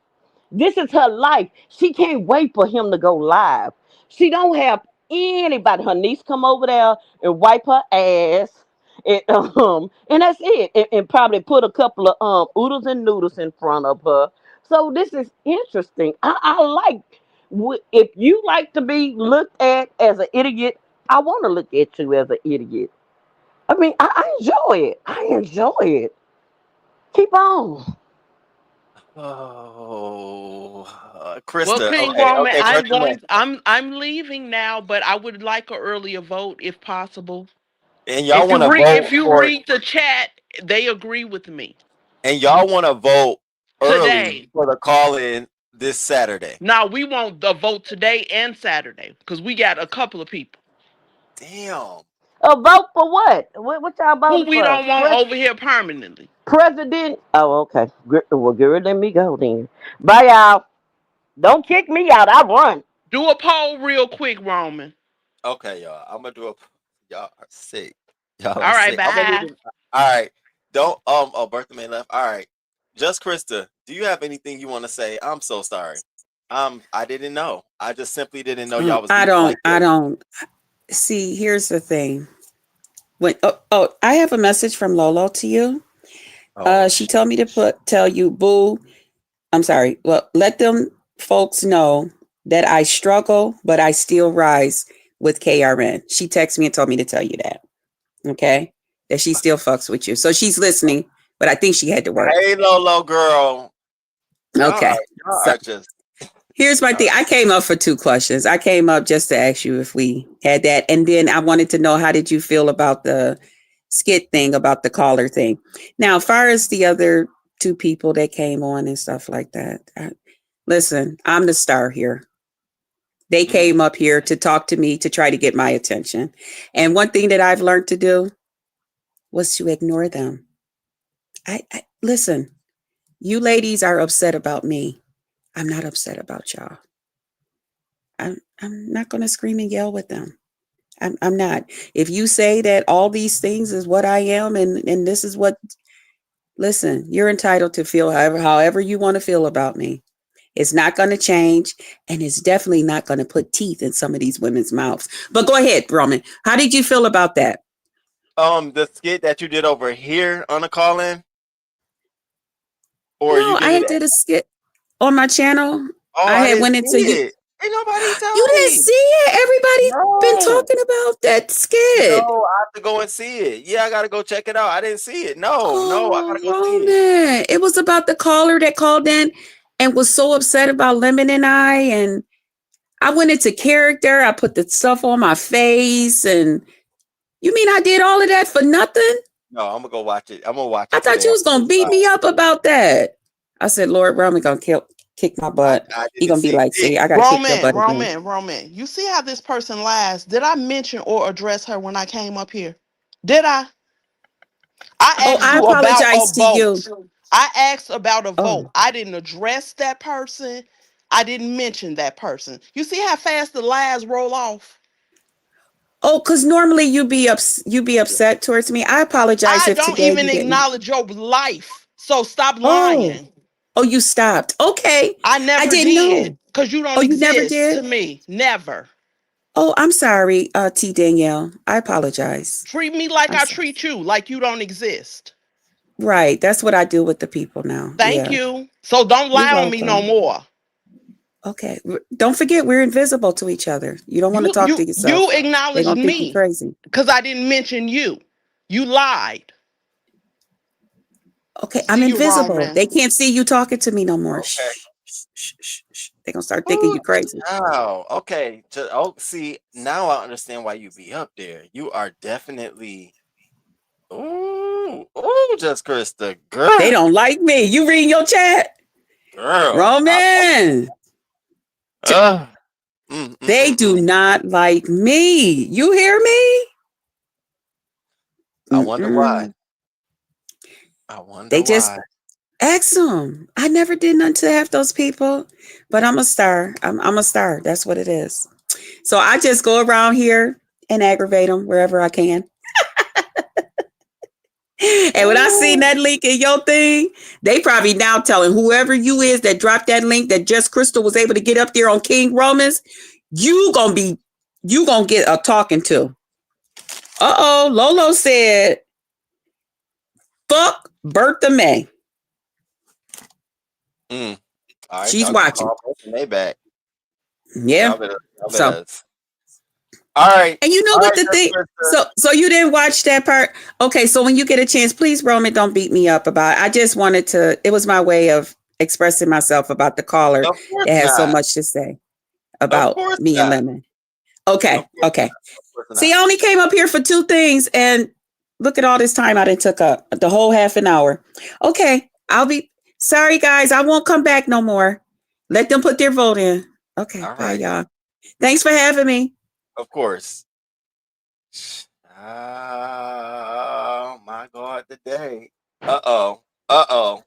This is her life. She can't wait for him to go live. She don't have anybody. Her niece come over there and wipe her ass. And that's it. And probably put a couple of oodles and noodles in front of her. So this is interesting. I like if you like to be looked at as an idiot, I want to look at you as an idiot. I mean, I enjoy it. I enjoy it. Keep on. Oh, Well, Krista. Pink Okay, Woman, okay, Bertha May. I'm leaving now, but I would like an earlier vote if possible. And y'all want to If vote you for, read the chat, they agree with me. and y'all want to vote early Today. for the call in this Saturday. Now we want the vote today and Saturday because we got a couple of people Damn. A vote for what? What y'all who voting we for? don't want over here permanently. President? Oh, okay. Well, girl, let me go then. Bye, y'all. Don't kick me out. I run. Do a poll real quick, Roman. Okay, y'all. I'm gonna do a. Y'all are sick. Y'all are All right, sick. I'm gonna bye. do. All right. Don't. Oh, Bertha May left. All right. Just Krista. Do you have anything you want to say? I'm so sorry. I didn't know. I just simply didn't know y'all was I beefing don't. like I this. don't. See, here's the thing. When I have a message from Lolo to you. Oh, She told me to tell you, boo. I'm sorry. Well, let them folks know that I struggle, but I still rise with KRN. She texted me and told me to tell you that. Okay, that she still fucks with you, so she's listening. But I think she had to work. hey, Lolo girl. Okay, Y'all so are just. here's my thing. I came up for 2 questions. I came up just to ask you if we had that. And then I wanted to know, how did you feel about the skit thing, about the caller thing? Now, as far as the other 2 people that came on and stuff like that, listen, I'm the star here. They came up here to talk to me to try to get my attention. And one thing that I've learned to do was to ignore them. I listen, you ladies are upset about me. I'm not upset about y'all. I'm not going to scream and yell with them. I'm not. If you say that all these things is what I am, and this is what, listen, you're entitled to feel however you want to feel about me. It's not going to change, and it's definitely not going to put teeth in some of these women's mouths. But go ahead, Roman. How did you feel about that? The skit that you did over here on the call-in, or you No, did I it? did a skit on my channel. Oh, I I had didn't went see into you. it. Ain't nobody tell You didn't me. see it. Everybody's been No, talking about that skit. no, I have to go and see it. Yeah, I gotta go check it out. I didn't see it. No, I Oh, gotta go see it. Roman. It was about the caller that called in and was so upset about Lemon and I. And I went into character. I put the stuff on my face. And you mean I did all of that for nothing? No, I'm gonna go watch it. I'm gonna watch I it thought today you was after going to this beat me live. up about that. I said, Lord, Roman going to kick my butt. I He didn't going to be see like, it. see, I got to kick your Roman, butt again. Roman, Roman. You see how this person lies? Did I mention or address her when I came up here? Did I? I Oh, asked I you about a apologize to you. vote. I asked about a vote. Oh. I didn't address that person. I didn't mention that person. You see how fast the lies roll off? Oh, because normally you be upset towards me. I apologize I if don't today even you didn't. acknowledge your life. So stop Oh, lying. oh, you stopped. Okay. I I never didn't did. know. Because you Oh, don't you never exist did? to me. Never. Oh, I'm sorry, T Danielle. I apologize. Treat me like I'm I sorry. treat you, like you don't exist. Right. That's what I do with the people now. Thank Yeah. you. So don't You're lie on me no welcome. more. Okay. Don't forget we're invisible to each other. You don't want to You talk you to yourself. you They're acknowledged gonna think you me crazy. because I didn't mention you. You lied. Okay, I'm See you, invisible. Roman. They can't see you talking to me no more. Okay. Shh, shh, shh, shh, shh. They're gonna start thinking Ooh, you crazy. wow. Okay. See, now I understand why you be up there. You are definitely. Just Christa, They girl, don't like me. You reading your chat? girl. Roman. Uh, They do mm. not like me. You hear me? I wonder why. Mm-mm. I wonder They just why. ask them. I never did nothing to have those people, but I'm a star. I'm a star. That's what it is. So I just go around here and aggravate them wherever I can. And when I seen Ooh. that link in your thing, they probably now telling whoever you is that dropped that link that just Crystal was able to get up there on King Romans, you gonna get a talking to. Uh-oh, Lolo said, fuck Bertha May. Mm. All right, She's y'all gonna watching. call Bertha May back. Yeah. Y'all So, better. All right, and you know all what right, the just thing? Christa. So you didn't watch that part? Okay, so when you get a chance, please, Roman, don't beat me up about it. I just wanted to, it was my way of expressing myself about the caller Of course that has so not. much to say Of about course me and not. Lemon. Okay, Of course okay. not. Of course See, I not. only came up here for 2 things, and look at all this time I didn't took up, the whole half an hour. Okay, I'll be sorry, guys. I won't come back no more. Let them put their vote in. Okay, All bye, right. y'all. Thanks for having me. Of course. Oh my God, today. Uh-oh. Uh-oh.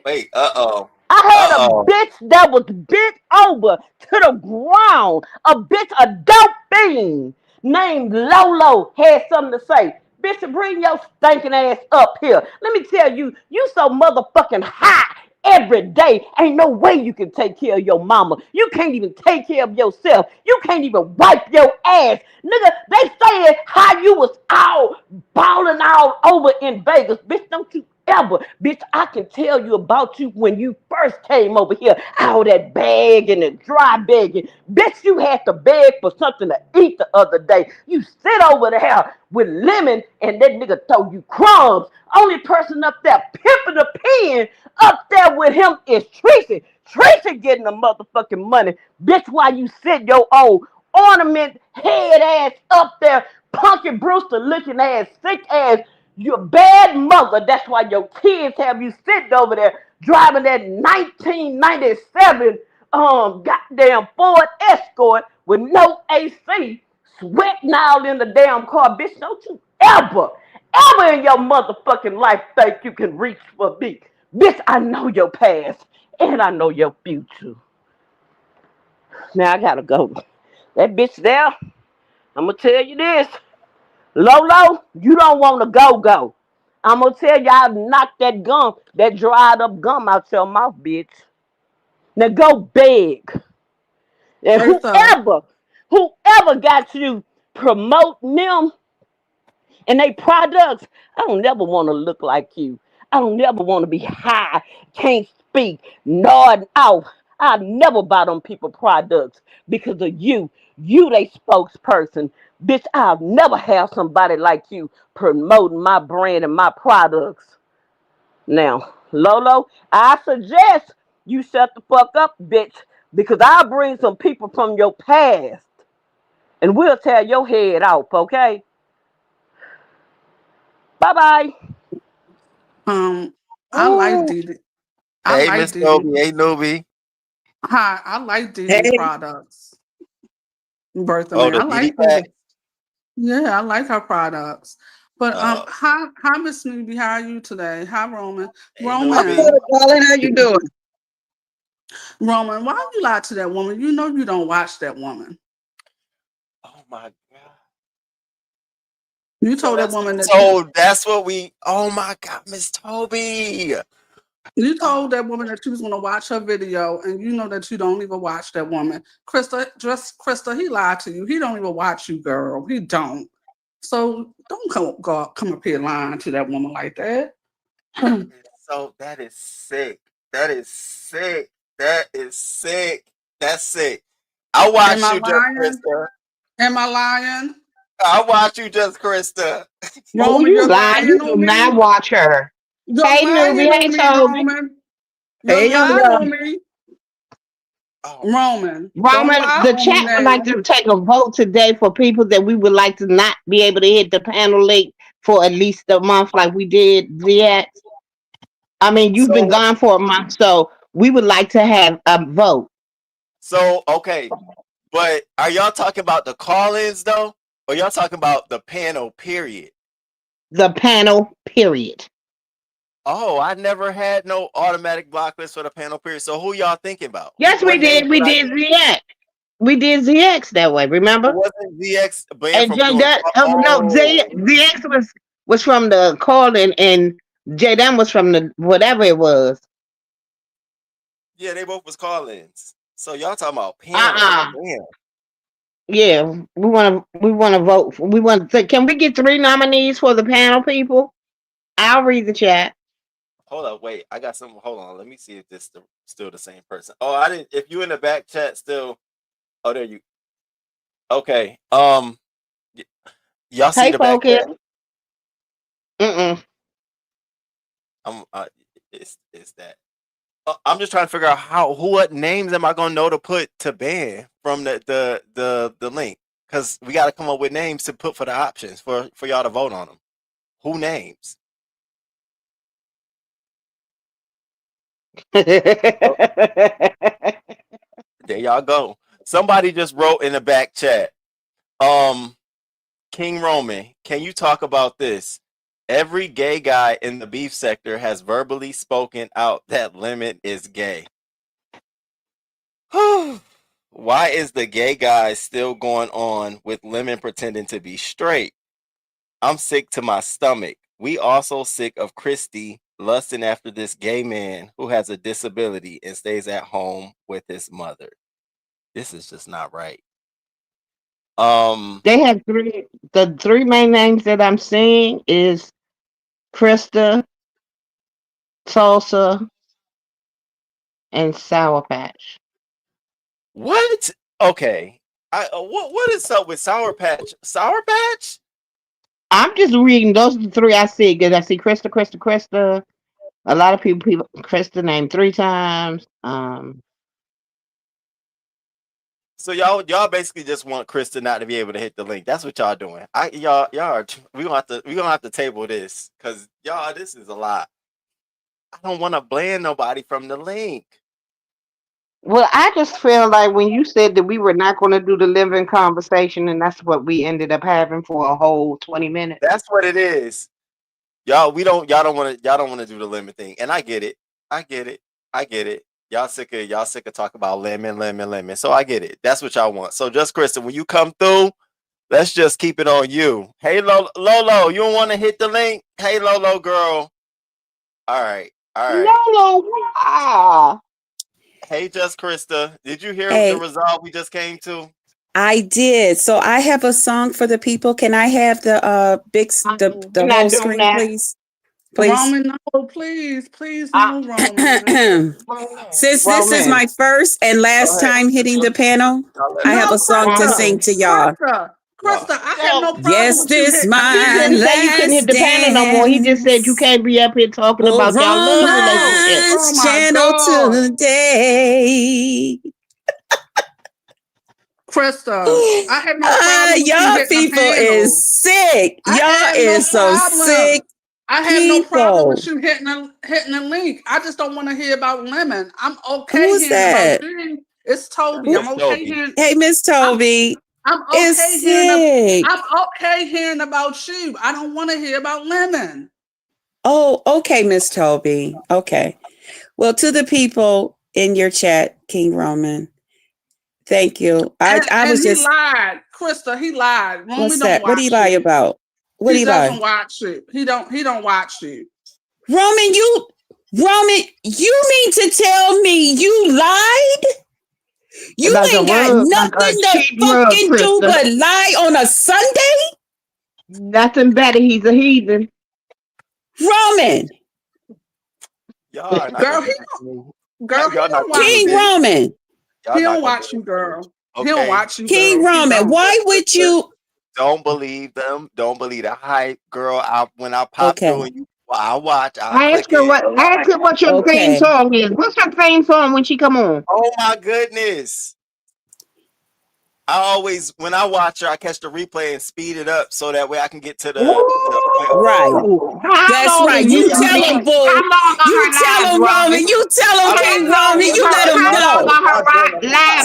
Wait, uh-oh. I had a Uh-oh. bitch that was bent over to the ground. A bitch, a dope fiend named Lolo had something to say. Bitch, bring your stinking ass up here. Let me tell you, you so motherfucking high every day. Ain't no way you can take care of your mama. You can't even take care of yourself. You can't even wipe your ass. Nigga, they said how you was out balling all over in Vegas. Bitch, don't you ever. Bitch, I can tell you about you when you first came over here. All that begging and dry begging. Bitch, you had to beg for something to eat the other day. You sit over there with Lemon and that nigga throw you crumbs. Only person up there pimping the pen up there with him is Tracy. Tracy getting the motherfucking money. Bitch, why you sit your old ornament head ass up there, Punky Brewster looking ass, sick ass. You're a bad mother. That's why your kids have you sitting over there driving that 1997 goddamn Ford Escort with no AC, sweating all in the damn car. Bitch, don't you ever in your motherfucking life think you can reach for me. Bitch, I know your past and I know your future. Now I gotta go. That bitch there, I'm gonna tell you this. Lolo, you don't want to go. I'm gonna tell y'all knock that gum, that dried up gum out your mouth, bitch. Now go beg. And Bertha, whoever got you promoting them and they products, I don't never want to look like you. I don't never want to be high, can't speak, nodding off. I never buy them people products because of you. You they spokesperson. Bitch, I'll never have somebody like you promoting my brand and my products. Now, Lolo, I suggest you shut the fuck up, bitch, because I'll bring some people from your past and we'll tear your head off, okay? Bye bye. um, I like Ooh. DD. I Hey, like Miss DD. Toby. Hey, Newbie. Hi, I like DD Hey, products. Bertha Oh, May, the I DD like pack. DD. Yeah, I like her products. But Uh, hi Miss Newbie, how are you today? Hi Roman. hey, I'm Newbie. Roman, good, darling. How you doing? Roman, why you lie to that woman? You know you don't watch that woman. Oh my God. You So told that that's what woman we that you told. That's what we. Oh my God, Miss Toby. You Oh, told that woman that you was going to watch her video, and you know that you don't even watch that woman. Krista, he lied to you. He don't even watch you, girl. He don't. So don't come up here lying to that woman like that. that is so. That is sick. That is sick. That is sick. That's sick. I Am watched I you just, lying? Krista. Am I lying? I watched you just, Krista. Oh, Roman, you you're lying. lying You do on not me. watch her. You're Hey, lying newbie. Hey, on me, Toby. Roman. You're Hey, young lying girl. on me. Oh, Roman, don't Roman, lie the on me chat would like now. to take a vote today for people that we would like to not be able to hit the panel link for at least a month, like we did ZX. I mean, you've been so gone for a month, so we would like to have a vote. okay. But are y'all talking about the call-ins though, or y'all talking about the panel? Period. The panel, period. Oh, I never had no automatic block list for the panel. Period. So who y'all thinking about? Yes, we What names did. We would I did get? ZX. We did ZX that way, But remember? wasn't ZX banned And from J doing? Dun, oh no, Oh, ZX was from the calling, and J Dun was from the whatever it was. yeah, they both was call-ins. So y'all talking about panel? Uh-uh. Damn. Yeah, we wanna vote. We want to. Can we get 3 nominees for the panel, people? I'll read the chat. Hold up, wait. I got some. Hold on. Let me see if this still the same person. Oh, I didn't. If you in the back chat still. Oh, there you. Okay. Y- y'all see Hey, the back focus. chat? Mm-mm. I'm. It's that. I'm just trying to figure out what names am I gonna know to put to ban from the link, because we got to come up with names to put for the options for y'all to vote on them. Who names? Oh, there y'all go. Somebody just wrote in the back chat. King Roman, can you talk about this? Every gay guy in the beef sector has verbally spoken out that Lemon is gay. Why is the gay guy still going on with Lemon pretending to be straight? I'm sick to my stomach. We also sick of Christy lusting after this gay man who has a disability and stays at home with his mother. This is just not right. Um, They have three. The 3 main names that I'm seeing is Krista, salsa, and Sour Patch. What? Okay. What is up with Sour Patch? Sour Patch? I'm just reading those are the three I see. Because I see Krista. A lot of people Krista named 3 times. So y'all basically just want Christa not to be able to hit the link. That's what y'all doing. We gonna have to table this because y'all, this is a lot. I don't want to blame nobody from the link. Well, I just feel like when you said that we were not going to do the living conversation, and that's what we ended up having for a whole 20 minutes. That's what it is. Y'all don't want to do the lemon thing. And I get it. Y'all sick of talking about lemon. So I get it. That's what y'all want. So just Krista, when you come through, let's just keep it on you. Hey Lolo, you don't want to hit the link? Hey Lolo girl. All right. No. Hey, just Krista, did you hear Hey. the result we just came to? I did. So I have a song for the people. Can I have the whole screen, please? Please. Roman, no, please, no, Roman. Since this is my first and last time hitting the panel, I have a song to sing to y'all. Krista, I have no problem yes, with you this hitting my He didn't say you couldn't hit the panel no more. He just said you can't be up here talking about y'all love relationship. Oh my channel God. today. Krista, I have no problem with you y'all hitting the people panel. is sick. I Y'all have is no so problem. sick. I have no problem People. with you hitting the link. I just don't want to hear about Lemon. I'm okay Who's hearing that? about you. It's Toby. I'm okay hearing. Hey, Miss Toby. I'm okay hearing. I'm okay hearing about you. I don't want to hear about Lemon. Oh, okay, Miss Toby. Okay. Well, to the people in your chat, King Roman, thank you. I was just lied, Krista. He lied. Roman what's don't that? What do you lie it. about? What do you lie? He doesn't watch it. He don't watch it. Roman, you mean to tell me you lied? You Like ain't got nothing to fucking do but lie on a Sunday? Nothing better. He's a heathen. Roman. Y'all girl, he don't watch King you. Roman. He don't watch you, girl. Okay. He don't watch you, King girl. Roman, why would you? Don't believe them. Don't believe the hype, girl. When I pop through and I'll watch. Ask her what your theme song is. What's her theme song when she come on? Oh my goodness. I always, when I watch her, I catch the replay and speed it up so that way I can get to the right. That's right. You tell him, boo. You tell him, Roman. You tell him, King Roman. You let him know.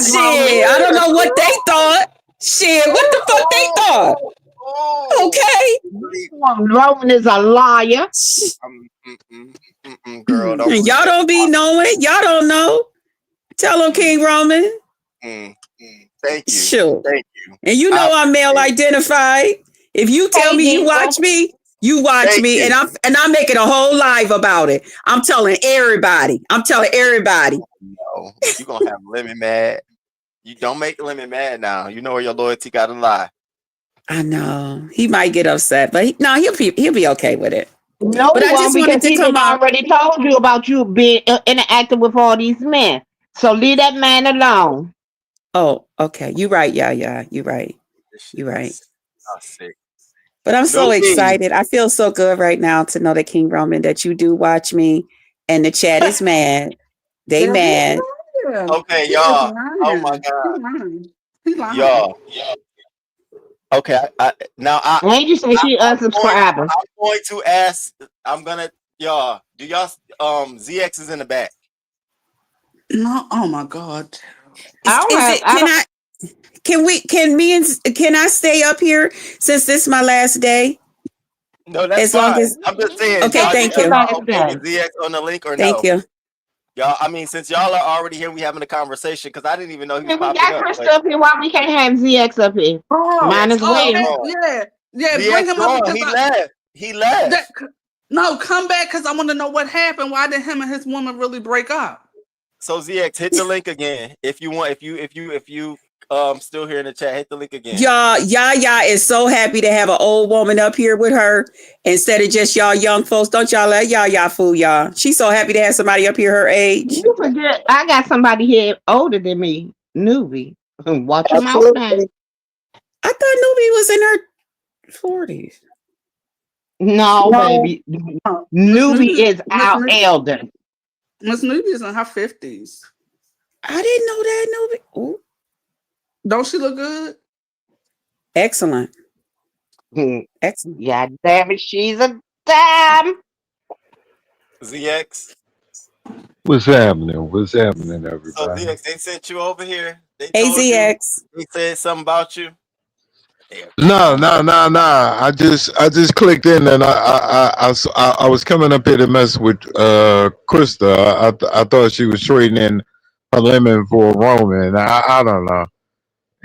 Shit, I don't know what they thought. Shit, what the fuck they thought? Okay. Roman is a liar. Girl, don't y'all don't be knowing. Y'all don't know. Tell him, King Roman. Thank you. Sure. Thank you. And you know I'm male identified. If you tell me you watch me, you watch me, and I'm making a whole live about it. I'm telling everybody. No, you gonna have Lemon mad. You don't make Lemon mad now. You know where your loyalty gotta lie. I know he might get upset, but he'll be okay with it. No, but I just wanted to come out. Already told you about you being interacting with all these men. So leave that man alone. Oh, okay. You're right. Yeah. You're right. You're right. Sick. But I'm so excited. I feel so good right now to know that King Roman, that you do watch me, and the chat is mad. They mad. Okay, y'all. Oh my God. Y'all. Okay, Ain't you say she unsubscribers? I'm going to ask. I'm gonna y'all. Do y'all ZX is in the back? No. Oh my God. Can I stay up here since this is my last day? No, that's fine. I'm just saying. Okay, thank you. ZX on the link or no? Thank you. Y'all, I mean, since y'all are already here, we having a conversation because I didn't even know he was popping up. Krista up here. Why we can't have ZX up here? Mine as well. Yeah. ZX bring him up. He left. No, come back because I want to know what happened. Why did him and his woman really break up? So ZX, hit the link again if you want. If you still here in the chat. Hit the link again. Y'all, Yaya is so happy to have an old woman up here with her instead of just y'all young folks. Don't y'all let Yaya fool y'all. She's so happy to have somebody up here her age. You forget, I got somebody here older than me, newbie. Watch your mouth now. Absolutely. I thought Newbie was in her 40s. No, baby. Newbie is our elder. Miss Newbie is in her 50s. I didn't know that, Newbie. Ooh. Don't she look good? Excellent. Excellent. Yeah, damn it, she's a dime. ZX. What's happening? What's happening, So everybody? ZX, they sent you over here. They Hey, told you. ZX. They said something about you. No. I just clicked in and I was coming up here to mess with Christa. I thought she was trading in her lemon for a Roman. I don't know.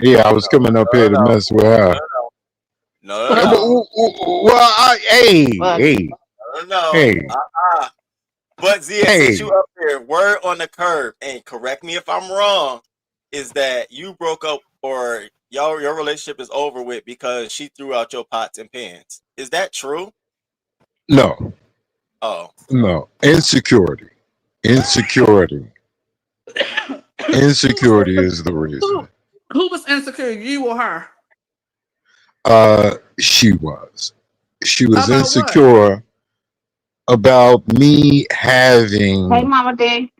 Yeah, I was coming up here to mess with her. No. Well, hey. But ZX, since you up here, word on the curb, and correct me if I'm wrong, is that you broke up or your relationship is over with because she threw out your pots and pans. Is that true? No. Oh. No. Insecurity is the reason. Who was insecure, you or her? She was About insecure what? about me having Hey, Mama D.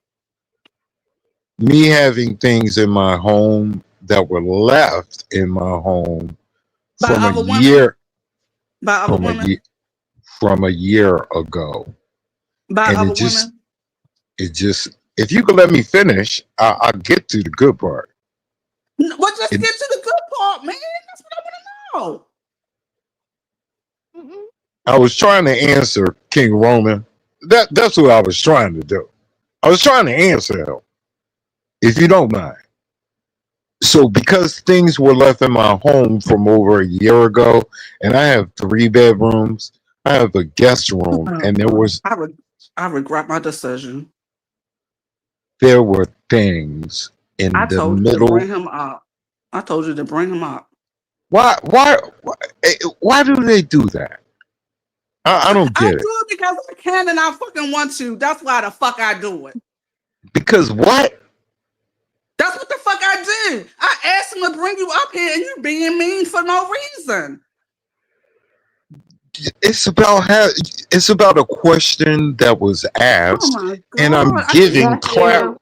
things in my home that were left in my home By from other a women? year By other women? from a year ago. By And other it just women? if you could let me finish, I'll get to the good part. Well, just get to the good part, man. That's what I want to know. I was trying to answer King Roman. That's what I was trying to do. I was trying to answer him, if you don't mind. So because things were left in my home from over a year ago, and I have 3 bedrooms, I have a guest room, and I regret my decision. there were things in I the told you to middle. bring him up. I told you to bring him up. Why do they do that? I don't I get it. do it because I can and I fucking want to. That's why the fuck I do it. Because what? That's what the fuck I do. I asked him to bring you up here and you being mean for no reason. It's about a question that was asked, Oh my God. and I'm giving clarity.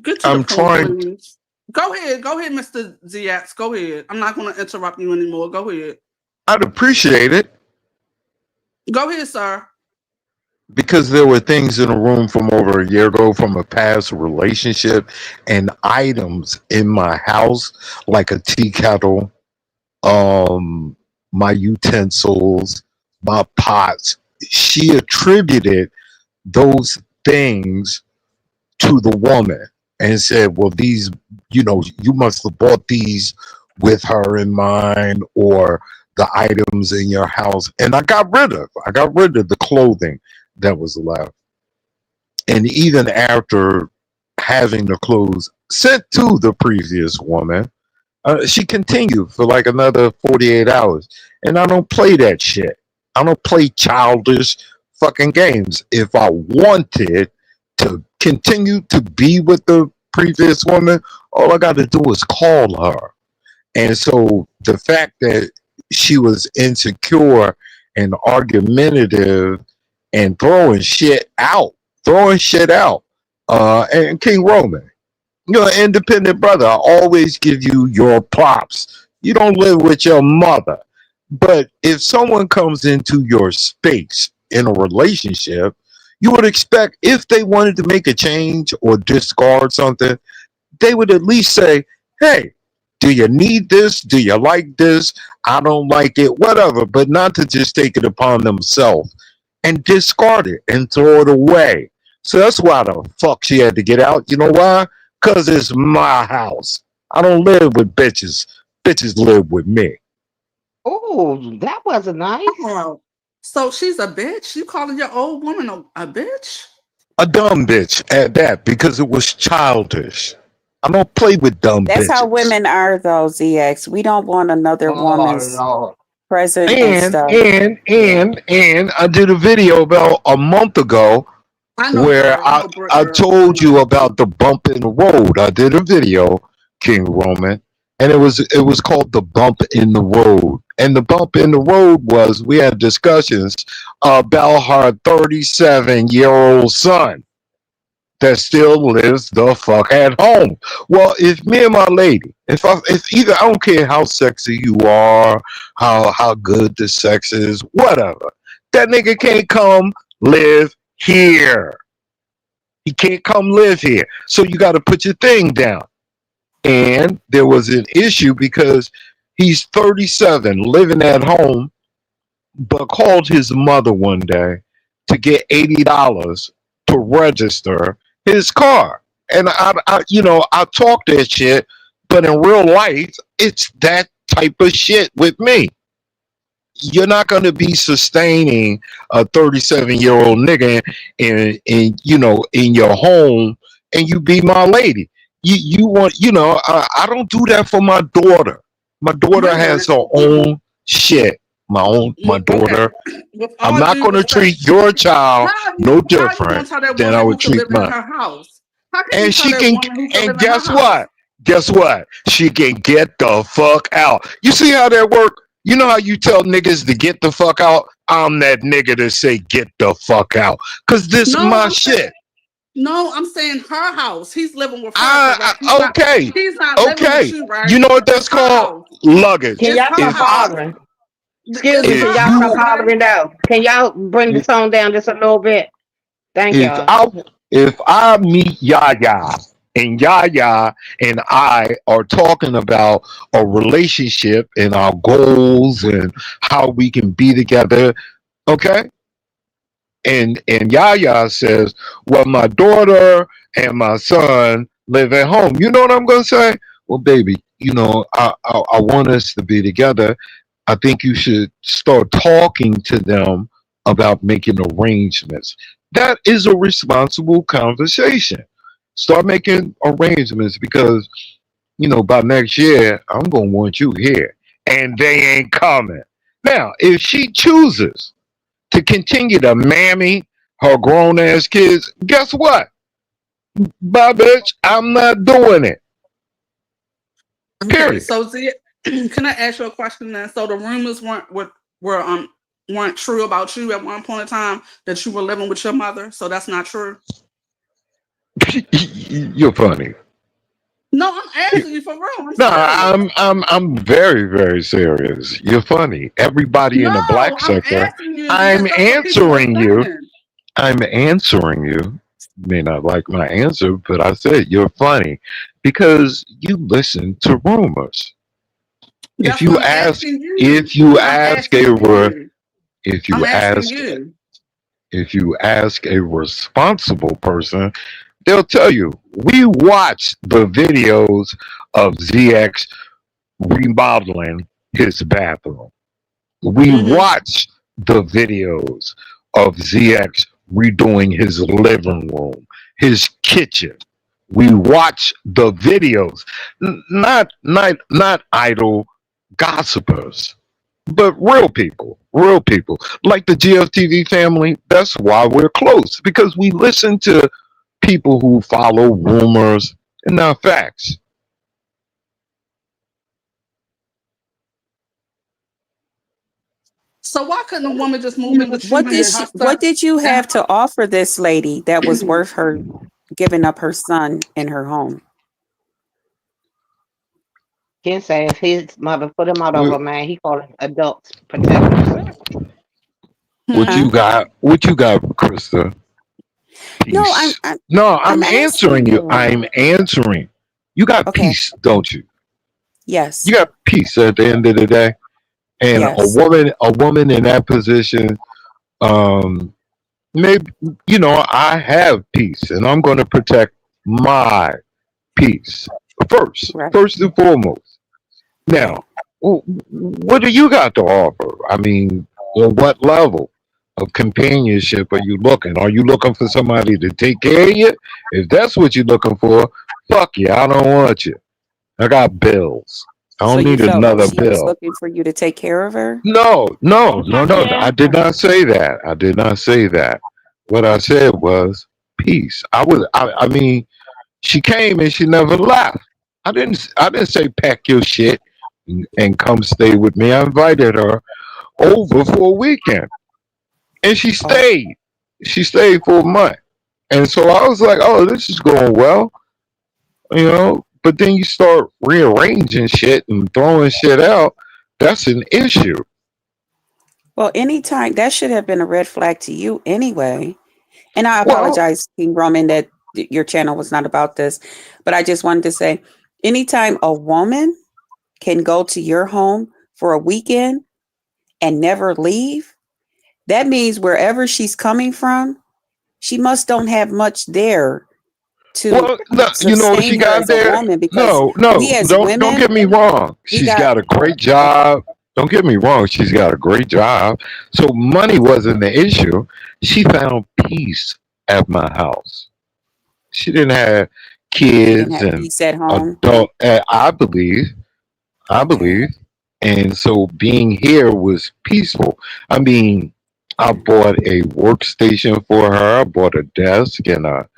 Get to the point, please. Go ahead, Mr. ZX. Go ahead. I'm not going to interrupt you anymore. Go ahead. I'd appreciate it. Go ahead, sir. Because there were things in the room from over a year ago from a past relationship and items in my house, like a tea kettle, my utensils, my pots. She attributed those things to the woman and said, well, these, you must have bought these with her in mind, or the items in your house. And I got rid of the clothing that was left. And even after having the clothes sent to the previous woman, she continued for like another 48 hours. And I don't play that shit. I don't play childish fucking games. If I wanted to continue to be with the previous woman, all I got to do is call her. And so the fact that she was insecure and argumentative and throwing shit out. And King Roman, you're an independent brother. I always give you your props. You don't live with your mother. But if someone comes into your space in a relationship, you would expect, if they wanted to make a change or discard something, they would at least say, hey, do you need this? Do you like this? I don't like it, whatever, but not to just take it upon themselves and discard it and throw it away. So that's why the fuck she had to get out. You know why? Because it's my house. I don't live with bitches. Bitches live with me. Oh, that wasn't nice. Oh, so she's a bitch? You calling your old woman a bitch? A dumb bitch at that, because it was childish. I don't play with dumb That's how bitches. women are, though, ZX. We don't want another woman's Lord. present and And stuff. and and and I did a video about a month ago I know, where girl. I know, Britt I girl. I told you know. about the bump in the road. I did a video, King Roman, and it was called the bump in the road. And the bump in the road was we had discussions about her 37-year-old son that still lives the fuck at home. Well, if me and my lady, if either I don't care how sexy you are, how good the sex is, whatever, that nigga can't come live here. He can't come live here. So you got to put your thing down. And there was an issue because he's 37, living at home, but called his mother one day to get $80 to register his car. And I talk that shit, but in real life, it's that type of shit with me. You're not going to be sustaining a 37-year-old nigga in your home, and you be my lady. You want, I don't do that for my daughter. My daughter Wait a has minute. her own shit. My daughter. Okay. With I'm all not due going to respect, treat your child how no you gonna different tell that than I woman would who can treat live in mine. her house? How can you And tell she that can, woman who can and live in her guess house? what? Guess what? She can get the fuck out. You see how that work? You know how you tell niggas to get the fuck out? I'm that nigga to say get the fuck out. Cause this No, my I'm saying shit. no, I'm saying her house. He's living with her, correct? Okay. He's not living with Okay. you, right? You know what that's It's her called? house. Can Luggage. It's y'all her stop If house. hollering? Excuse It's me, can if her y'all house, stop you right? hollering down? Can y'all bring the song down just a little bit? Thank if y'all. I if I meet Yaya and Yaya and I are talking about a relationship and our goals and how we can be together, okay? And Yaya says, "Well, my daughter and my son live at home." You know what I'm gonna say? Well, baby, I want us to be together. I think you should start talking to them about making arrangements. That is a responsible conversation. Start making arrangements because, by next year, I'm going to want you here. And they ain't coming. Now, if she chooses to continue to mammy her grown ass kids, guess what? Bye, bitch. I'm not doing it. Okay, Period. so can I ask you a question then? So the rumors weren't true about you at one point in time that you were living with your mother. So that's not true. You're funny. No, I'm asking you for real. I'm No, serious. I'm very, very serious. You're funny. Everybody in the No, black I'm sector. asking you because I'm that's what people are answering you. saying. I'm answering you. You may not like my answer, but I said you're funny because you listen to rumors. If That's you what I'm ask, asking you. if you I'm ask a, asking you. if I'm you asking ask, you. if you ask a responsible person, they'll tell you. We watched the videos of ZX remodeling his bathroom. We Mm-hmm. watched the videos of ZX redoing his living room, his kitchen. We watch the videos, not idle gossipers, but real people, like the GFTV family. That's why we're close because we listen to people who follow rumors and not facts. So why couldn't a woman just move in with you and her What stuff? did you And have to offer this lady that was worth her giving up her son in her home? Ken say if his mother put him out of What, a man, he called it adult protectors. what hmm? you got? What you got, Krista? No, I'm Peace. I'm, No, I'm I'm answering asking you. you. I'm answering. You got Okay. peace, don't you? You Yes. got peace at the end of the day. And Yes. a woman in that position, um, maybe I have peace, and I'm going to protect my peace Right. first and foremost. Right. Now, what do you got to offer? I mean, on what level of companionship are you looking? Are you looking for somebody to take care of you? If that's what you're looking for, Fuck you. I don't want you. I got bills. I So don't you need felt like another she was bill. looking for you to take care of her? No, no, no, Okay, no. yeah. I did not say that. I did not say that. What I said was peace. I mean, she came and she never left. I didn't say pack your shit and come stay with me. I invited her over for a weekend, and she Oh, stayed. She stayed for a month, and so I was like, "Oh, this is going well," you know. But then you start rearranging shit and throwing shit out. That's an issue. well, anytime that should have been a red flag to you anyway. And I Well, apologize, King Roman, that your channel was not about this, but I just wanted to say anytime a woman can go to your home for a weekend and never leave, that means wherever she's coming from, she must don't have much there to well, no, you know what sustain she her got as a there? woman, because No, we no, as don't women, get me wrong. we She's got got a great job. Don't get me wrong. She's got a great job. So money wasn't the issue. She found peace at my house. She didn't have she didn't kids have and peace at home. adult. I Okay. believe, and so being here was peaceful. I mean, I bought a workstation for her. I bought a desk and a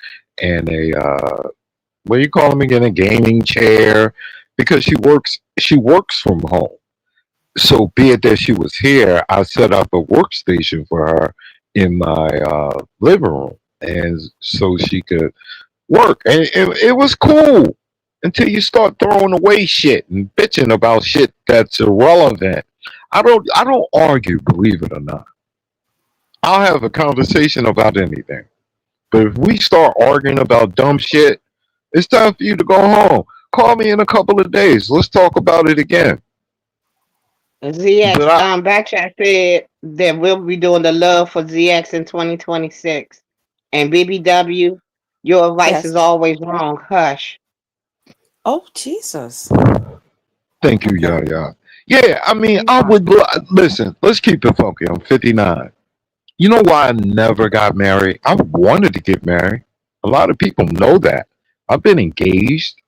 what do you call them again? A gaming chair, because she works from home. So be it that she was here, I set up a workstation for her in my living room, and so she could work. And it was cool until you start throwing away shit and bitching about shit that's irrelevant. I don't argue, believe it or not. I'll have a conversation about anything. But if we start arguing about dumb shit, it's time for you to go home. Call me in a couple of days. Let's talk about it again. ZX, But I Backchat said that we'll be doing the love for ZX in 2026. And BBW, your advice Yes. is always wrong. Hush. Oh, Jesus. thank you, Okay. Yaya. Yeah, I mean, You're I welcome. would listen. Let's keep it funky. I'm 59. You know why I never got married? I wanted to get married. A lot of people know that. I've been engaged.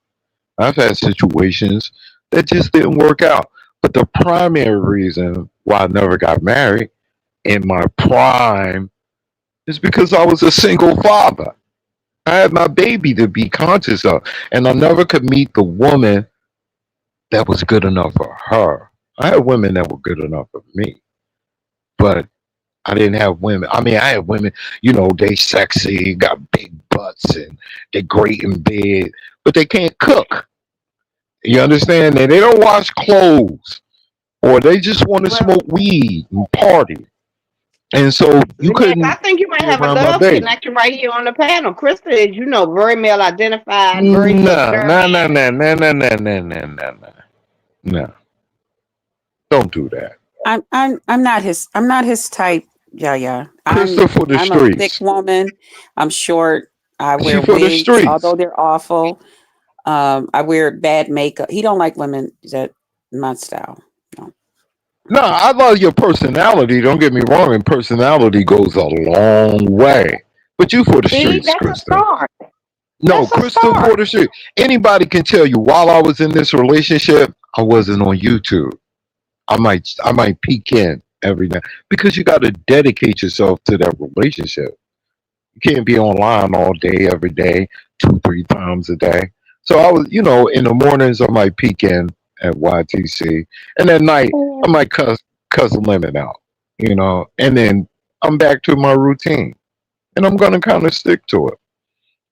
I've had situations that just didn't work out. But the primary reason why I never got married in my prime is because I was a single father. I had my baby to be conscious of, and I never could meet the woman that was good enough for her. I had women that were good enough for me, but I didn't have women. I mean, I had women, they sexy, got big butts, and they great in bed, but they can't cook. You understand? And they don't wash clothes, or they just want to Well, smoke weed and party. And so you ZX, I couldn't think you might be have a around my love baby. connection right here on the panel. Krista is, very male identified, very No, no, subservient. no, no, no, no, no, no, no, no, no. No, don't do that. I'm not his type. Yeah, yeah. I'm Krista for the I'm a thick streets. woman. I'm short. I She wear for the wigs, streets. although they're awful. I wear bad makeup. He don't like women that my style. No. No, I love your personality. Don't get me wrong, and personality goes a long way. But you for the See, streets, that's a Krista. start. No, That's a Krista start. for the streets. Anybody can tell you while I was in this relationship, I wasn't on YouTube. I might peek in every now because you got to dedicate yourself to that relationship. You can't be online all day, every day, two, three times a day. So I was, in the mornings I might peek in at YTC, and at night I might cuss Lemon out, and then I'm back to my routine, and I'm gonna kind of stick to it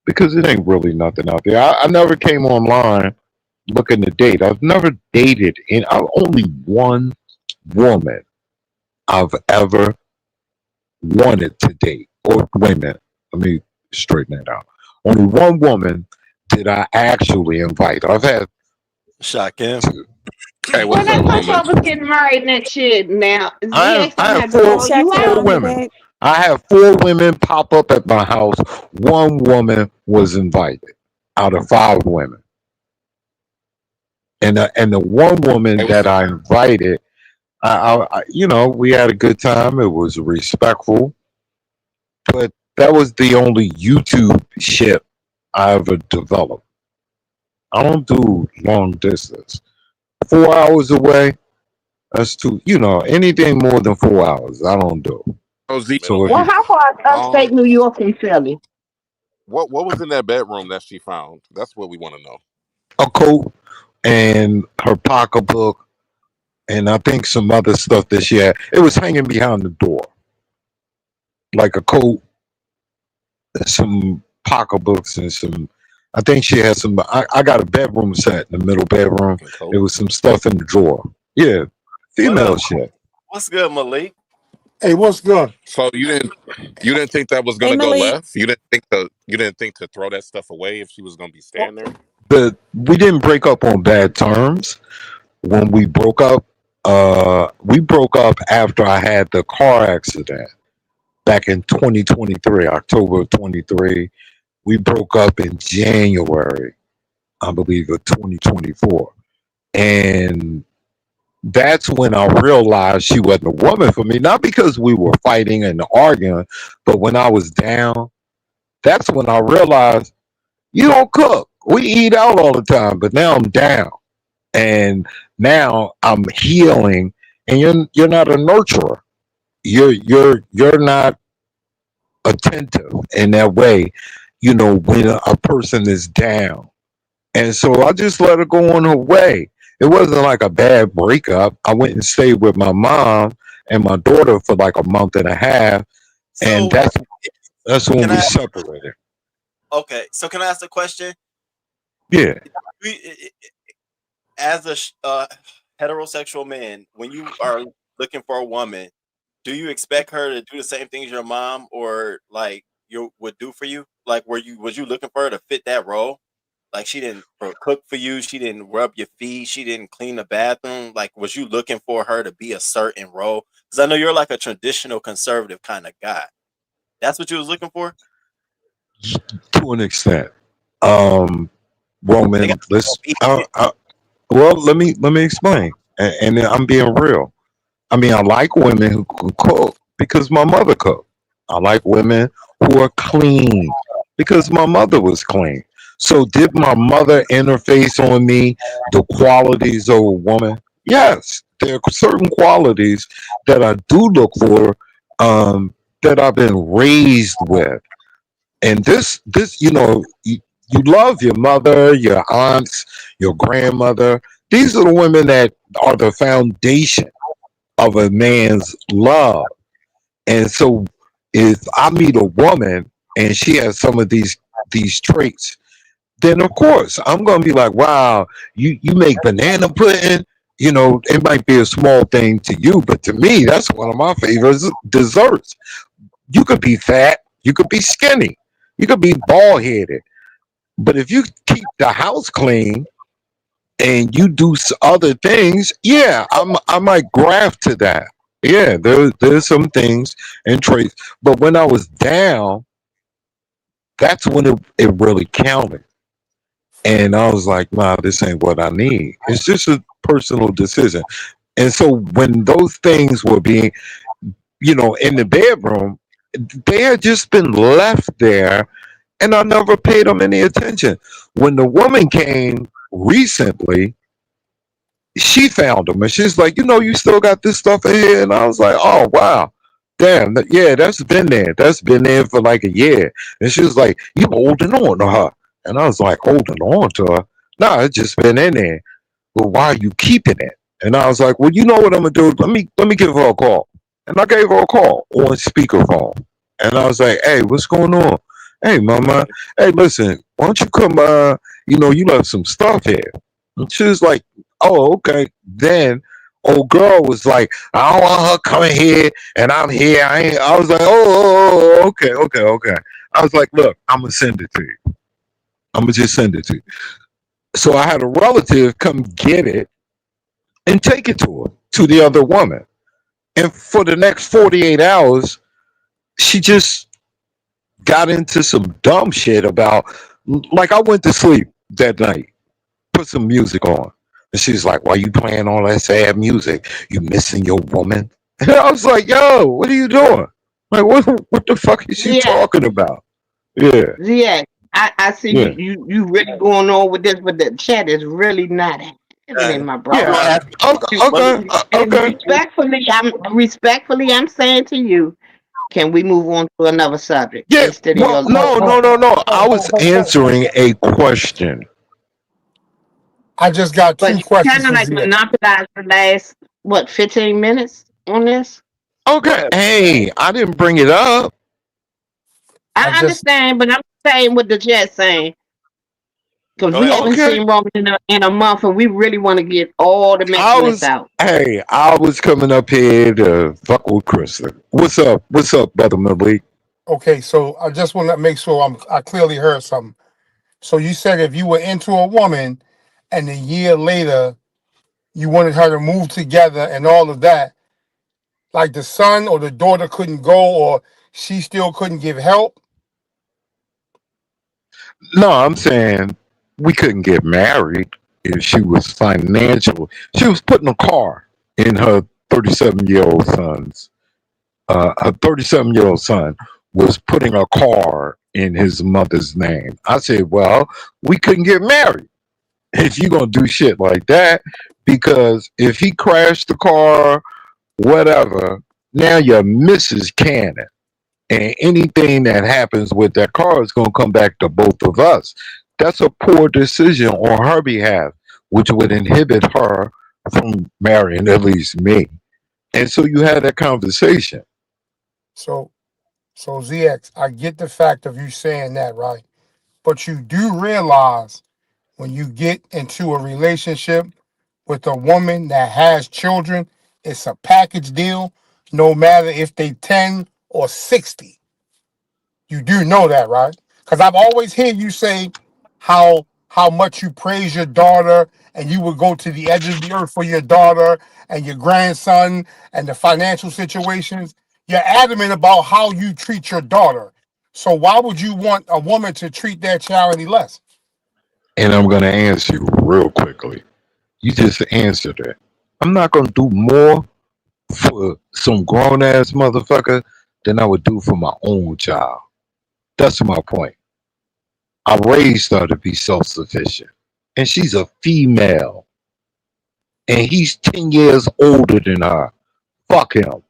because it ain't really nothing out there. I never came online looking to date. I've never dated, and only one woman I've ever wanted to date, or wait a minute, let me straighten that out. Only one woman did I actually invite. I've had Shotgun. two. Hey, Well, what's that up, Lemon? motherfuckers getting married and that shit now. I have ZX, I I'm gonna have have to Hey, four call check you four out. down, women. babe. I have four women pop up at my house. One woman was invited out of five women, and the one woman Hey, that I invited, we had a good time. It was respectful, but that was the only YouTube shit I ever developed. I don't do long distance. 4 hours away, that's too. Anything more than 4 hours, I don't do. So Z, So if Well, you how far is um, upstate New York from Philly? what was in that bedroom that she found? That's what we want to know. a coat and her pocketbook and I think some other stuff that she had, it was hanging behind the door, like a coat, some pocketbooks, and some. I think she had some. I got a bedroom set in the middle bedroom. Fucking It coat. was some stuff in the drawer. Yeah, What female up? shit. What's good, Malik? Hey, what's good? So you didn't think that was Hey, gonna go Malik. left? You didn't think to throw that stuff away if she was gonna be Oh, staying there? But we didn't break up on bad terms. When we broke up after I had the car accident back in 2023, October of 23. We broke up in January, I believe, of 2024. And that's when I realized she wasn't a woman for me. Not because we were fighting and arguing, but when I was down, that's when I realized you don't cook. We eat out all the time, but now I'm down. And now I'm healing, and you're not a nurturer. You're not attentive in that way, when a person is down. And so I just let her go on her way. It wasn't like a bad breakup. I went and stayed with my mom and my daughter for like a month and a half, and So that's when can we I? separated. Okay. So can I ask a question? Yeah. We, as a heterosexual man, when you are looking for a woman, do you expect her to do the same things your mom or like you would do for you? Like, was you looking for her to fit that role? Like, she didn't cook for you, she didn't rub your feet, she didn't clean the bathroom. Like, was you looking for her to be a certain role? Because I know you're like a traditional conservative kind of guy. That's what you was looking for. To an extent. They got Roman, let's well, let me explain. And I'm being real. I mean, I like women who can cook because my mother cooked. I like women who are clean because my mother was clean. So, did my mother interface on me the qualities of a woman? Yes, there are certain qualities that I do look for, that I've been raised with. And this, you love your mother, your aunts, your grandmother. These are the women that are the foundation of a man's love. And so if I meet a woman and she has some of these traits, then of course I'm gonna be like, wow, you make banana pudding. It might be a small thing to you, but to me, that's one of my favorite desserts. You could be fat, you could be skinny, you could be bald headed, but if you keep the house clean and you do other things, yeah, I might graft to that. Yeah, there's some things and traits, but when I was down, that's when it really counted. And I was like, nah, this ain't what I need. It's just a personal decision. And so when those things were being, in the bedroom, they had just been left there, and I never paid them any attention. When the woman came recently, she found them, and she's like, you still got this stuff in here, and I was like, oh wow, damn, yeah, that's been there. That's been there for like a year, and she was like, you holding on to her, and I was like, holding on to her? No, it's just been in there. Well, why are you keeping it? And I was like, well, you know what I'm gonna do? Let me give her a call, and I gave her a call on speakerphone, and I was like, hey, what's going on? Hey, mama. Hey, listen, why don't you come? You left some stuff here. And she was like, oh, okay. Then old girl was like, I don't want her coming here and I'm here. I was like, okay, okay, okay. I was like, look, I'm gonna send it to you. I'm gonna just send it to you. So I had a relative come get it and take it to her, to the other woman. And for the next 48 hours, she just got into some dumb shit about, like, I went to sleep that night, put some music on. And she's like, why you playing all that sad music? You missing your woman? And I was like, yo, what are you doing? Like, what the fuck is she Yeah, talking about? Yeah. yeah. I see Yeah. you really going on with this, but the chat is really not happening, And my I'm brother. gonna Yeah. ask Okay. what Okay. And Okay. respectfully I'm saying to you, can we move on to another subject Yeah. instead of Well, your no, little no, no, no. I was answering a question. I just got but two you questions kinda for like ZX. monopolized the last 15 minutes on this? go Okay. ahead. Hey, I didn't bring it up. I I just understand, but I'm saying what the chat saying. Because Go we ahead. haven't Okay. seen Roman in a month and we really want to get all the I measurements was. out. Hey, I was coming up here to fuck with Christa. What's up? What's up, brother Malik? okay. So I just want to make sure I clearly heard something. So you said if you were into a woman, and a year later you wanted her to move together and all of that, like the son or the daughter couldn't go, or she still couldn't give help. No, I'm saying we couldn't get married if she was financial. She was putting a car in her 37-year-old son's. Her 37-year-old son was putting a car in his mother's name. I said, well, we couldn't get married if you're going to do shit like that, because if he crashed the car, whatever, now you're Mrs. Cannon. And anything that happens with that car is going to come back to both of us. That's a poor decision on her behalf, which would inhibit her from marrying at least me. And so you had that conversation. So so ZX, I get the fact of you saying that, right? But you do realize when you get into a relationship with a woman that has children, it's a package deal, no matter if they 10 or 60. You do know that, right? Because I've always heard you say how much you praise your daughter and you would go to the edge of the earth for your daughter and your grandson and the financial situations. You're adamant about how you treat your daughter. So why would you want a woman to treat their child any less? And I'm going to answer you real quickly. You just answered it. I'm not going to do more for some grown ass motherfucker than I would do for my own child. That's my point. I raised her to be self sufficient. And she's a female. And he's 10 years older than her. Fuck him.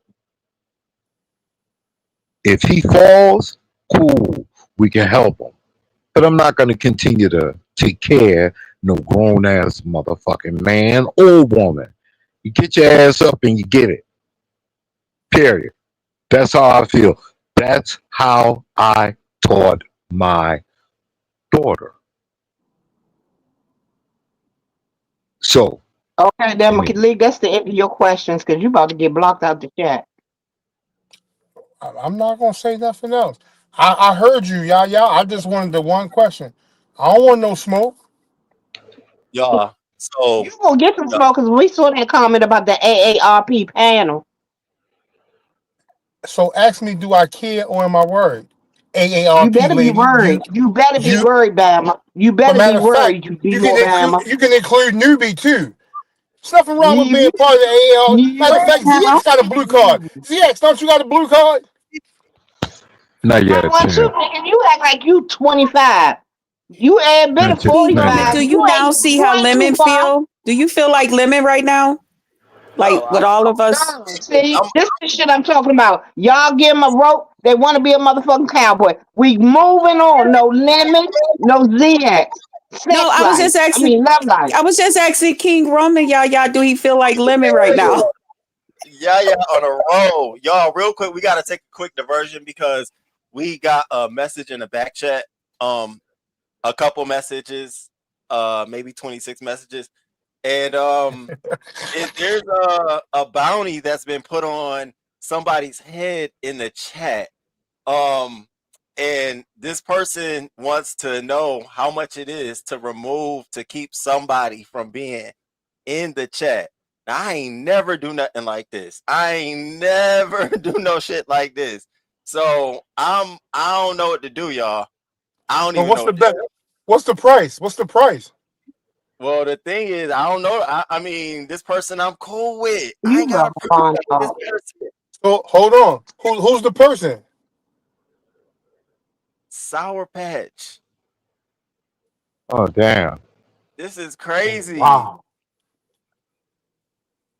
If he falls, cool. We can help him. But I'm not going to continue to take care no grown ass motherfucking man or woman. You get your ass up and you get it. Period. That's how I feel. That's how I taught my daughter. So, Okay, I then mean, Malik, that's the end of your questions because you about to get blocked out the chat. I'm not gonna say nothing else. I heard you, y'all. I just wanted the one question. I don't want no smoke. Y'all. So You gonna get some yeah, smoke because we saw that comment about the AARP panel. So ask me, do I care or am I worried? You AARP better be lady, worried. You better be you. worried, Bama. You But better be matter of fact, worried. You be more Bama. you can include newbie too. There's nothing wrong with You, being part of the AAR. Matter of you fact, Bama. ZX got a blue card. ZX, don't you got a blue card? not I yet, want you, champ. nigga. You act like you 25. You add bit of Not yet. See, Not Roman, yet. 45. do you now see You how ain't too Lemon far. feel? Do you feel like Lemon right now? Like no, with all of us? No, see, I'm this is the shit I'm talking about. Y'all give them a rope. They want to be a motherfucking cowboy. We moving on. No lemon, no ZX. No, Sex life. Love life. I was just asking King Roman, y'all, do he feel like Lemon right now? yeah on a roll. Y'all, real quick, we gotta take a quick diversion because we got a message in the back chat. A couple messages, maybe 26 messages. And there's a bounty that's been put on somebody's head in the chat. And this person wants to know how much it is to keep somebody from being in the chat. Now, I ain't never do nothing like this. I ain't never do no shit like this. So I don't know what to do, y'all. I don't But even what's know the what to bet? do. What's the price? What's the price? Well, the thing is, I don't know. I mean, this person I'm cool with. I You ain't got a love problem fun with this dog. person. So hold on. Who's the person? Sour Patch. Oh damn. This is crazy. Wow.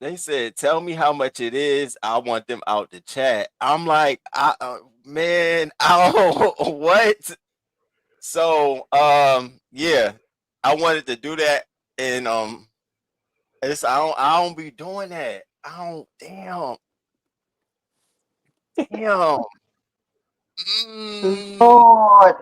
They said, "Tell me how much it is. I want them out the chat." I'm like, man, what? So, yeah, I wanted to do that, and I don't be doing that. I don't. Damn. Lord.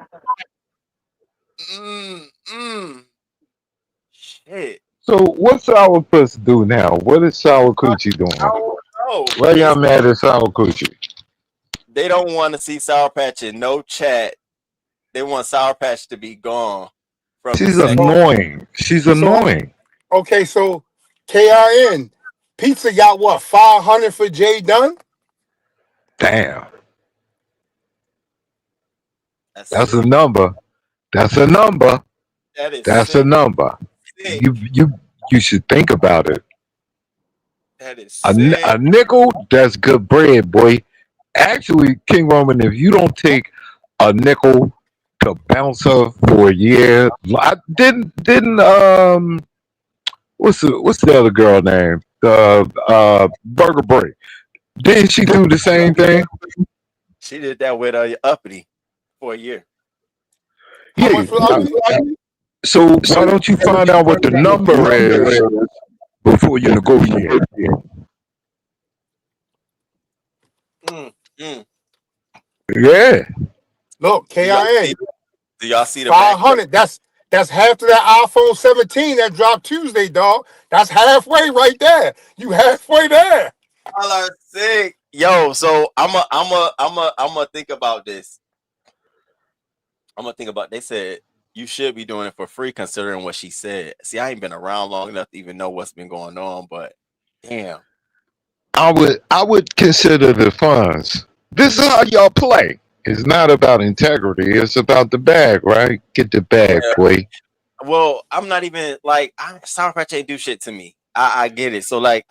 Shit. So what's Sourpuss do now? What is Sour Coochie doing? I don't know. Why y'all mad at Sour Coochie? They don't want to see Sour Patch in no chat. They want Sour Patch to be gone from the She's second. annoying. She's annoying. Okay, so KRN Pizza got what, 500 for Jay Dunn? Damn. That's a sick. number. That's a number. That is That's sick. a number. Sick. You should think about it. That is A sick. nickel, that's good bread, boy. Actually, King Roman, if you don't take a nickel to bounce her for a year, didn't what's the other girl name? The Burger Break. Didn't she do the same thing? She did that with uppity for a year. How Yeah. much for uppity? So why don't you find out what the number is before you negotiate? Yeah. Look, KRN, Do y'all see the 500. That's half of that iPhone 17 that dropped Tuesday, dog. That's halfway right there. You halfway there. Y'all are sick. Yo, so I'm a think about this. I'm gonna think about. They said you should be doing it for free, considering what she said. See, I ain't been around long enough to even know what's been going on, but damn. I would consider the funds. This is how y'all play. It's not about integrity. It's about the bag, right? Get the bag, boy. Well, I'm not even like Sour Patch ain't do shit to me. I get it. So like,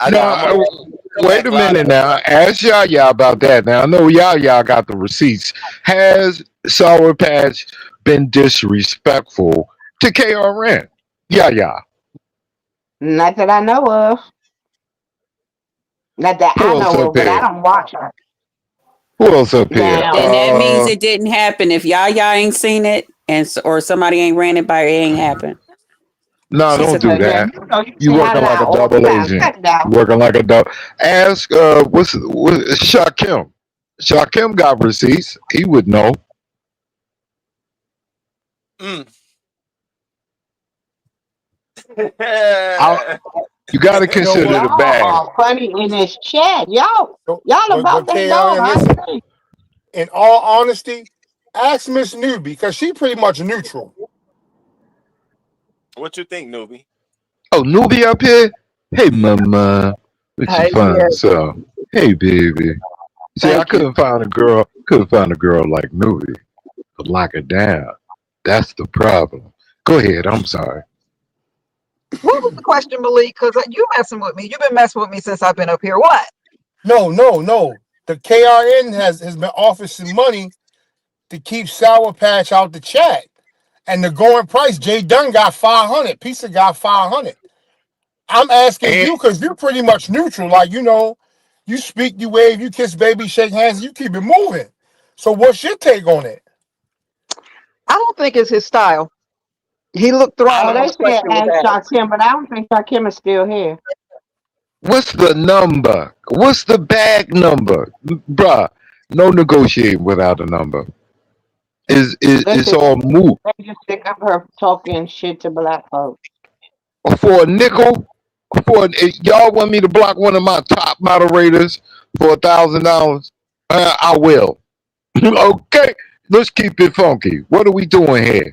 Wait a minute now. Ask Yaya about that. Now I know Yaya got the receipts. Has Sour Patch been disrespectful to KRN? Yaya. Not that I know of. Not that Who I else know up of, but I here? don't watch her. Who else up here? Now, Then that means it didn't happen. If y'all ain't seen it or somebody ain't ran it by it ain't happened. No, She's don't do a that. you know, You say working like out a all the double time. agent. Cut it out. You working like a double. Ask what's Shakim? Shakim got receipts. He would know. You got to consider the Y'all bag. are funny in this chat. Y'all about that dog. KRN, listen, in all honesty, ask Miss Newbie, because she pretty much neutral. What you think, Newbie? Oh, Newbie up here? Hey, mama. What you find? So, hey, baby. See, I couldn't find a girl like Newbie to lock her down. That's the problem. Go ahead. I'm sorry. What was the question, Malik? Because you messing with me. You've been messing with me since I've been up here. What? No. The KRN has been offered some money to keep Sour Patch out the chat. And the going price, Jay Dunn got 500. Pizza got 500. I'm asking you because you're pretty much neutral. Like, you speak, you wave, you kiss baby, shake hands, you keep it moving. So what's your take on it? I don't think it's his style. He looked thrown Oh, when they the said question was ask asked. Shakim, but I don't think Shakim is still here. What's the number? What's the bag number? Bruh, no negotiating without a number. It's all moot. They just stick up her talking shit to black folks. For a nickel, y'all want me to block one of my top moderators for $1,000? I will. Okay, let's keep it funky. What are we doing here?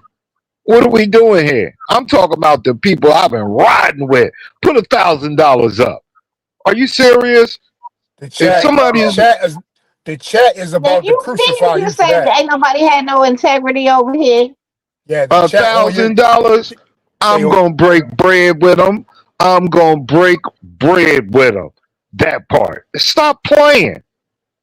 I'm talking about the people I've been riding with. Put $1,000 up. Are you serious? The chat is about to crucify you You for say that. ain't nobody had no integrity over here. Yeah, the chat on your $1,000. I'm gonna break bread with them. That part. Stop playing.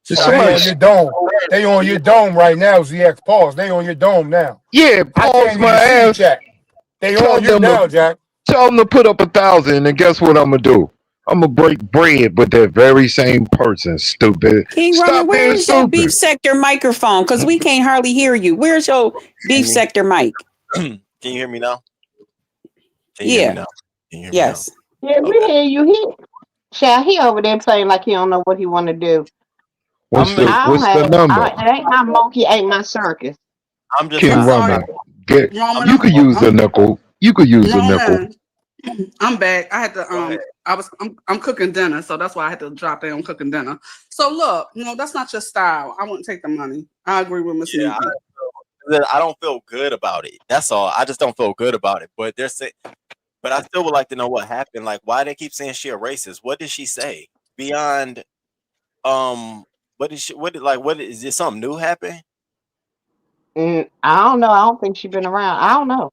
They on your dome. They on your dome right now, ZX. Pause. They on your dome now. Yeah, I pause can't my even see the ass. chat. They Tell on you them now, to Jack. tell them to put up 1,000, and guess what I'm gonna do? I'm gonna break bread with that very same person. Stupid. King Roman, Stop where being is your beef stupid. sector microphone? Because we can't hardly hear you. Where's your beef Hear me? sector mic? Can you hear me now? Can you hear me Yeah. now? Can you hear me now? Yes. Yeah, we Okay. hear you. He over there playing like he don't know what he want to do. What's I'm the I don't what's the have. number? It ain't my monkey, ain't my circus. I'm just King I'm not. sorry, Roman, get I'm Roman. you not could going. use the nickel. You could use the nickel. Roman. I'm back. I had to Go ahead. I'm cooking dinner, so that's why I had to drop down cooking dinner. So look, that's not your style. I wouldn't take the money. I agree with Miss Yeah, Nikki. I don't feel good about it. That's all. I just don't feel good about it. But but I still would like to know what happened. Like, why they keep saying she a racist? What did she say beyond? What did she? What is this? Something new happen? I don't know. I don't think she been around. I don't know.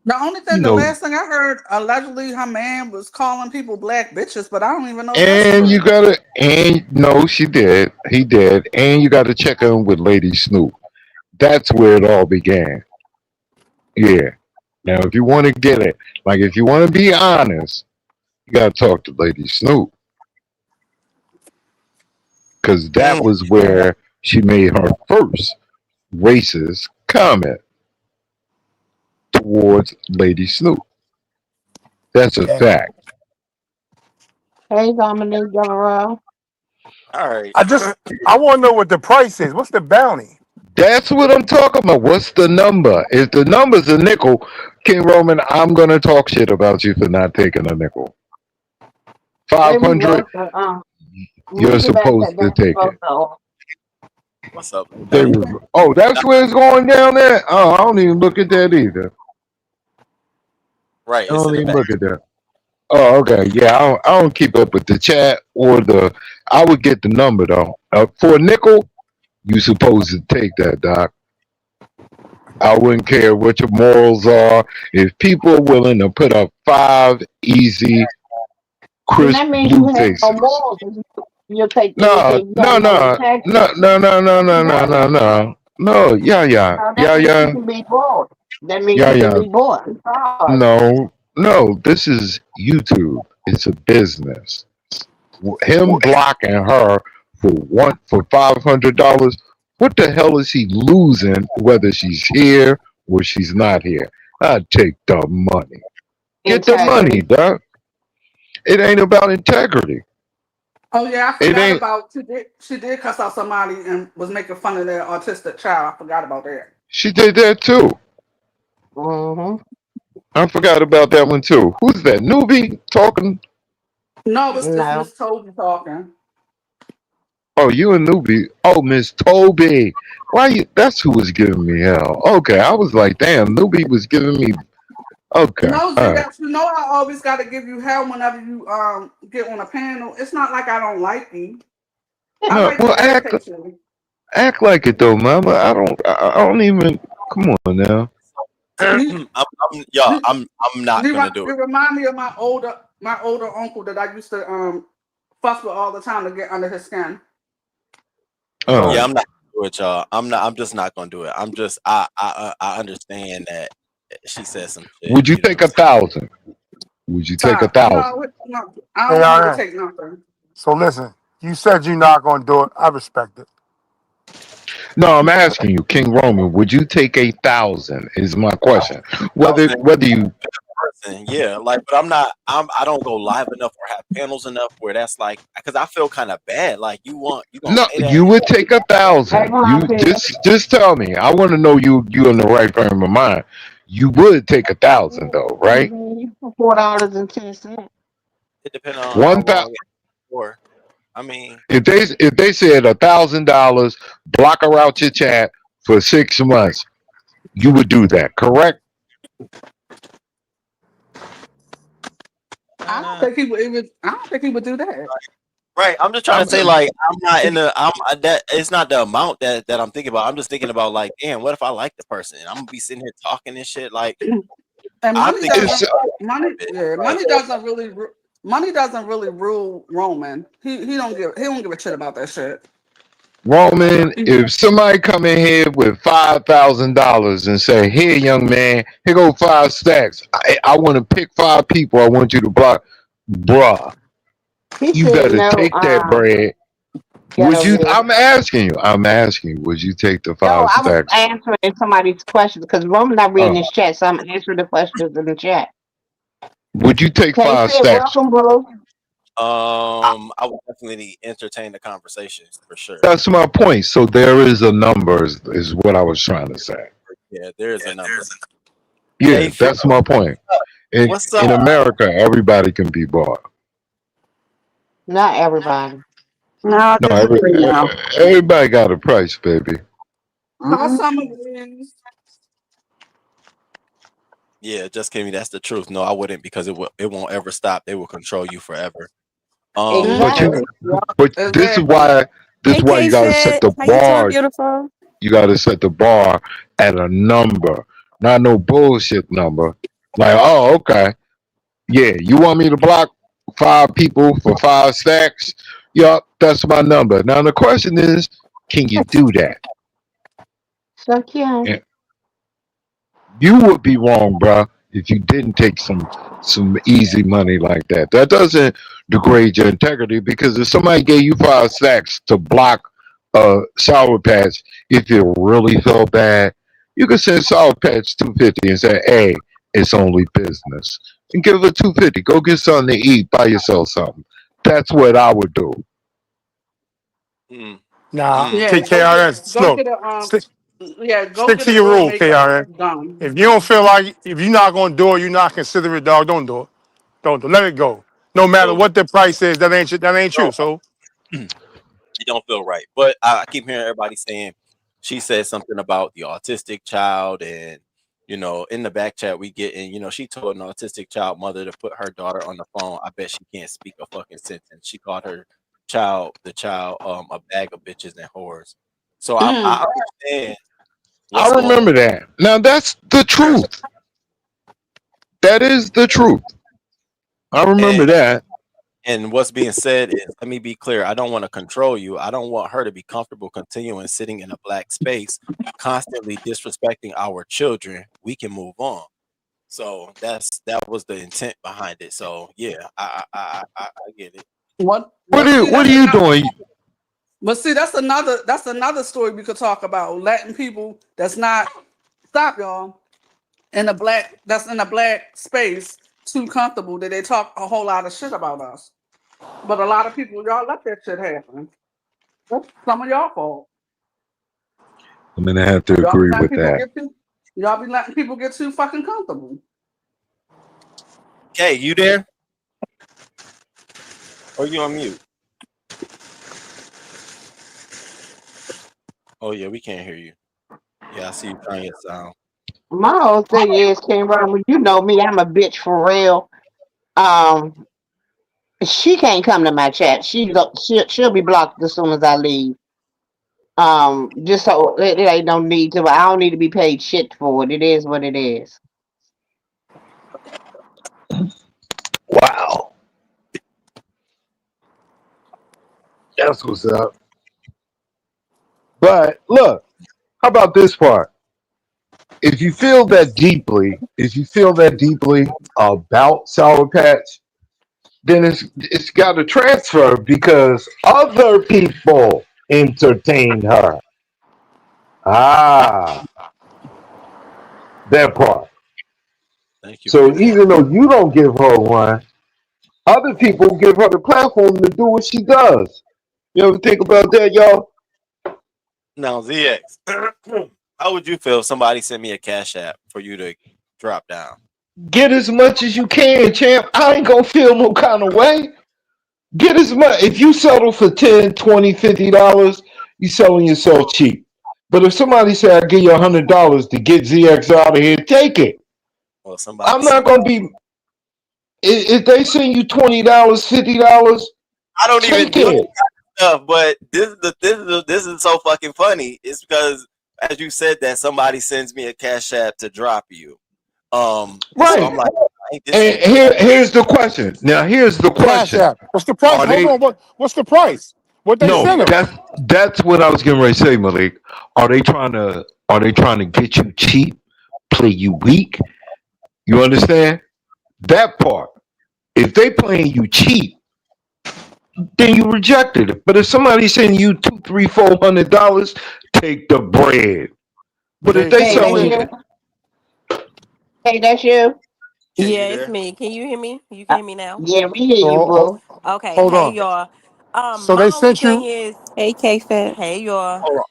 You The know, last thing I heard, allegedly her man was calling people black bitches, but I don't even know if that's and you true. gotta and no, she did. He did, and you got to check in with Lady Snoop. That's where it all began. Yeah. Now, if you want to get it, like if you want to be honest, you got to talk to Lady Snoop because that Mm. was where she made her first racist comment towards Lady Snoop. That's a Yeah. fact. Hey, Dominique Delarue. All right. I want to know what the price is. What's the bounty? That's what I'm talking about. What's the number? If the number's a nickel, King Roman, I'm gonna talk shit about you for not taking a nickel. Where Five we hundred, go to, let you're me get back supposed that to damn take it. photo. What's up? They was, oh, that's where it's going down there. Oh, I don't even look at that either. Right. I It's in don't the even back. look at that. Oh, okay. Yeah, I don't keep up with the chat or the. I would get the number though. For a nickel, you supposed to take that, Doc. I wouldn't care what your morals are. If people are willing to put up 5 easy, Then crisp that means you blue have no faces. morals. You'll take No, anything. You got no, no no, integrity. no, no, no, no, Yes, no, you no, do. no, no. No, yeah, yeah, No, that yeah, means you yeah, can be bought. That means yeah, you can yeah. be bought. I'm sorry. No, no, this is YouTube. It's a business. Him blocking her for $500. What the hell is he losing? Whether she's here or she's not here, I'd take the money. Get the money, Integrity. doc. It ain't about integrity. Oh yeah, I It forgot ain't. about she did cuss out somebody and was making fun of their autistic child. I forgot about that. She did that too. Mm-hmm. I forgot about that one too. Who's that? Newbie talking? No, it's No. Miss Toby talking. Oh, you and Newbie. Oh, Miss Toby. Why you? That's who was giving me hell. Okay, I was like, damn, Newbie was giving me. Okay, No, all G, right. I always got to give you hell whenever you get on a panel. It's not like I don't like you. I No, like well, to irritate you. act like it though, mama. I don't even. Come on now. You, Yeah, you, I'm not gonna do you it. remind me of my older uncle that I used to fuss with all the time to get under his skin. Yeah, Oh, I'm not gonna do it, y'all. I'm just not gonna do it. I understand that she said some shit. would you take 1,000? Would you take a Stop. thousand? No, I don't want you to ARN. take nothing. So listen, you said you're not going to do it. I respect it. No, I'm asking you, King Roman. Would you take 1,000? Is my question. Whether you Person, yeah, like, but I don't go live enough or have panels enough where that's like, because I feel kind of bad. Like, you gonna no, say that? you would take a Hey, thousand. You Grumpy. just tell me. I want to know you in the right frame of mind. You would take 1,000 though, right? You for $4.10. It depends on how One thousand. long it's for. I mean, If they said $1,000, block her out your chat for 6 months, you would do that, correct? I don't think he would do that. right. I'm just trying I'm to say, like, I'm not in the. That it's not the amount that I'm thinking about. I'm just thinking about, like, damn, what if I like the person and I'm gonna be sitting here talking and shit? Like, And I think about it's, like, money doesn't really rule Roman. He don't give a shit about that shit. Roman, if somebody come in here with $5,000 and say, "Here, young man, here go 5 stacks. I want to pick 5 people. I want you to block." Bruh, He you said better no, take that bread. Would ghetto you? is. I'm asking you. I'm asking you. Would you take the No, five I was stacks? answering somebody's questions because Roman not reading Uh, his chat, so I'm answering the questions in the chat. would you take Kay five said, stacks? "Welcome, bro." I would definitely entertain the conversation for sure. That's my point. So there is a number, is what I was trying to say. Yeah, there is a number. Yeah, Hey, Phil, that's my point. what's up? In America, everybody can be bought. Not everybody. No, I No, disagree now. everybody got a price, baby. Call Mm-mm. some of these. Yeah, just Kimmy, that's the truth. No, I wouldn't because it won't ever stop. They will control you forever. But Yeah, you, Exactly. but Exactly. this Hey, is why K you got to set Fed. the How you doing, bar. beautiful? You got to set the bar at a number, not no bullshit number. Like, oh, okay, yeah, you want me to block 5 people for 5 stacks? Yup, that's my number. Now the question is, can you do that? So yeah. And you would be wrong, bruh, if you didn't take some easy money like that. That doesn't degrade your integrity because if somebody gave you 5 stacks to block a Sour Patch, if it really felt bad, you could send Sour Patch 250 and say, "Hey, it's only business," and give it 250. Go get something to eat. Buy yourself something. That's what I would do. mm, Nah, mm. Yeah, take KRS. go Look, get a stick, yeah, go stick get to a your real rule, makeup KRS. done. If you don't feel like, if you're not gonna do it, you're not considerate, dog. Don't do it. Don't do it. Let it go. No matter So what the price is, that ain't you. no, So it don't feel right. But I keep hearing everybody saying she said something about the autistic child, and in the back chat we get, and she told an autistic child mother to put her daughter on the phone. I bet she can't speak a fucking sentence. She called her child a bag of bitches and whores. So I Mm. understand I what's going on. remember that. Now that's the truth. That is the truth. I remember And that. what's being said is, let me be clear. I don't want to control you. I don't want her to be comfortable continuing sitting in a black space, constantly disrespecting our children. We can move on. So that was the intent behind it. So yeah, I get it. What? What But are see, what that's are you another. doing? But see, that's another story we could talk about. Letting people that's not stop y'all that's in a black space too comfortable that they talk a whole lot of shit about us. But a lot of people y'all let that shit happen. That's some of y'all fault. I'm gonna have to Y'all be agree letting with people that. get too. Y'all be letting people get too fucking comfortable. Okay, you there? Or you on mute? Oh yeah, we can't hear you. Yeah, I see you trying your sound. My whole thing is, King Robert, you know me, I'm a bitch for real. Um, she can't come to my chat. She'll be blocked as soon as I leave. Just so it ain't no need to. I don't need to be paid shit for it. It is what it is. Wow, that's what's up. But look, how about this part? If you feel that deeply about Sour Patch, then it's got to transfer because other people entertain her. Ah, that part. Thank you for So that. even though you don't give her one, other people give her the platform to do what she does. You ever think about that, y'all? Now ZX, how would you feel if somebody sent me a cash app for you to drop down? Get as much as you can, champ. I ain't gonna feel no kind of way. Get as much. If you settle for 10, 20, $50, you selling yourself cheap. But if somebody say I give you $100 to get ZX out of here, take it. Well, somebody I'm not sent. gonna be. If they send you $20, $50, I don't even take do that it. stuff, but this is so fucking funny. It's because, as you said, that somebody sends me a cash app to drop you. And so I'm Right. like, ain't this And interesting? here's the question. Now here's the Cash question. App. What's the price? Are Hold they on. What's the price? What they no, send them? That's what I was getting ready to say, Malik. Are they trying to get you cheap, play you weak? You understand that part? If they playing you cheap, then you rejected it. But if somebody's sending you two, three, $400, take the bread. But if Jay, they Hey, Jay, that's selling, wait. you. Hey, that's you. Can you Yeah, it's there? me. Can you hear me? You can Uh, hear me now? yeah, we hear you, So, boo. Okay. hold Hey, on. y'all. So My they only sent thing you. is, Hey, K-Fed. hey, y'all. Hold on.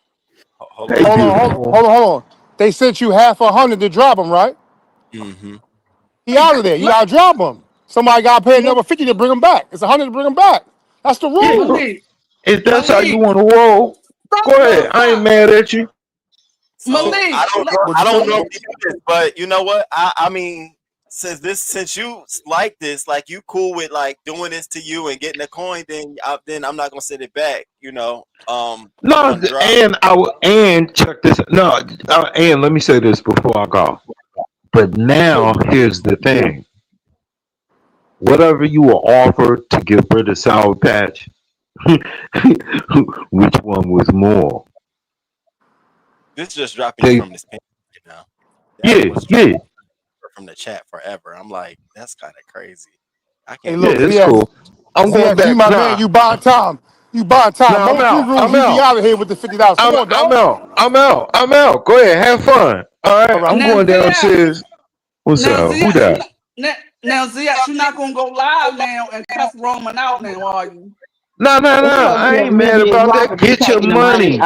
Hold hey, on. Hold on, beautiful. hold on. They sent you half a hundred to drop him, right? Mm-hmm. He out of there. You Ma- gotta drop him. Somebody gotta pay Ma- another 50 to bring him back. It's 100 to bring him back. That's the Yeah, rule. Malik, if that's how you Malik, want to roll, stop, go no, ahead. I ain't stop. mad at you. So Malik, What I you don't say? normally Malik, do this, but you know what? I mean, since you like this, like you cool with like doing this to you and getting a coin, then I'm not gonna send it back. No, On drop. and check this. No, and let me say this before I go. But now here's the thing: whatever you were offered to get rid of Sour Patch, which one was more? This is just dropping you They, from this page right now. That yeah, was dropped yeah, from the chat forever. I'm like, that's kind of crazy. I Hey, can't yeah. look, believe It's that. ZX, cool. I'm going ZX, you back. my man. Nah, You buying time. You buying time. nah. I'm Most of these out. rooms, I'm we be out. out of here with the $50. Come on, I'm dog. out. I'm out. I'm out. Go ahead. Have fun. All All right. right. I'm now going ZX, downstairs. What's now up? Who ZX, that? now, now ZX, you're not gonna go live now and cuss Roman out now, are you? No, no, It's no. supposed to I be an ain't mad immediate about drop that. if you Get your taking the money, money.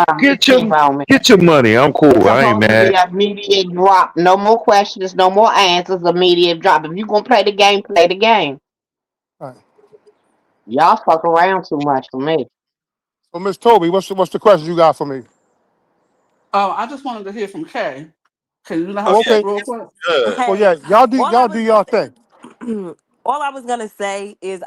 King Roman. Get your money. I'm It's cool. I ain't supposed to be mad. an immediate drop. No more questions, no more answers, immediate drop. If you gonna play the game, play the game. All right. Y'all fuck around too much for me. So, Miss Toby, what's the question you got for me? Oh, I just wanted to hear from Kay. Can you let her Oh, Okay, speak okay. real quick? good. Well, Hey, yeah, all I y'all do was y'all thing. all I was gonna say is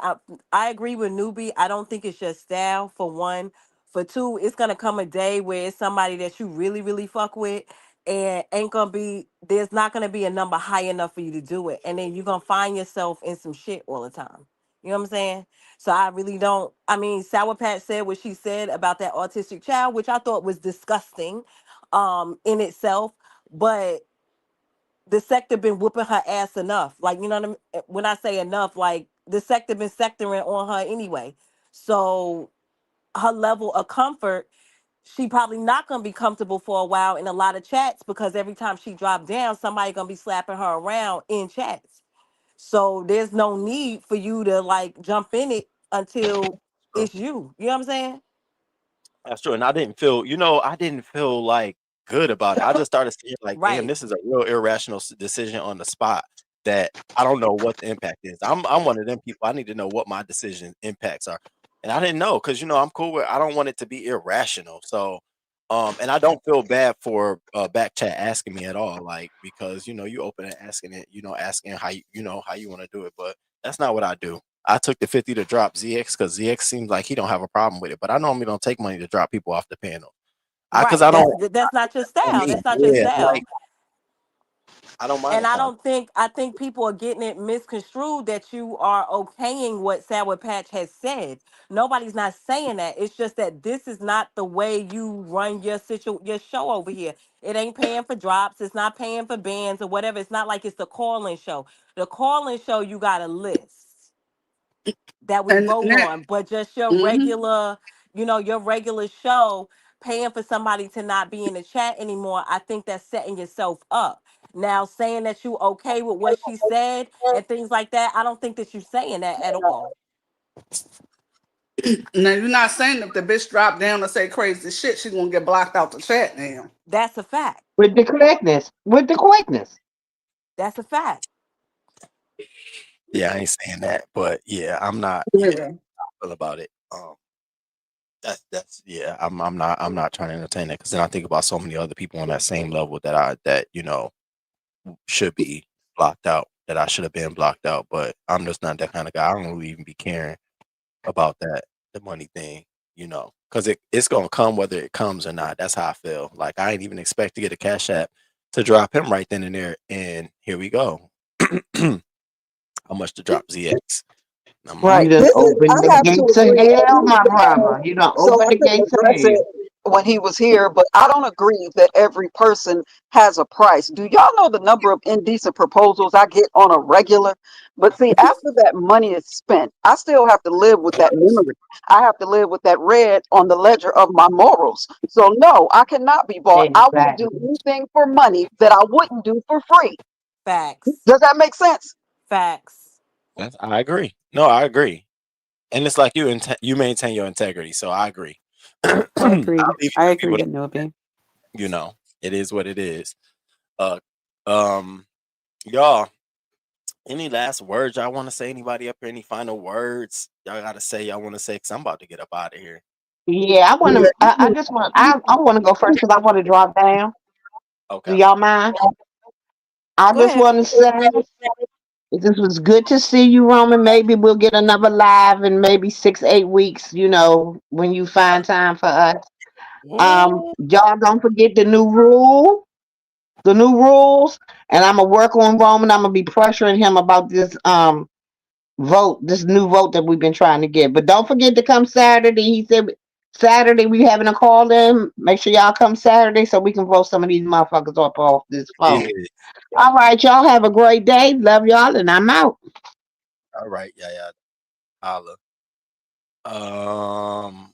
I agree with Newbie. I don't think it's your style for one. For two, it's gonna come a day where it's somebody that you really, really fuck with and ain't gonna be there's not gonna be a number high enough for you to do it. And then you're gonna find yourself in some shit all the time. You know what I'm saying? So I really don't I mean, Sour Patch said what she said about that autistic child, which I thought was disgusting in itself. But the sector been whooping her ass enough. Like, you know what I mean? When I say enough, like the sector been sectoring on her anyway. So her level of comfort, she probably not gonna be comfortable for a while in a lot of chats because every time she drop down, somebody gonna be slapping her around in chats. So there's no need for you to like jump in it until it's you. You know what I'm saying? That's true. And I didn't feel like good about it. I just started seeing like, damn, Right. this is a real irrational decision on the spot that I don't know what the impact is. I'm one of them people. I need to know what my decision impacts are. And I didn't know because I'm cool with I don't want it to be irrational. So and I don't feel bad for back chat asking me at all, like because you open and asking it, asking how how you want to do it, but that's not what I do. I took the 50 to drop ZX because ZX seems like he don't have a problem with it, but I normally don't take money to drop people off the panel. I because Right. I don't That's not your on style. me. That's not your Yeah, style. like I don't mind And the comment. I think people are getting it misconstrued that you are okaying what Sour Patch has said. Nobody's not saying that. It's just that this is not the way you run your show over here. It ain't paying for drops, it's not paying for bands or whatever. It's not like it's the call-in show. The call-in show you got a list that we And vote now, on, but just your mm-hmm. regular, your regular show paying for somebody to not be in the chat anymore, I think that's setting yourself up. Now saying that you okay with what she said and things like that, I don't think that you're saying that at all. Now you're not saying if the bitch drop down and say crazy shit, she's gonna get blocked out the chat now. That's a fact. With the quickness. With the quickness. That's a fact. Yeah, I ain't saying that, but yeah, I'm not. Yeah, Yeah. I feel about it. That's yeah. I'm not trying to entertain that because then I think about so many other people on that same level that should be blocked out that I should have been blocked out, but I'm just not that kind of guy. I don't really even be caring about the money thing, because it's gonna come whether it comes or not. That's how I feel. Like I ain't even expect to get a cash app to drop him right then and there, and here we go. How much to drop ZX? I'm Right. You like, done This is, opened I the have to gates of agree that hell, he's my bad. brother. You done So opened I the couldn't gates of address hell. it when he was here, but I don't agree that every person has a price. Do y'all know the number of indecent proposals I get on a regular? But see, after that money is spent, I still have to live with that memory. I have to live with that red on the ledger of my morals. So no, I cannot be bought. I will do Exactly. anything for money that I wouldn't do for free. Facts. Does that make sense? Facts. I agree. No, I agree. And it's like you maintain your integrity, so I agree. I'll I leave agree. it I to agree people. with Nubi. You know, it is what it is. Uh, um, y'all. Any last words y'all want to say? Anybody up here? Any final words y'all got to say? Y'all want to say? Cause I'm about to get up out of here. Yeah, I want to. I just want. I want to go first because I want to drop down. Do Okay. y'all mind? I Go just ahead. want to say this was good to see you, Roman. Maybe we'll get another live in maybe 6, 8 weeks. You know, when you find time for us. Ooh. Y'all don't forget the new rules, and I'm gonna work on Roman. I'm gonna be pressuring him about this vote, this new vote that we've been trying to get. But don't forget to come Saturday. He said Saturday we having a call in. Make sure y'all come Saturday so we can vote some of these motherfuckers up off this Yeah. phone. All right, y'all have a great day. Love y'all, and I'm out. All right. Yeah. Yeah. Holla. Um,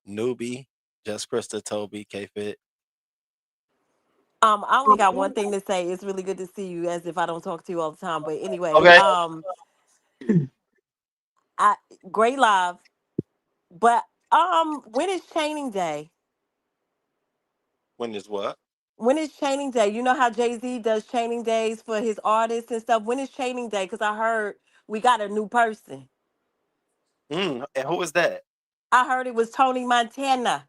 Newbie, just Krista, Toby, K Fit. I only got one thing to say. It's really good to see you, as if I don't talk to you all the time. But anyway, Okay. I great live. But when is chaining day? When is what? When is chaining day? You know how Jay-Z does chaining days for his artists and stuff. When is chaining day? Because I heard we got a new person. And who is that? I heard it was Tony Montana.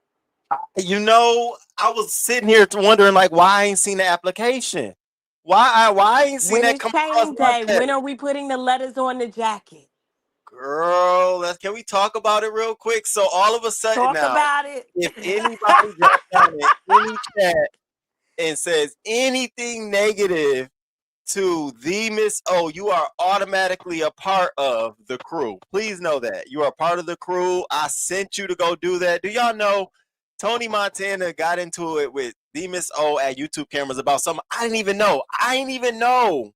You know, I was sitting here wondering like why I ain't seen the application. Why I ain't seen When that is come across chaining my day? desk? When are we putting the letters on the jacket? Girl, can we talk about it real quick? So all of a sudden Talk now, about it. if anybody drops down in any chat and says anything negative to the Miss O, you are automatically a part of the crew. Please know that. You are part of the crew. I sent you to go do that. Do y'all know Tony Montana got into it with the Miss O at YouTube cameras about something I didn't even know.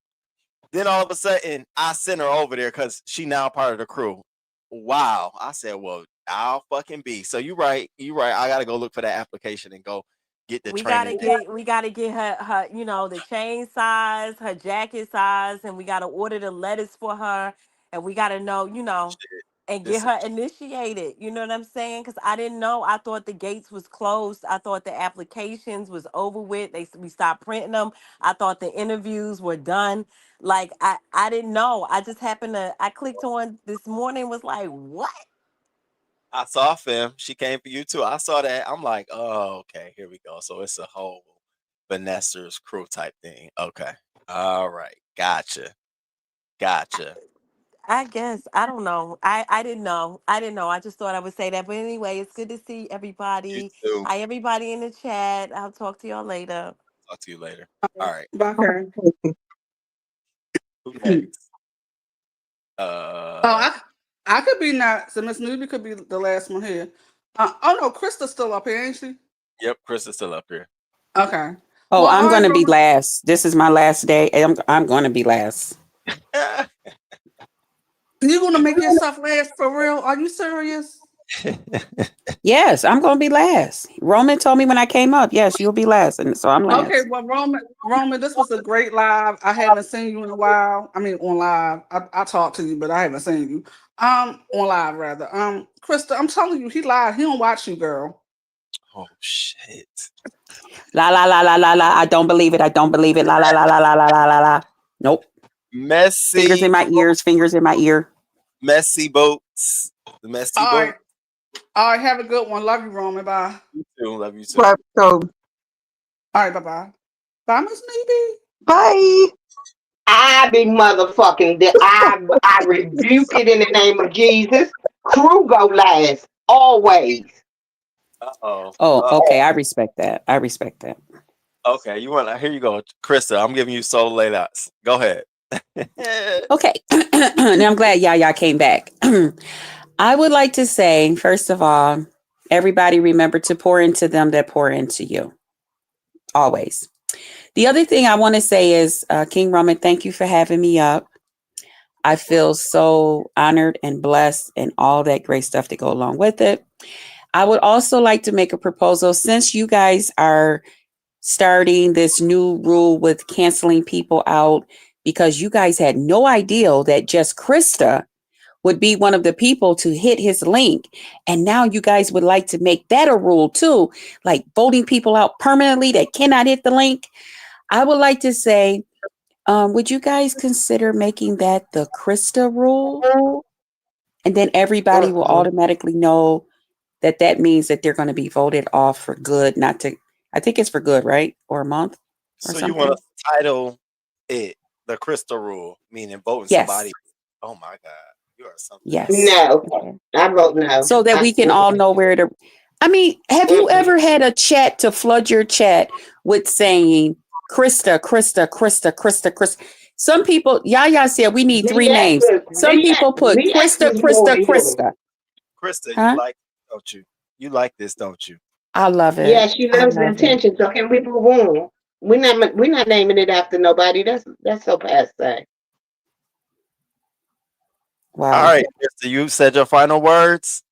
Then all of a sudden, I sent her over there because she now part of the crew. Wow. I said, well, I'll fucking be. So you right. You right. I gotta go look for that application and go get the training. We gotta get her, the chain size, her jacket size, and we gotta order the letters for her, and we gotta know, Shit. and get This her initiated. You know what I'm saying? Because I didn't know. I thought the gates was closed. I thought the applications was over with. We stopped printing them. I thought the interviews were done. Like I didn't know. I just happened to. I clicked on this morning. Was like, what? I saw Fem. She came for you too. I saw that. I'm like, oh, okay, here we go. So it's a whole Vanessa's crew type thing. Okay. All right. Gotcha. Gotcha. I guess I don't know. I didn't know. I didn't know. I just thought I would say that. But anyway, it's good to see You everybody. too. Hi, everybody in the chat. I'll talk to y'all later. Talk to you later. All right. Okay. Who Oh, next? Uh I could be next. So Miss Newbie could be the last one here. Oh no, Krista's still up here, ain't she? yep, Chris is still up here. Okay. Oh, Well, I'm all going right, to be Roman. last. This is my last day. I'm going to be last. You gonna make yourself last for real? Are you serious? Yes, I'm going to be last. Roman told me when I came up, yes, you'll be last. And so I'm Okay, last. well, Roman, this was a great live. I haven't seen you in a while. I mean, on live. I talked to you, but I haven't seen you. On live rather. Krista, I'm telling you, he lied. He don't watch you, girl. Oh shit. La, la, la, la, la, la. I don't believe it. I don't believe it. La, la, la, la, la, la, la, la, la. Nope. Fingers Messy, in my ears, fingers in my ear. messy boats. The messy All boat. right. All right, have a good one. Love you, Roman. Bye. You too. Love you too. Right. So All right, bye-bye. Bye, Miss Newbie. bye. I be motherfucking. I rebuke it in the name of Jesus. Crew go last always. Uh-oh. Oh, Uh okay. I respect that. I respect that. okay. You want here you go. Krista, I'm giving you solo layouts. Go ahead. Okay. Now I'm glad y'all came back. I would like to say, first of all, everybody remember to pour into them that pour into you. Always. The other thing I want to say is, King Roman, thank you for having me up. I feel so honored and blessed and all that great stuff to go along with it. I would also like to make a proposal since you guys are starting this new rule with canceling people out because you guys had no idea that just Christa would be one of the people to hit his link. And now you guys would like to make that a rule too, like voting people out permanently that cannot hit the link. I would like to say, would you guys consider making that the Christa rule? And then everybody will automatically know that that means that they're going to be voted off for good, not to, I think it's for good, right? Or a month or So you want something. to title it the Crystal Rule, meaning voting Yes. somebody? Oh my God, you are something else. Yes. No, Okay. I vote no. So that we can all know where to. I mean, have you ever had a chat to flood your chat with saying Christa, Christa, Christa, Christa, Christa? Some people, Yaya said we need 3 names. Some people put Christa, Christa, Christa. Krista, you Huh? like this, don't you? You like this, don't you? I love Yeah, it. she I loves the love it. attention. So can we move on? We're not naming it after nobody. That's so passe. All Wow. right, Krista, you said your final words.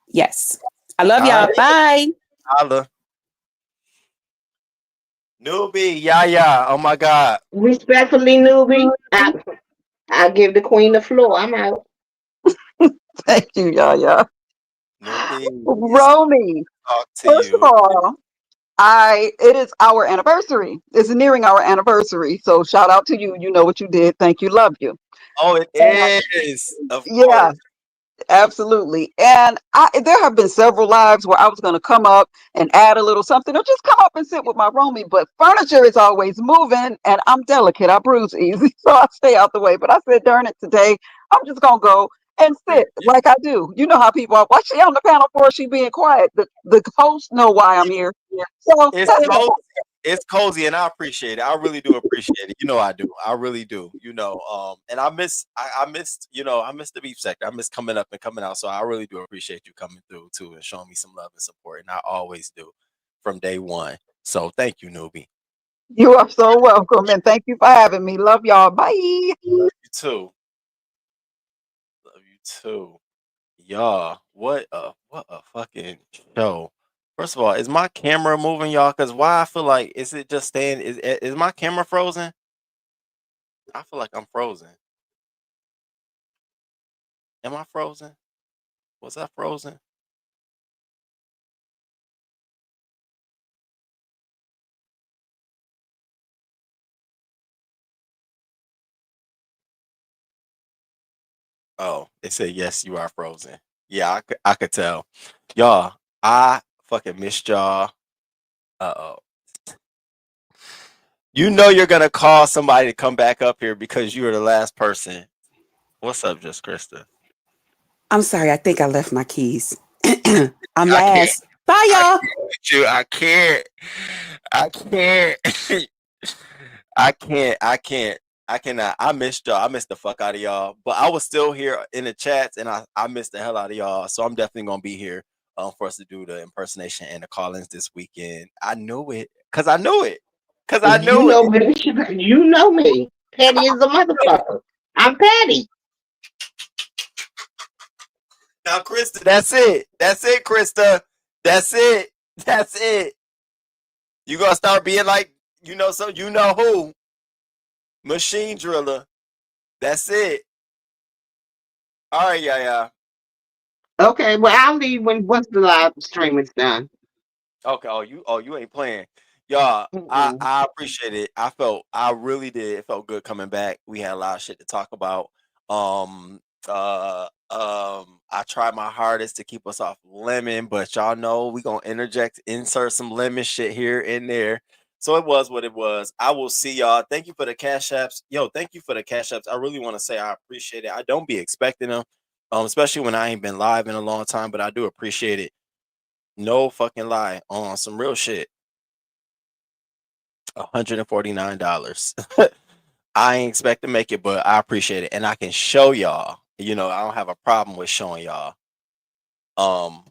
Yes. I love All y'all. right, Bye. holla. Newbie, yeah. Oh my God. Respectfully, newbie, I give the queen the floor. I'm out. Thank you, Yaya. Newbie, it's Romy, talk to first of you. all, it is our anniversary. It's nearing our anniversary. So shout out to you. You know what you did. Thank you. Love you. Oh, it And is. Of yeah, course. absolutely. And there have been several lives where I was going to come up and add a little something or just come up and sit with my roomie. But furniture is always moving and I'm delicate. I bruise easy. So I stay out the way. But I said, darn it, today I'm just going to go and sit like I do. You know how people are. What's she on the panel for? She being quiet. The hosts know why I'm here. So It's that's cozy. It's cozy, and I appreciate it. I really do appreciate it. You know I do. I really do. And I missed, I missed the beef sector. I miss coming up and coming out. So I really do appreciate you coming through too and showing me some love and support. And I always do from day one. So thank you, newbie. you are so welcome. And thank you for having me. Love y'all. Bye. Love you too. Love you too. Y'all, what a fucking show. First of all, is my camera moving, y'all? Cause why I feel like is it just staying? Is my camera frozen? I feel like I'm frozen. Am I frozen? Was I frozen? Oh, it said yes, you are frozen. Yeah, I could tell. Y'all, I fucking missed y'all. Uh-oh. You know you're gonna call somebody to come back up here because you were the last person. What's up, just Krista? I'm sorry. I think I left my keys. I'm I can't. last. Bye, I y'all. can't with you. I can't. I can't. I can't. I can't. I cannot. I missed y'all. I missed the fuck out of y'all. But I was still here in the chats, and I missed the hell out of y'all. So I'm definitely gonna be here for us to do the impersonation and the call-ins this weekend. I knew it, cause I knew it, cause I You knew know it. me. You know me. Petty is a motherfucker. I'm petty. Now, Krista, that's it. That's it, Krista. That's it. That's it. You gonna start being like, so you know who? Machine driller. That's it. All right, yeah. Okay, well I'll leave when once the live stream is done. Okay. Oh, you ain't playing. Y'all, I, Mm-mm. I appreciate it. I really did. It felt good coming back. We had a lot of shit to talk about. Um, I tried my hardest to keep us off lemon, but y'all know we gonna insert some lemon shit here and there. So it was what it was. I will see y'all. Thank you for the cash apps. Yo, thank you for the cash apps. I really want to say I appreciate it. I don't be expecting them, especially when I ain't been live in a long time, but I do appreciate it. No fucking lie on some real shit. $149. I ain't expect to make it, but I appreciate it, and I can show y'all. You know, I don't have a problem with showing y'all um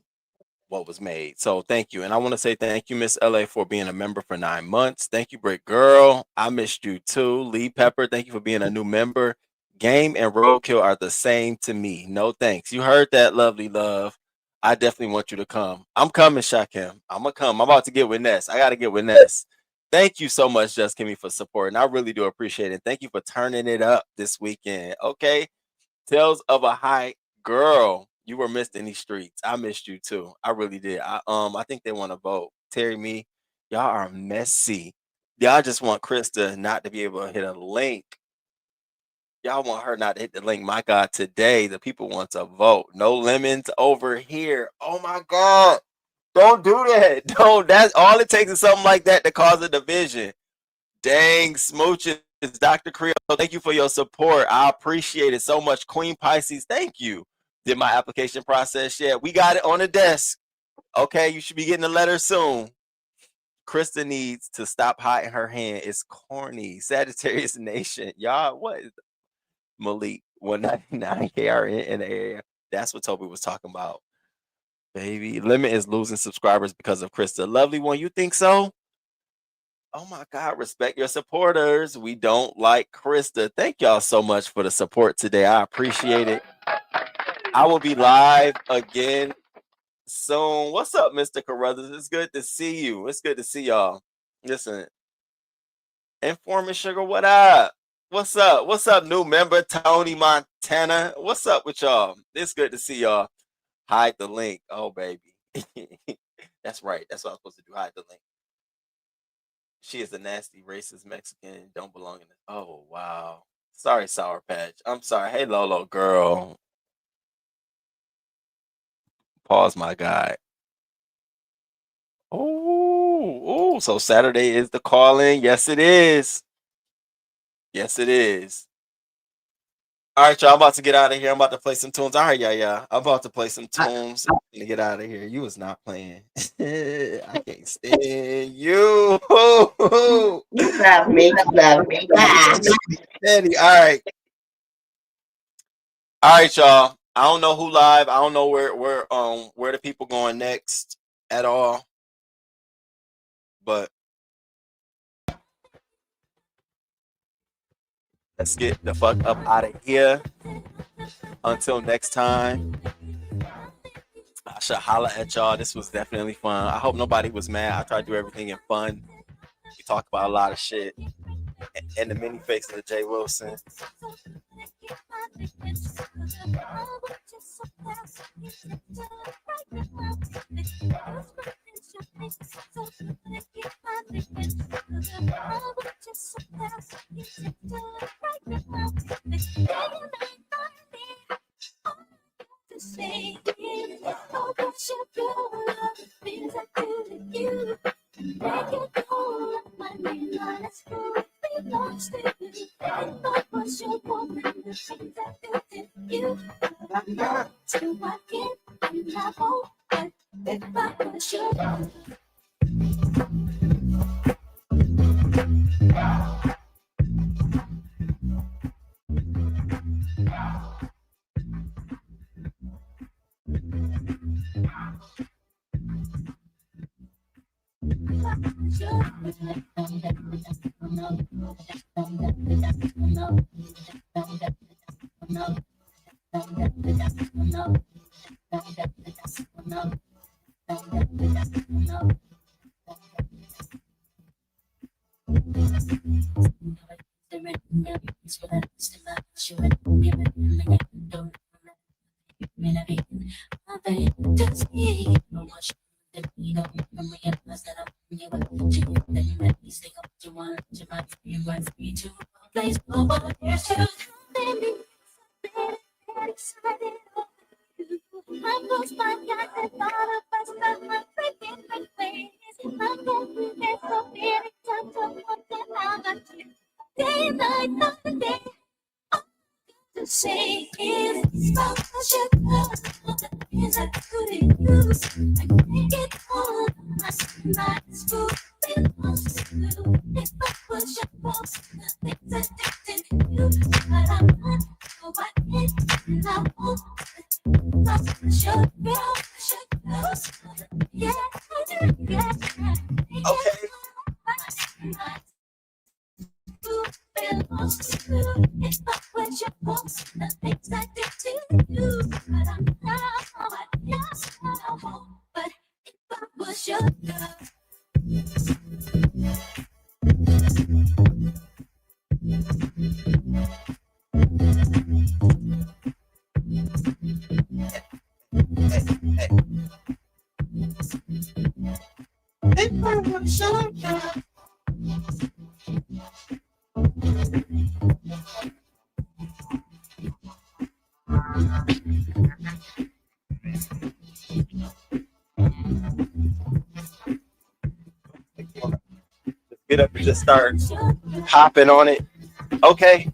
what was made. So thank you, and I want to say thank you, Miss LA, for being a member for 9 months. Thank you, Brick Girl. I missed you too. Lee Pepper, thank you for being a new member. Game and roadkill are the same to me. No thanks. You heard that, lovely love. I definitely want you to come. I'm coming, Shakim. I'm gonna come. I'm about to get with Ness. I gotta get with Ness. Thank you so much, Just Kimmy, for supporting. I really do appreciate it. Thank you for turning it up this weekend. Okay. Tales of a High Girl. You were missed in these streets. I missed you too. I really did. I think they want to vote. Terry me, y'all are messy. Y'all just want Krista not to be able to hit a link. Y'all want her not to hit the link. My God, today the people want to vote. No lemons over here. Oh my God. Don't do that. Don't. That's all it takes is something like that to cause a division. Dang, smooches, Dr. Creole. Thank you for your support. I appreciate it so much. Queen Pisces, thank you. Did my application process yet? We got it on the desk. Okay, you should be getting a letter soon. Krista needs to stop hiding her hand. It's corny. Sagittarius Nation. Y'all, what is Malik? 199 KRN in the area. That's what Toby was talking about. Baby, Lemon is losing subscribers because of Krista. Lovely one, you think so? Oh my God, respect your supporters. We don't like Krista. Thank y'all so much for the support today. I appreciate it. I will be live again soon. What's up, Mr. Carruthers? It's good to see you. It's good to see y'all. Listen, Informant Sugar, what up? What's up? What's up, new member Tony Montana? What's up with y'all? It's good to see y'all. Hide the link. Oh, baby. That's right. That's what I'm supposed to do. Hide the link. She is a nasty, racist Mexican. Don't belong in it. Oh, wow. Sorry, Sour Patch. I'm sorry. Hey, Lolo, girl. Pause, my guy. Oh, so Saturday is the call-in. Yes, it is. Yes, it is. All right, y'all. I'm about to get out of here. I'm about to play some tunes. All right, yeah. I'm about to play some tunes and get out of here. You was not playing. I can't stand you. You love me. You love me. Bye. Steady. All right. All right, y'all. I don't know who live. I don't know where the people going next at all. But let's get the fuck up out of here. Until next time, I should holla at y'all. This was definitely fun. I hope nobody was mad. I tried to do everything in fun. We talked about a lot of shit. And the mini face of Jay Wilson. Get up and just start hopping on it. Okay.